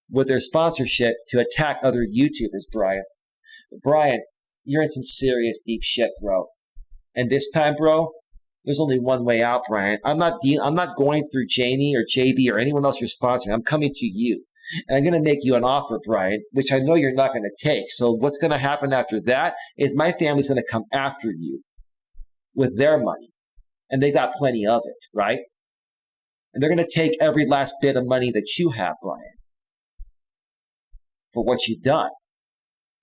Speaker 1: with their sponsorship to attack other YouTubers, Brian? Brian, you're in some serious deep shit, bro. And this time, bro, there's only one way out, Brian. I'm not going through Jamie or JB or anyone else you're sponsoring. I'm coming to you. And I'm going to make you an offer, Brian, which I know you're not going to take. So what's going to happen after that is my family's going to come after you with their money. And they got plenty of it, right? And they're going to take every last bit of money that you have, Brian, for what you've done.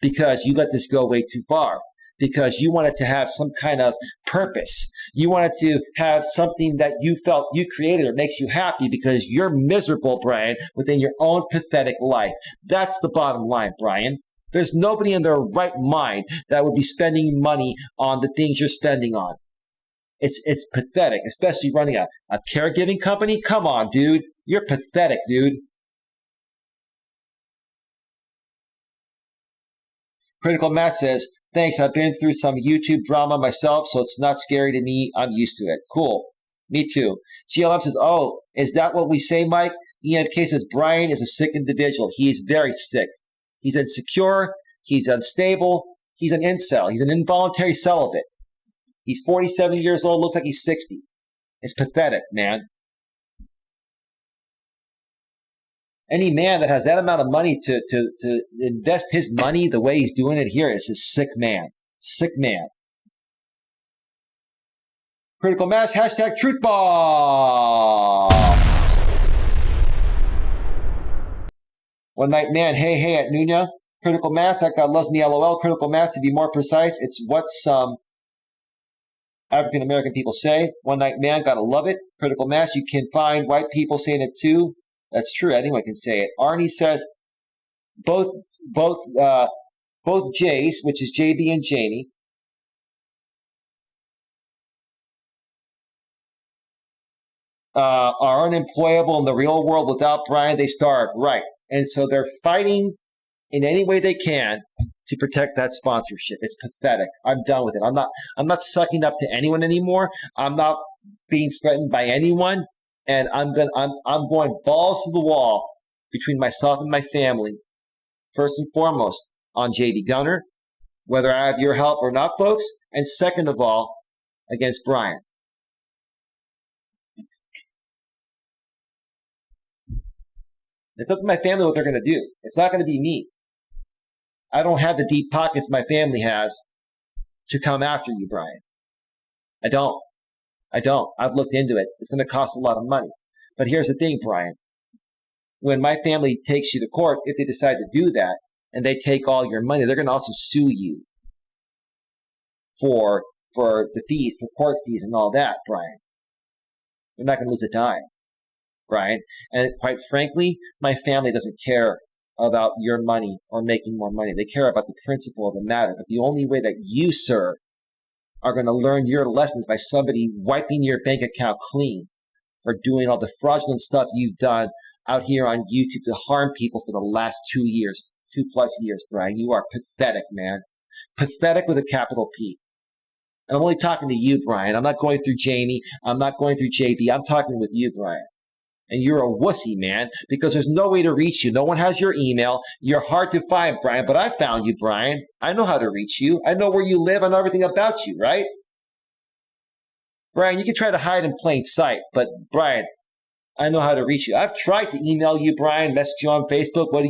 Speaker 1: Because you let this go way too far. Because you wanted to have some kind of purpose. You wanted to have something that you felt you created or makes you happy because you're miserable, Brian, within your own pathetic life. That's the bottom line, Brian. There's nobody in their right mind that would be spending money on the things you're spending on. It's pathetic, especially running a caregiving company. Come on, dude. You're pathetic, dude. Critical Mass says, thanks, I've been through some YouTube drama myself, so it's not scary to me. I'm used to it. Cool. Me too. GLM says, oh, is that what we say, Mike? EMK says, Brian is a sick individual. He is very sick. He's insecure. He's unstable. He's an incel. He's an involuntary celibate. He's 47 years old. Looks like he's 60. It's pathetic, man. Any man that has that amount of money to invest his money the way he's doing it here is a sick man. Sick man. Critical Mass, hashtag truth bombs. One Night Man, hey at Nunya. Critical Mass, that God loves me, LOL. Critical Mass, to be more precise, it's what some African American people say. One Night Man, gotta love it. Critical Mass, you can find white people saying it too. That's true. Anyone can say it. Arnie says both J's, which is JB and Janie, are unemployable in the real world. Without Brian, they starve. Right. And so they're fighting in any way they can to protect that sponsorship. It's pathetic. I'm done with it. I'm not sucking up to anyone anymore. I'm not being threatened by anyone. And I'm going balls to the wall between myself and my family, first and foremost, on JD Gunner, whether I have your help or not, folks, and second of all, against Brian. It's up to my family what they're going to do. It's not going to be me. I don't have the deep pockets my family has to come after you, Brian. I don't. I've looked into it. It's going to cost a lot of money. But here's the thing, Brian. When my family takes you to court, if they decide to do that, and they take all your money, they're going to also sue you for the fees, for court fees and all that, Brian. They're not going to lose a dime, Brian. And quite frankly, my family doesn't care about your money or making more money. They care about the principle of the matter. But the only way that you, sir, are going to learn your lessons by somebody wiping your bank account clean for doing all the fraudulent stuff you've done out here on YouTube to harm people for the last 2 years, 2+ years, Brian. You are pathetic, man. Pathetic with a capital P. And I'm only talking to you, Brian. I'm not going through Jamie. I'm not going through JB. I'm talking with you, Brian. And you're a wussy, man, because there's no way to reach you. No one has your email. You're hard to find, Brian, but I found you, Brian. I know how to reach you. I know where you live. I know everything about you, right? Brian, you can try to hide in plain sight, but Brian, I know how to reach you. I've tried to email you, Brian, message you on Facebook. What do?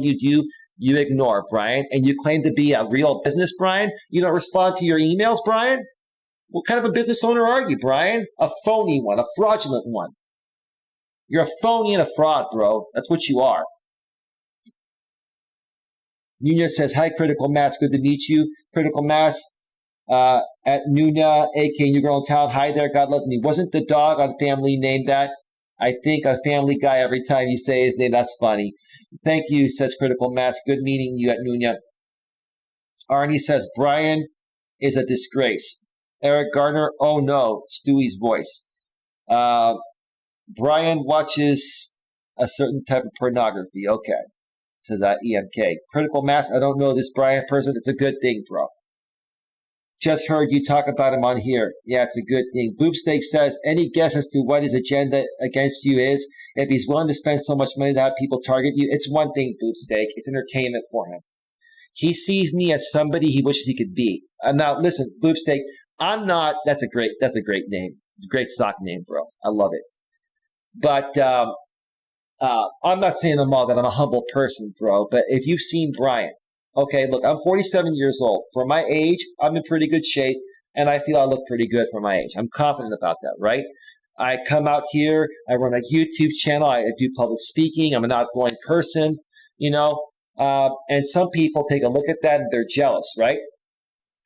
Speaker 1: You ignore, Brian, and you claim to be a real business, Brian. You don't respond to your emails, Brian? What kind of a business owner are you, Brian? A phony one, a fraudulent one. You're a phony and a fraud, bro. That's what you are. Nunez says, hi, Critical Mass. Good to meet you. Critical Mass, At Nuna, aka New Girl in Town. Hi there, God loves me. Wasn't the dog on Family named that? I think a Family Guy every time you say his name. That's funny. Thank you, says Critical Mass. Good meeting you at Nuna. Arnie says, Brian is a disgrace. Eric Gardner, oh no, Stewie's voice. Brian watches a certain type of pornography. Okay. Says that EMK. Critical Mass, I don't know this Brian person. It's a good thing, bro. Just heard you talk about him on here. Yeah, it's a good thing. Boobsteak says, any guess as to what his agenda against you is? If he's willing to spend so much money to have people target you, it's one thing, Boobsteak. It's entertainment for him. He sees me as somebody he wishes he could be. Now, listen, Boobsteak, I'm not, that's a great name. Great stock name, bro. I love it. But I'm not saying them all that I'm a humble person, bro. But if you've seen Brian, okay, look, I'm 47 years old. For my age, I'm in pretty good shape, and I feel I look pretty good for my age. I'm confident about that, right? I come out here, I run a YouTube channel, I do public speaking, I'm an outgoing person, you know, and some people take a look at that and they're jealous, right?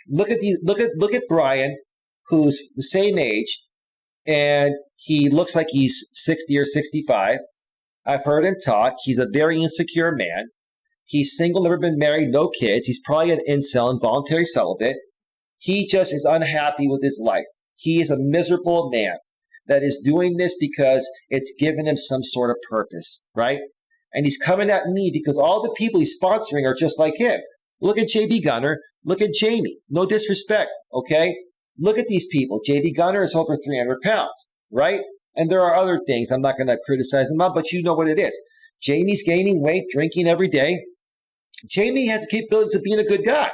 Speaker 1: Look at Brian, who's the same age, and he looks like he's 60 or 65. I've heard him talk. He's a very insecure man. He's single, never been married, no kids. He's probably an incel, involuntary celibate. He just is unhappy with his life. He is a miserable man that is doing this because it's given him some sort of purpose, right? And he's coming at me because all the people he's sponsoring are just like him. Look at JB Gunner. Look at Jamie. No disrespect, okay? Look at these people. JB Gunner is over 300 pounds, right? And there are other things. I'm not going to criticize them, but you know what it is. Jamie's gaining weight, drinking every day. Jamie has the capabilities of being a good guy.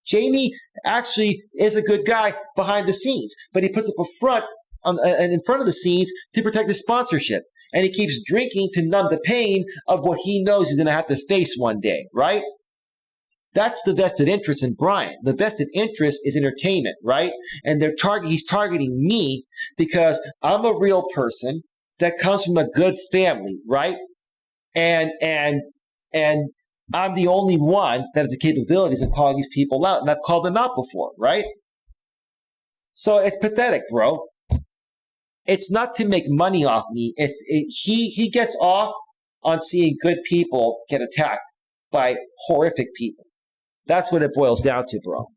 Speaker 1: Jamie actually is a good guy behind the scenes, but he puts up a front in front of the scenes to protect his sponsorship. And he keeps drinking to numb the pain of what he knows he's going to have to face one day, right? That's the vested interest in Brian. The vested interest is entertainment, right? And he's targeting me because I'm a real person that comes from a good family, right? And I'm the only one that has the capabilities of calling these people out, and I've called them out before, right? So it's pathetic, bro. It's not to make money off me. He gets off on seeing good people get attacked by horrific people. That's what it boils down to, bro.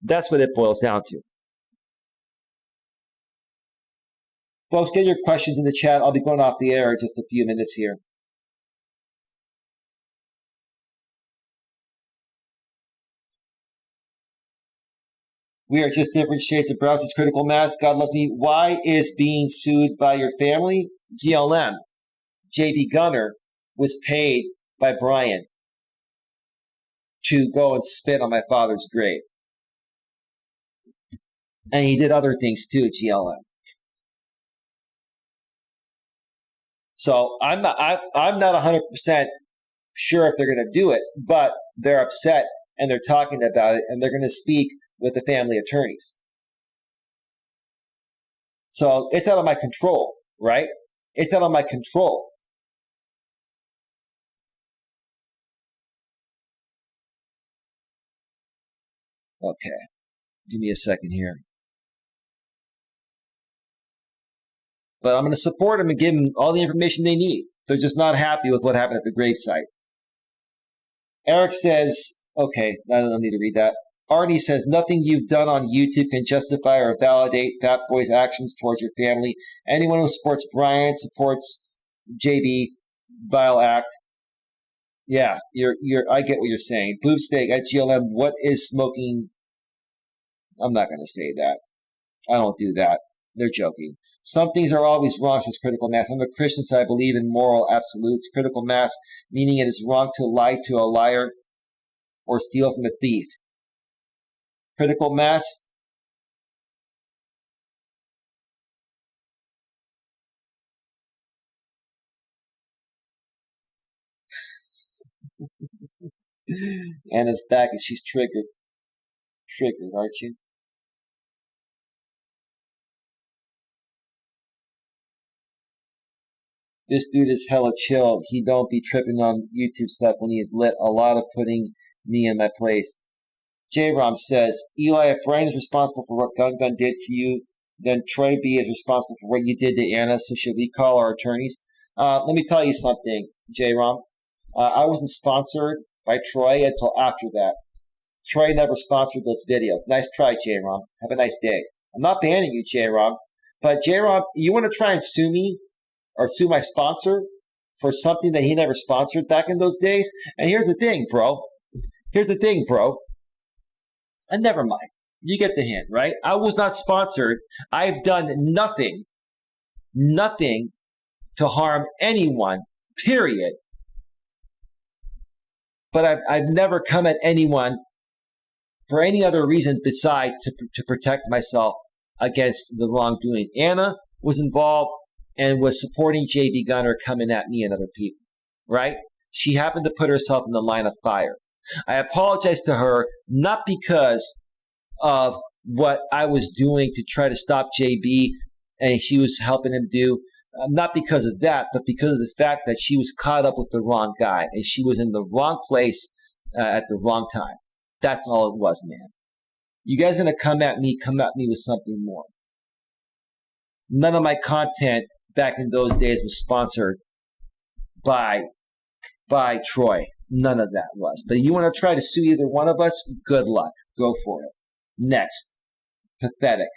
Speaker 1: That's what it boils down to. Folks, get your questions in the chat. I'll be going off the air in just a few minutes here. We are just different shades of brown. It's Critical Mass. God love me. Why is being sued by your family? GLM. JB Gunner was paid by Brian to go and spit on my father's grave. And he did other things too, GLM. So I'm not 100% sure if they're going to do it, but they're upset and they're talking about it and they're going to speak with the family attorneys. So it's out of my control, right? It's out of my control. Okay. Give me a second here. But I'm going to support them and give them all the information they need. They're just not happy with what happened at the gravesite. Eric says, okay, I don't need to read that. Arnie says, nothing you've done on YouTube can justify or validate Fat Boy's actions towards your family. Anyone who supports Brian supports JB Vile Act. Yeah, I get what you're saying. Boobsteak at GLM, what is smoking? I'm not going to say that. I don't do that. They're joking. Some things are always wrong, says Critical Mass. I'm a Christian, so I believe in moral absolutes. Critical Mass, meaning it is wrong to lie to a liar or steal from a thief. Critical Mass. Anna's back and she's triggered. Triggered, aren't you? This dude is hella chill. He don't be tripping on YouTube stuff when he is lit. A lot of putting me in my place. J-Rom says, Eli, if Brian is responsible for what Gun did to you, then Troy B is responsible for what you did to Anna, so should we call our attorneys? Let me tell you something, J-Rom. I wasn't sponsored by Troy until after that. Troy never sponsored those videos. Nice try, J-Rom. Have a nice day. I'm not banning you, J-Rom. But J-Rom, you want to try and sue me or sue my sponsor for something that he never sponsored back in those days? And here's the thing, bro. And never mind. You get the hint, right? I was not sponsored. I've done nothing to harm anyone, period. But I've never come at anyone for any other reason besides to protect myself against the wrongdoing. Anna was involved and was supporting JB Gunner coming at me and other people, right? She happened to put herself in the line of fire. I apologize to her, not because of what I was doing to try to stop JB and she was helping him do, not because of that, but because of the fact that she was caught up with the wrong guy and she was in the wrong place at the wrong time. That's all it was, man. You guys are going to come at me with something more. None of my content back in those days was sponsored by Troy. None of that was. But you want to try to sue either one of us? Good luck. Go for it. Next. Pathetic.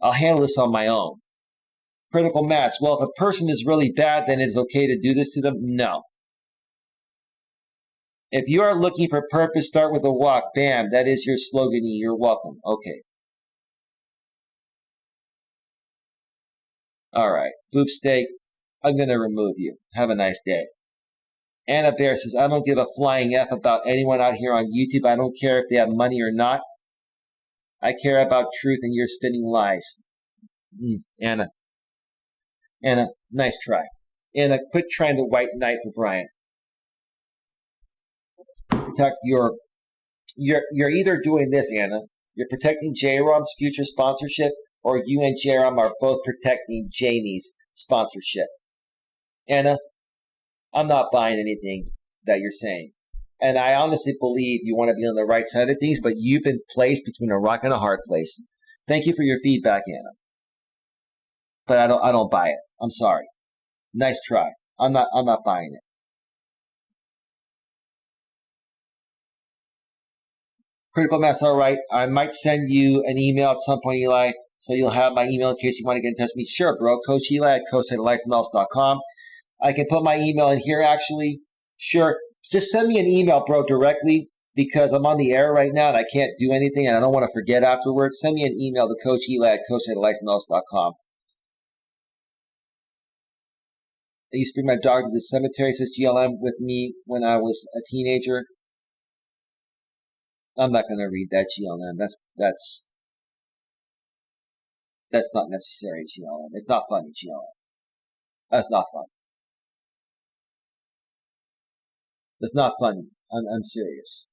Speaker 1: I'll handle this on my own. Critical mass. Well, if a person is really bad, then it's okay to do this to them? No. If you are looking for purpose, start with a walk. Bam. That is your slogan. You're welcome. Okay. All right. Boob steak. I'm going to remove you. Have a nice day. Anna Bear says, I don't give a flying F about anyone out here on YouTube. I don't care if they have money or not. I care about truth and you're spinning lies. Anna, nice try. Anna, quit trying to white knight for Brian. Protect you're either doing this, Anna. You're protecting J-Rom's future sponsorship, or you and J-Rom are both protecting Jamie's sponsorship. Anna, I'm not buying anything that you're saying. And I honestly believe you want to be on the right side of things, but you've been placed between a rock and a hard place. Thank you for your feedback, Anna. But I don't buy it. I'm sorry. Nice try. I'm not buying it. Critical mass, all right. I might send you an email at some point, Eli, so you'll have my email in case you want to get in touch with me. Sure, bro. Coach Eli at coacheli@melas.com. I can put my email in here, actually. Sure. Just send me an email, bro, directly, because I'm on the air right now and I can't do anything and I don't want to forget afterwards. Send me an email to Coach Eli at coacheli@melas.com. I used to bring my dog to the cemetery, says GLM, with me when I was a teenager. I'm not going to read that, GLM. That's not necessary, GLM. It's not funny, GLM. That's not funny. That's not funny. I'm serious.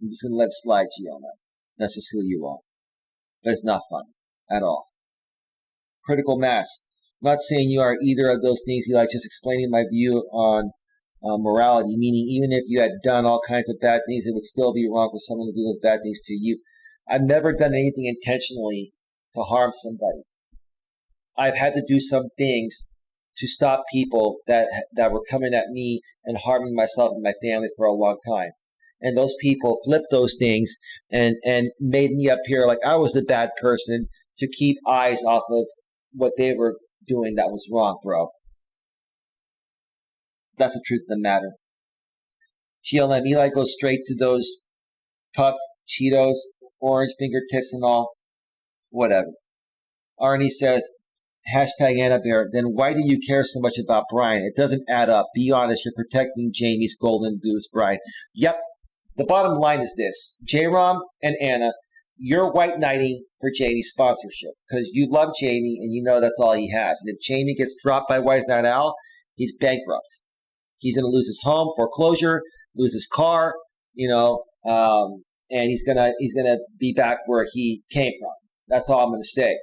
Speaker 1: I'm just going to let it slide, GLM. That's just who you are. But it's not funny at all. Critical mass. I'm not saying you are either of those things. You like just explaining my view on morality, meaning even if you had done all kinds of bad things, it would still be wrong for someone to do those bad things to you. I've never done anything intentionally to harm somebody. I've had to do some things to stop people that were coming at me and harming myself and my family for a long time. And those people flipped those things and made me appear like I was the bad person to keep eyes off of what they were doing that was wrong, bro. That's the truth of the matter. GLM, Eli goes straight to those puff Cheetos, orange fingertips and all. Whatever. Arnie says, hashtag Anna Bear, then why do you care so much about Brian? It doesn't add up. Be honest, you're protecting Jamie's golden goose, Brian. Yep. The bottom line is this. J-Rom and Anna, you're white knighting for Jamie's sponsorship because you love Jamie and you know that's all he has. And if Jamie gets dropped by Wise Night Owl, he's bankrupt. He's going to lose his home, foreclosure, lose his car, and he's gonna be back where he came from. That's all I'm going to say.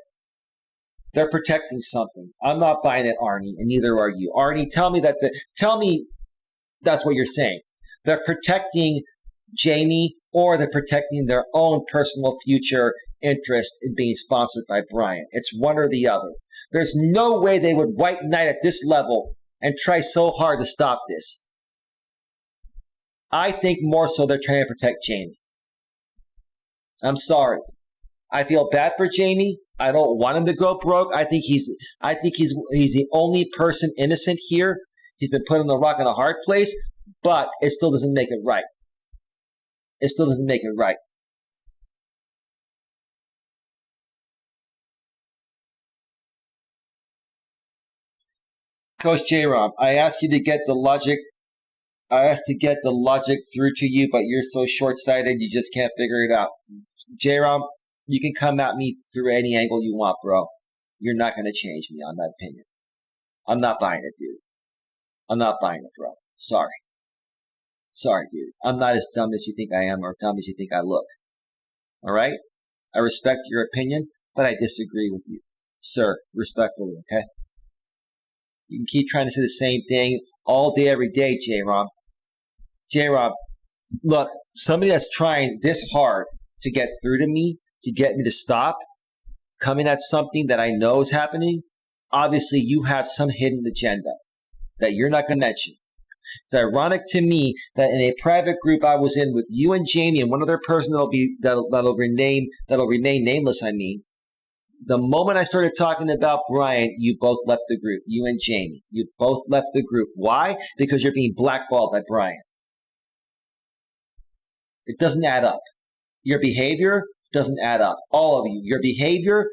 Speaker 1: They're protecting something. I'm not buying it, Arnie, and neither are you. Arnie, tell me that's what you're saying. They're protecting Jamie, or they're protecting their own personal future interest in being sponsored by Brian. It's one or the other. There's no way they would white knight at this level and try so hard to stop this. I think more so they're trying to protect Jamie. I'm sorry. I feel bad for Jamie. I don't want him to go broke. I think he's the only person innocent here. He's been put on the rock in a hard place, but it still doesn't make it right. It still doesn't make it right. Coach J-Rom, I asked to get the logic through to you, but you're so short-sighted, you just can't figure it out. J-Rom, you can come at me through any angle you want, bro. You're not going to change me on that opinion. I'm not buying it, dude. I'm not buying it, bro. Sorry. Sorry, dude. I'm not as dumb as you think I am or dumb as you think I look. All right? I respect your opinion, but I disagree with you. Sir, respectfully, okay? You can keep trying to say the same thing all day, every day, J-Rom. J-Rob, look, somebody that's trying this hard to get through to me, to get me to stop coming at something that I know is happening, obviously you have some hidden agenda that you're not going to mention. It's ironic to me that in a private group I was in with you and Jamie and one other person that'll remain nameless, the moment I started talking about Brian, you both left the group, you and Jamie. You both left the group. Why? Because you're being blackballed by Brian. It doesn't add up. Your behavior doesn't add up. All of you. Your behavior,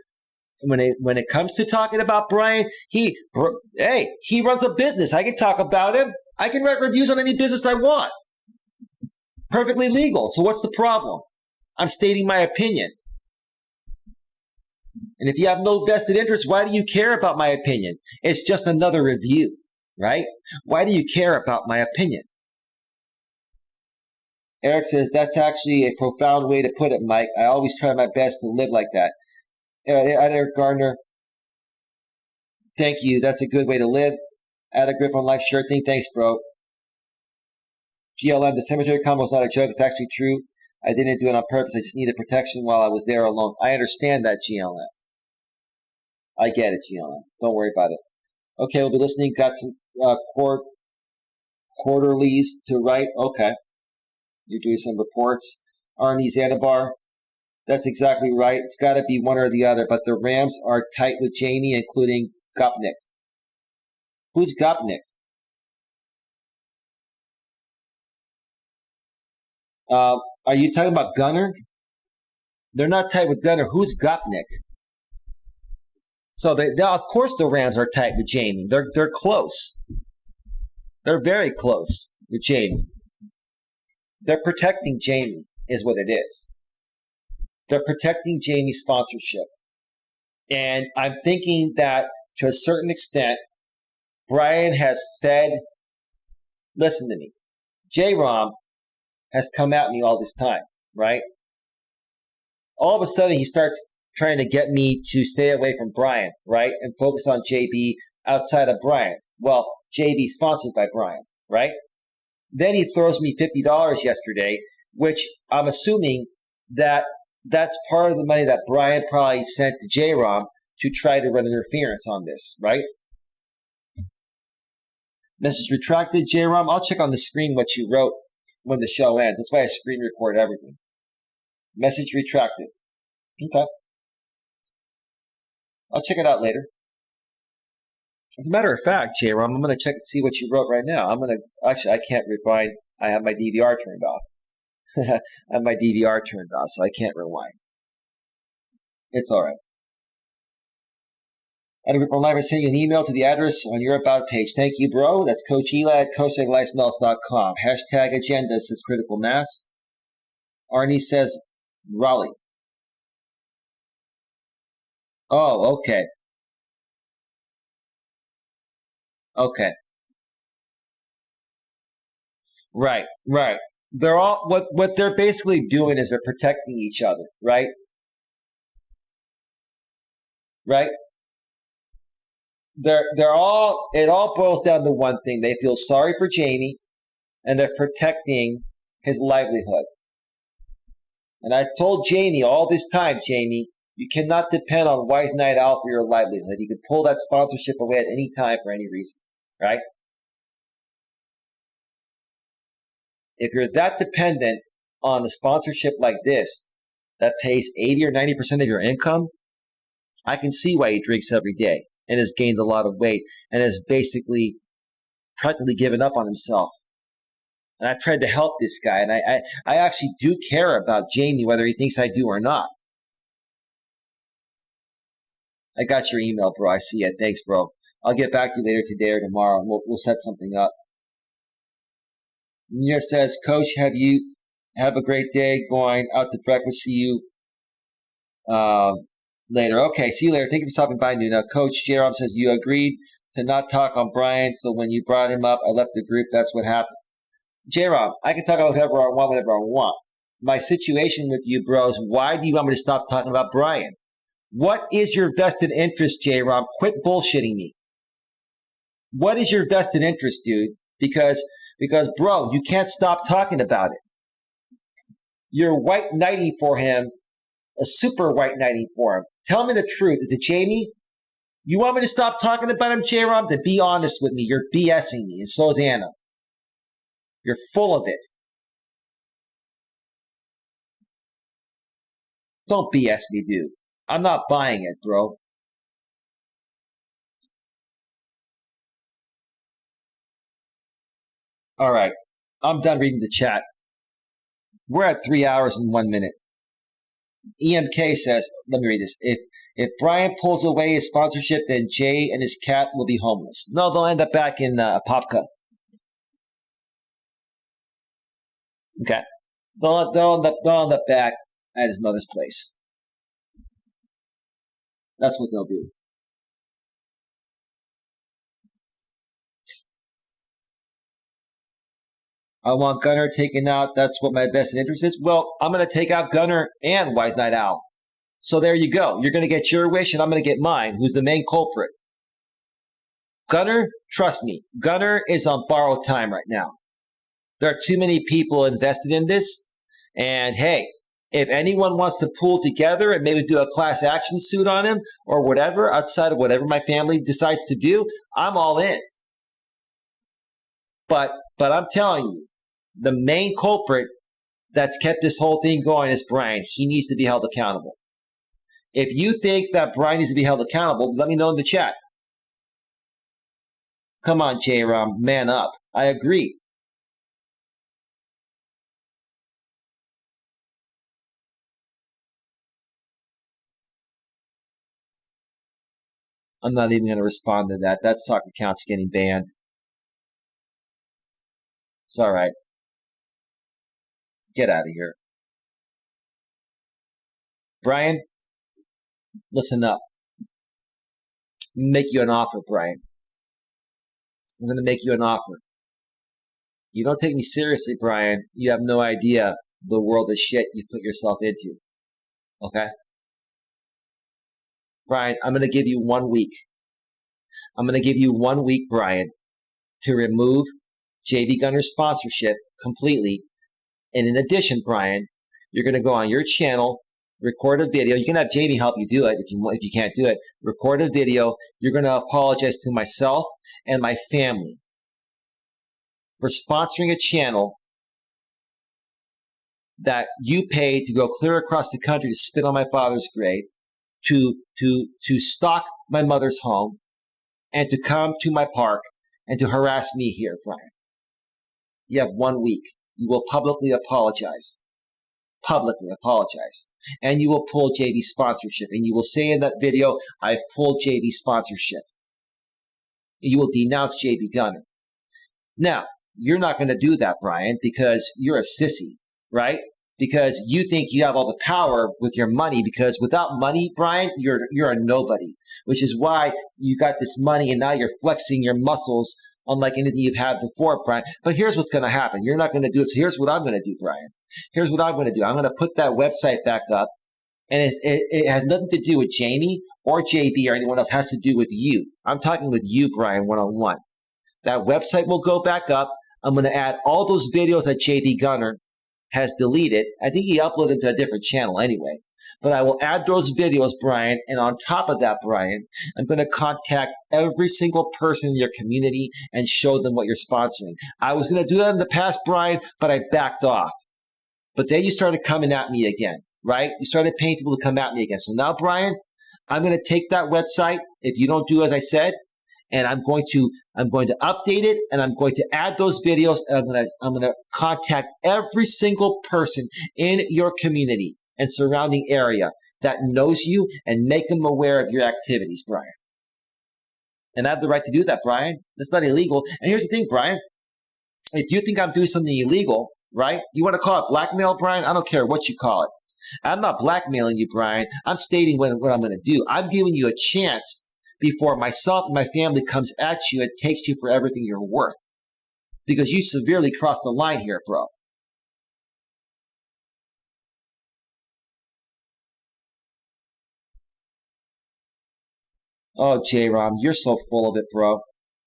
Speaker 1: when it comes to talking about Brian, he runs a business. I can talk about him. I can write reviews on any business I want. Perfectly legal. So what's the problem? I'm stating my opinion. And if you have no vested interest, why do you care about my opinion? It's just another review, right? Why do you care about my opinion? Eric says, that's actually a profound way to put it, Mike. I always try my best to live like that. Eric Gardner, thank you. That's a good way to live. Ada Griff on life, sure thing. Thanks, bro. GLM, the cemetery combo is not a joke. It's actually true. I didn't do it on purpose. I just needed protection while I was there alone. I understand that, GLM. I get it, GLM. Don't worry about it. Okay, we'll be listening. Got some quarterlies to write. Okay. You're doing some reports. Arnie Zanzibar. That's exactly right. It's got to be one or the other. But the Rams are tight with Jamie, including Gopnik. Who's Gopnik? Are you talking about Gunner? They're not tight with Gunner. Who's Gopnik? So of course the Rams are tight with Jamie. They're close. They're very close with Jamie. They're protecting Jamie is what it is. They're protecting Jamie's sponsorship. And I'm thinking that to a certain extent, Brian has fed, listen to me, J-Rom has come at me all this time, right? All of a sudden he starts trying to get me to stay away from Brian, right? And focus on JB outside of Brian. Well, JB sponsored by Brian, right? Then he throws me $50 yesterday, which I'm assuming that that's part of the money that Brian probably sent to J-Rom to try to run interference on this, right? Message retracted, J-Rom. I'll check on the screen what you wrote when the show ends. That's why I screen record everything. Message retracted. Okay. I'll check it out later. As a matter of fact, J-Rom, I'm going to check and see what you wrote right now. Actually, I can't rewind. I have my DVR turned off. I have my DVR turned off, so I can't rewind. It's all right. Adam Live, I sent you an email to the address on your About page. Thank you, bro. That's Coach Eli at coacheliasmelas.com. Hashtag agenda says critical mass. Arnie says Raleigh. Oh, okay. Okay. Right. They're all what they're basically doing is they're protecting each other, right? Right? It all boils down to one thing. They feel sorry for Jamie and they're protecting his livelihood. And I told Jamie all this time, Jamie, you cannot depend on Wise Night Owl for your livelihood. You can pull that sponsorship away at any time for any reason, right? If you're that dependent on a sponsorship like this that pays 80 or 90% of your income, I can see why he drinks every day and has gained a lot of weight and has basically practically given up on himself. And I've tried to help this guy, and I actually do care about Jamie, whether he thinks I do or not. I got your email, bro. I see it. Thanks, bro. I'll get back to you later today or tomorrow, and we'll set something up. Nina says, Coach, have a great day going out to breakfast. See you later. Okay, see you later. Thank you for stopping by, Nina. Coach Jerome says, you agreed to not talk on Brian, so when you brought him up, I left the group. That's what happened. J-Rob, I can talk about whatever I want, whatever I want. My situation with you, bros, why do you want me to stop talking about Brian? What is your vested interest, J-Rob? Quit bullshitting me. What is your vested interest, dude? Because, bro, you can't stop talking about it. You're white knighting for him, a super white knighting for him. Tell me the truth. Is it Jamie? You want me to stop talking about him, J-Rob? Then be honest with me. You're BSing me, and so is Anna. You're full of it. Don't BS me, dude. I'm not buying it, bro. All right. I'm done reading the chat. We're at 3 hours and 1 minute. EMK says, let me read this. If Brian pulls away his sponsorship, then Jay and his cat will be homeless. No, they'll end up back in Popka. Okay. They'll end up back at his mother's place. That's what they'll do. I want Gunner taken out. That's what my best interest is. Well, I'm going to take out Gunner and Wise Night Owl. So there you go. You're going to get your wish, and I'm going to get mine, who's the main culprit. Gunner, trust me, Gunner is on borrowed time right now. There are too many people invested in this. And hey, if anyone wants to pull together and maybe do a class action suit on him or whatever, outside of whatever my family decides to do, I'm all in. But I'm telling you, the main culprit that's kept this whole thing going is Brian. He needs to be held accountable. If you think that Brian needs to be held accountable, let me know in the chat. Come on, J-Rom, man up. I agree. I'm not even going to respond to that. That soccer account's getting banned. It's all right. Get out of here. Brian, listen up. I'm going to make you an offer, Brian. I'm going to make you an offer. You don't take me seriously, Brian. You have no idea the world of shit you put yourself into. Okay? Brian, I'm going to give you 1 week. I'm going to give you 1 week, Brian, to remove JV Gunner's sponsorship completely. And in addition, Brian, you're going to go on your channel, record a video. You can have Jamie help you do it if you can't do it. Record a video. You're going to apologize to myself and my family for sponsoring a channel that you paid to go clear across the country to spit on my father's grave, to stalk my mother's home, and to come to my park and to harass me here, Brian. You have 1 week. You will publicly apologize. Publicly apologize. And you will pull JV sponsorship. And you will say in that video, I've pulled JV sponsorship. You will denounce JV Gunner. Now, you're not going to do that, Brian, because you're a sissy, right? Because you think you have all the power with your money, because without money, Brian, you're a nobody, which is why you got this money and now you're flexing your muscles unlike anything you've had before, Brian. But here's what's going to happen. You're not going to do it. So here's what I'm going to do, Brian. Here's what I'm going to do. I'm going to put that website back up, and it has nothing to do with Jamie or JB or anyone else. It has to do with you. I'm talking with you, Brian, one-on-one. That website will go back up. I'm going to add all those videos that JB Gunner has deleted. I think he uploaded them to a different channel anyway. But I will add those videos, Brian, and on top of that, Brian, I'm going to contact every single person in your community and show them what you're sponsoring. I was going to do that in the past, Brian, but I backed off. But then you started coming at me again, right? You started paying people to come at me again. So now, Brian, I'm going to take that website, if you don't do as I said, and I'm going to update it, and I'm going to add those videos, and I'm going to contact every single person in your community and surrounding area that knows you and make them aware of your activities, Brian. And I have the right to do that, Brian. That's not illegal. And here's the thing, Brian. If you think I'm doing something illegal, right? You want to call it blackmail, Brian? I don't care what you call it. I'm not blackmailing you, Brian. I'm stating what I'm going to do. I'm giving you a chance before myself and my family comes at you and takes you for everything you're worth. Because you severely crossed the line here, bro. Oh, J-Rom, you're so full of it, bro.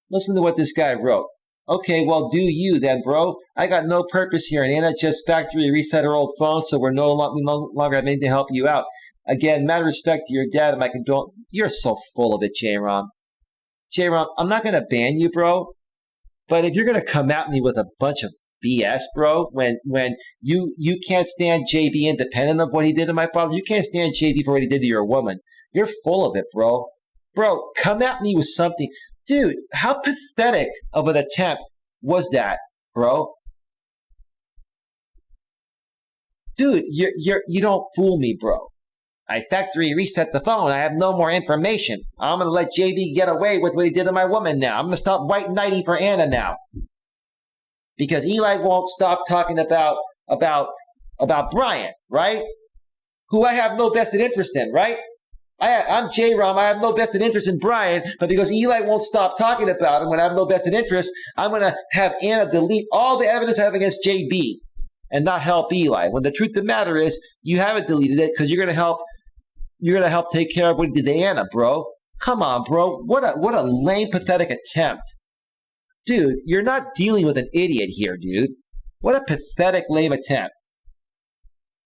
Speaker 1: Listen to what this guy wrote. Okay, well, do you then, bro. I got no purpose here, and Anna just factory reset her old phone, so we no longer have anything to help you out. Again, matter of respect to your dad and my condolence. You're so full of it, J-Rom. J-Rom, I'm not going to ban you, bro, but if you're going to come at me with a bunch of BS, bro, when you can't stand JB independent of what he did to my father, you can't stand JB for what he did to your woman. You're full of it, bro. Bro, come at me with something. Dude, how pathetic of an attempt was that, bro? Dude, you don't fool me, bro. I factory reset the phone. I have no more information. I'm going to let JB get away with what he did to my woman now. I'm going to stop white knighting for Anna now. Because Eli won't stop talking about Brian, right? Who I have no vested interest in, right? I'm J-Rom. I have no vested interest in Brian, but because Eli won't stop talking about him when I have no vested interest, I'm going to have Anna delete all the evidence I have against JB and not help Eli. When the truth of the matter is, you haven't deleted it because you're going to help take care of what he did to Anna, bro. Come on, bro. What a lame, pathetic attempt. Dude, you're not dealing with an idiot here, dude. What a pathetic, lame attempt.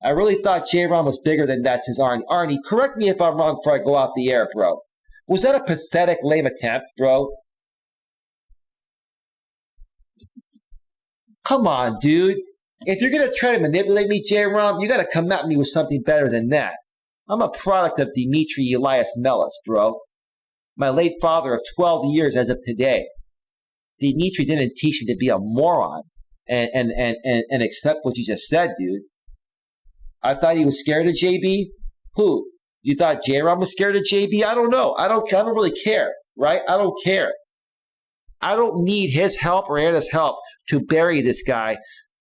Speaker 1: I really thought J-Rom was bigger than that, says Arnie. Arnie, correct me if I'm wrong before I go off the air, bro. Was that a pathetic, lame attempt, bro? Come on, dude. If you're going to try to manipulate me, J-Rom, you got to come at me with something better than that. I'm a product of Dimitri Elias Melas, bro. My late father of 12 years as of today. Dimitri didn't teach me to be a moron and accept what you just said, dude. I thought he was scared of JB. Who? You thought J-Rom was scared of JB? I don't know. I don't really care, right? I don't care. I don't need his help or Anna's help to bury this guy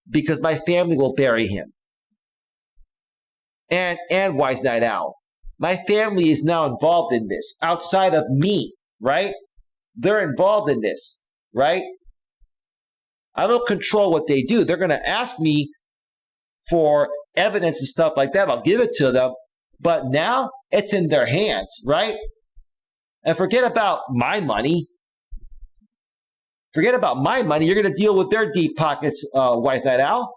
Speaker 1: because my family will bury him. And Wise Night Owl. My family is now involved in this outside of me, right? They're involved in this, right? I don't control what they do. They're going to ask me for evidence and stuff like that. I'll give it to them. But now it's in their hands, right? And forget about my money. Forget about my money. You're going to deal with their deep pockets, Wise Night Owl.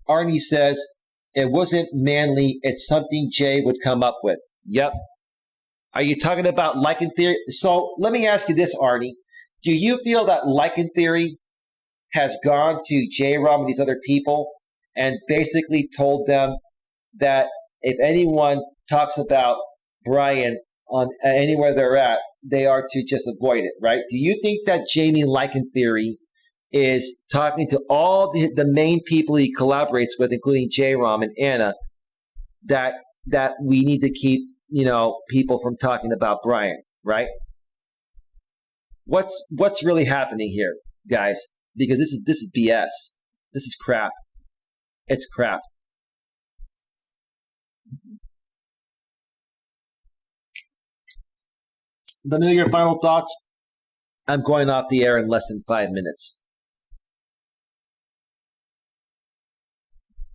Speaker 1: Arnie says, it wasn't manly. It's something Jay would come up with. Yep. Are you talking about Lycan theory? So let me ask you this, Arnie. Do you feel that Lycan theory has gone to J-Rom and these other people and basically told them that if anyone talks about Brian on anywhere they're at, they are to just avoid it, right? Do you think that Jamie Lycan theory is talking to all the main people he collaborates with, including J-Rom and Anna, that we need to keep, people from talking about Brian, right? What's really happening here, guys? Because this is BS. This is crap. It's crap. Let me know your final thoughts. I'm going off the air in less than 5 minutes.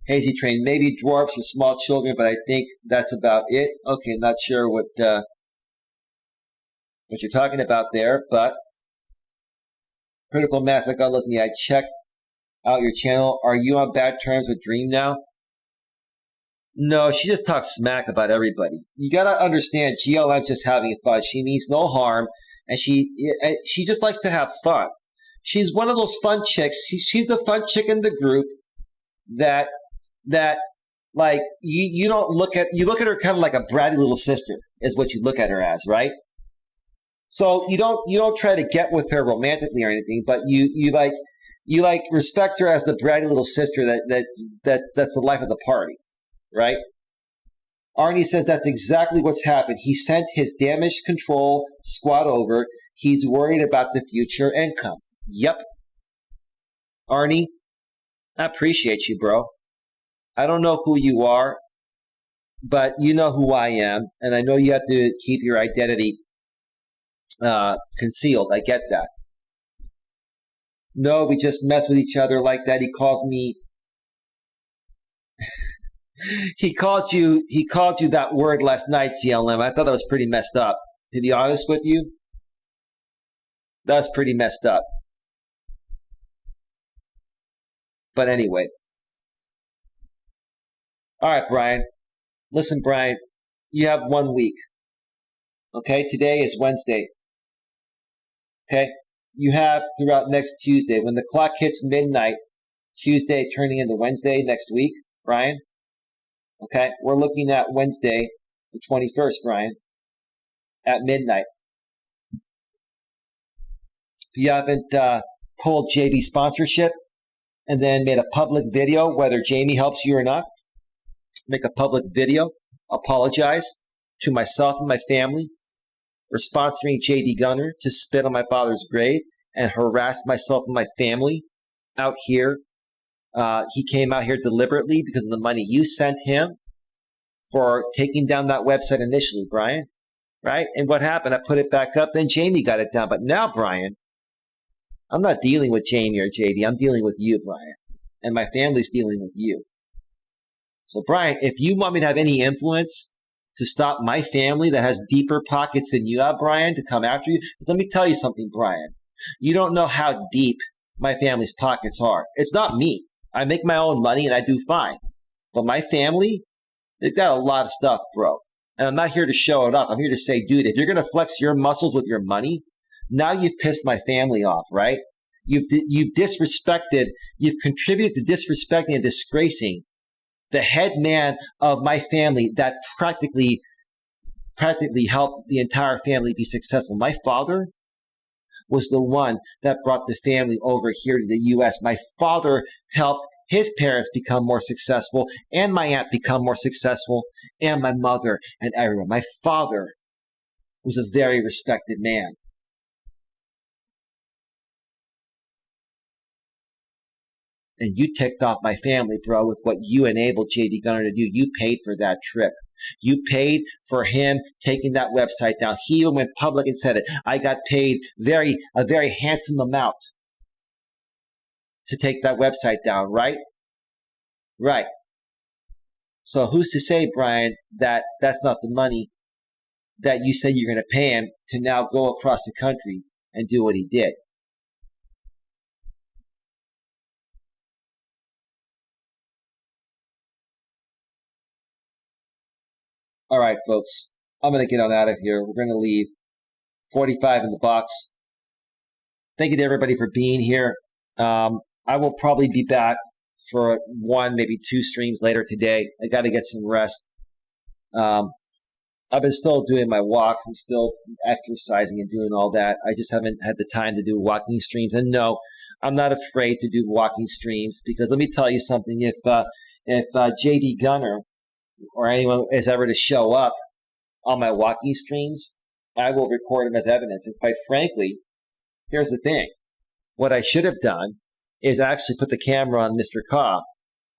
Speaker 1: Hazy Train, maybe dwarfs or small children, but I think that's about it. Okay, not sure what what you're talking about there, but Critical Mass, God loves me. I checked out your channel. Are you on bad terms with Dream now? No, she just talks smack about everybody. You gotta understand, GLM's just having fun. She means no harm, and she just likes to have fun. She's one of those fun chicks. She's the fun chick in the group that like you don't look at her kind of like a bratty little sister is what you look at her as, right? So you don't try to get with her romantically or anything, but you respect her as the bratty little sister that's the life of the party, right? Arnie says that's exactly what's happened. He sent his damage control squad over. He's worried about the future income. Yep. Arnie, I appreciate you, bro. I don't know who you are, but you know who I am, and I know you have to keep your identity concealed. I get that. No, we just mess with each other like that. He calls me. He called you that word last night, TLM. I thought that was pretty messed up. To be honest with you, that's pretty messed up. But anyway. All right, Brian. Listen, Brian, you have 1 week. Okay, today is Wednesday. Okay, you have throughout next Tuesday. When the clock hits midnight, Tuesday turning into Wednesday next week, Brian. Okay, we're looking at Wednesday, the 21st, Brian, at midnight. If you haven't pulled JB sponsorship and then made a public video, whether Jamie helps you or not, make a public video, apologize to myself and my family for sponsoring JD Gunner to spit on my father's grave and harass myself and my family out here. He came out here deliberately because of the money you sent him for taking down that website initially, Brian, right? And what happened? I put it back up, then Jamie got it down. But now, Brian, I'm not dealing with Jamie or JD. I'm dealing with you, Brian. And my family's dealing with you. So, Brian, if you want me to have any influence to stop my family that has deeper pockets than you have, Brian, to come after you, let me tell you something, Brian. You don't know how deep my family's pockets are. It's not me. I make my own money and I do fine. But my family, they've got a lot of stuff, bro. And I'm not here to show it off. I'm here to say, dude, if you're going to flex your muscles with your money, now you've pissed my family off, right? You've disrespected, you've contributed to disrespecting and disgracing the head man of my family that practically helped the entire family be successful. My father was the one that brought the family over here to the U.S. My father helped his parents become more successful, and my aunt become more successful, and my mother and everyone. My father was a very respected man. And you ticked off my family, bro, with what you enabled JD Gunner to do. You paid for that trip. You paid for him taking that website down. He even went public and said it. I got paid a very handsome amount to take that website down, right? Right. So who's to say, Brian, that that's not the money that you said you're going to pay him to now go across the country and do what he did? All right, folks, I'm going to get on out of here. We're going to leave 45 in the box. Thank you to everybody for being here. I will probably be back for 1, maybe 2 streams later today. I got to get some rest. I've been still doing my walks and still exercising and doing all that. I just haven't had the time to do walking streams. And no, I'm not afraid to do walking streams because let me tell you something. If JD Gunner or anyone is ever to show up on my walking streams, I will record him as evidence. And quite frankly, here's the thing. What I should have done is actually put the camera on Mr. Ka.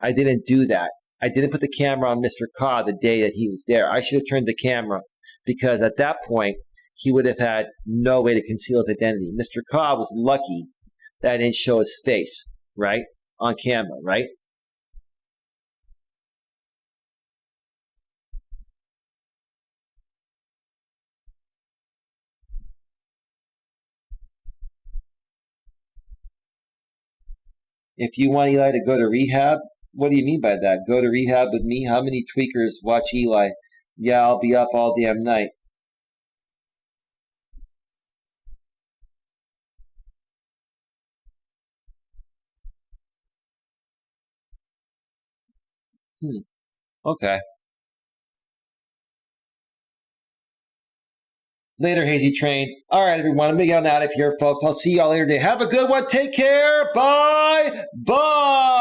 Speaker 1: I didn't do that. I didn't put the camera on Mr. Ka the day that he was there. I should have turned the camera because at that point, he would have had no way to conceal his identity. Mr. Ka was lucky that I didn't show his face, right, on camera, right? If you want Eli to go to rehab, what do you mean by that? Go to rehab with me? How many tweakers watch Eli? Yeah, I'll be up all damn night. Okay. Later, Hazy Train. All right, everyone. I'm going to get on out of here, folks. I'll see y'all later today. Have a good one. Take care. Bye. Bye.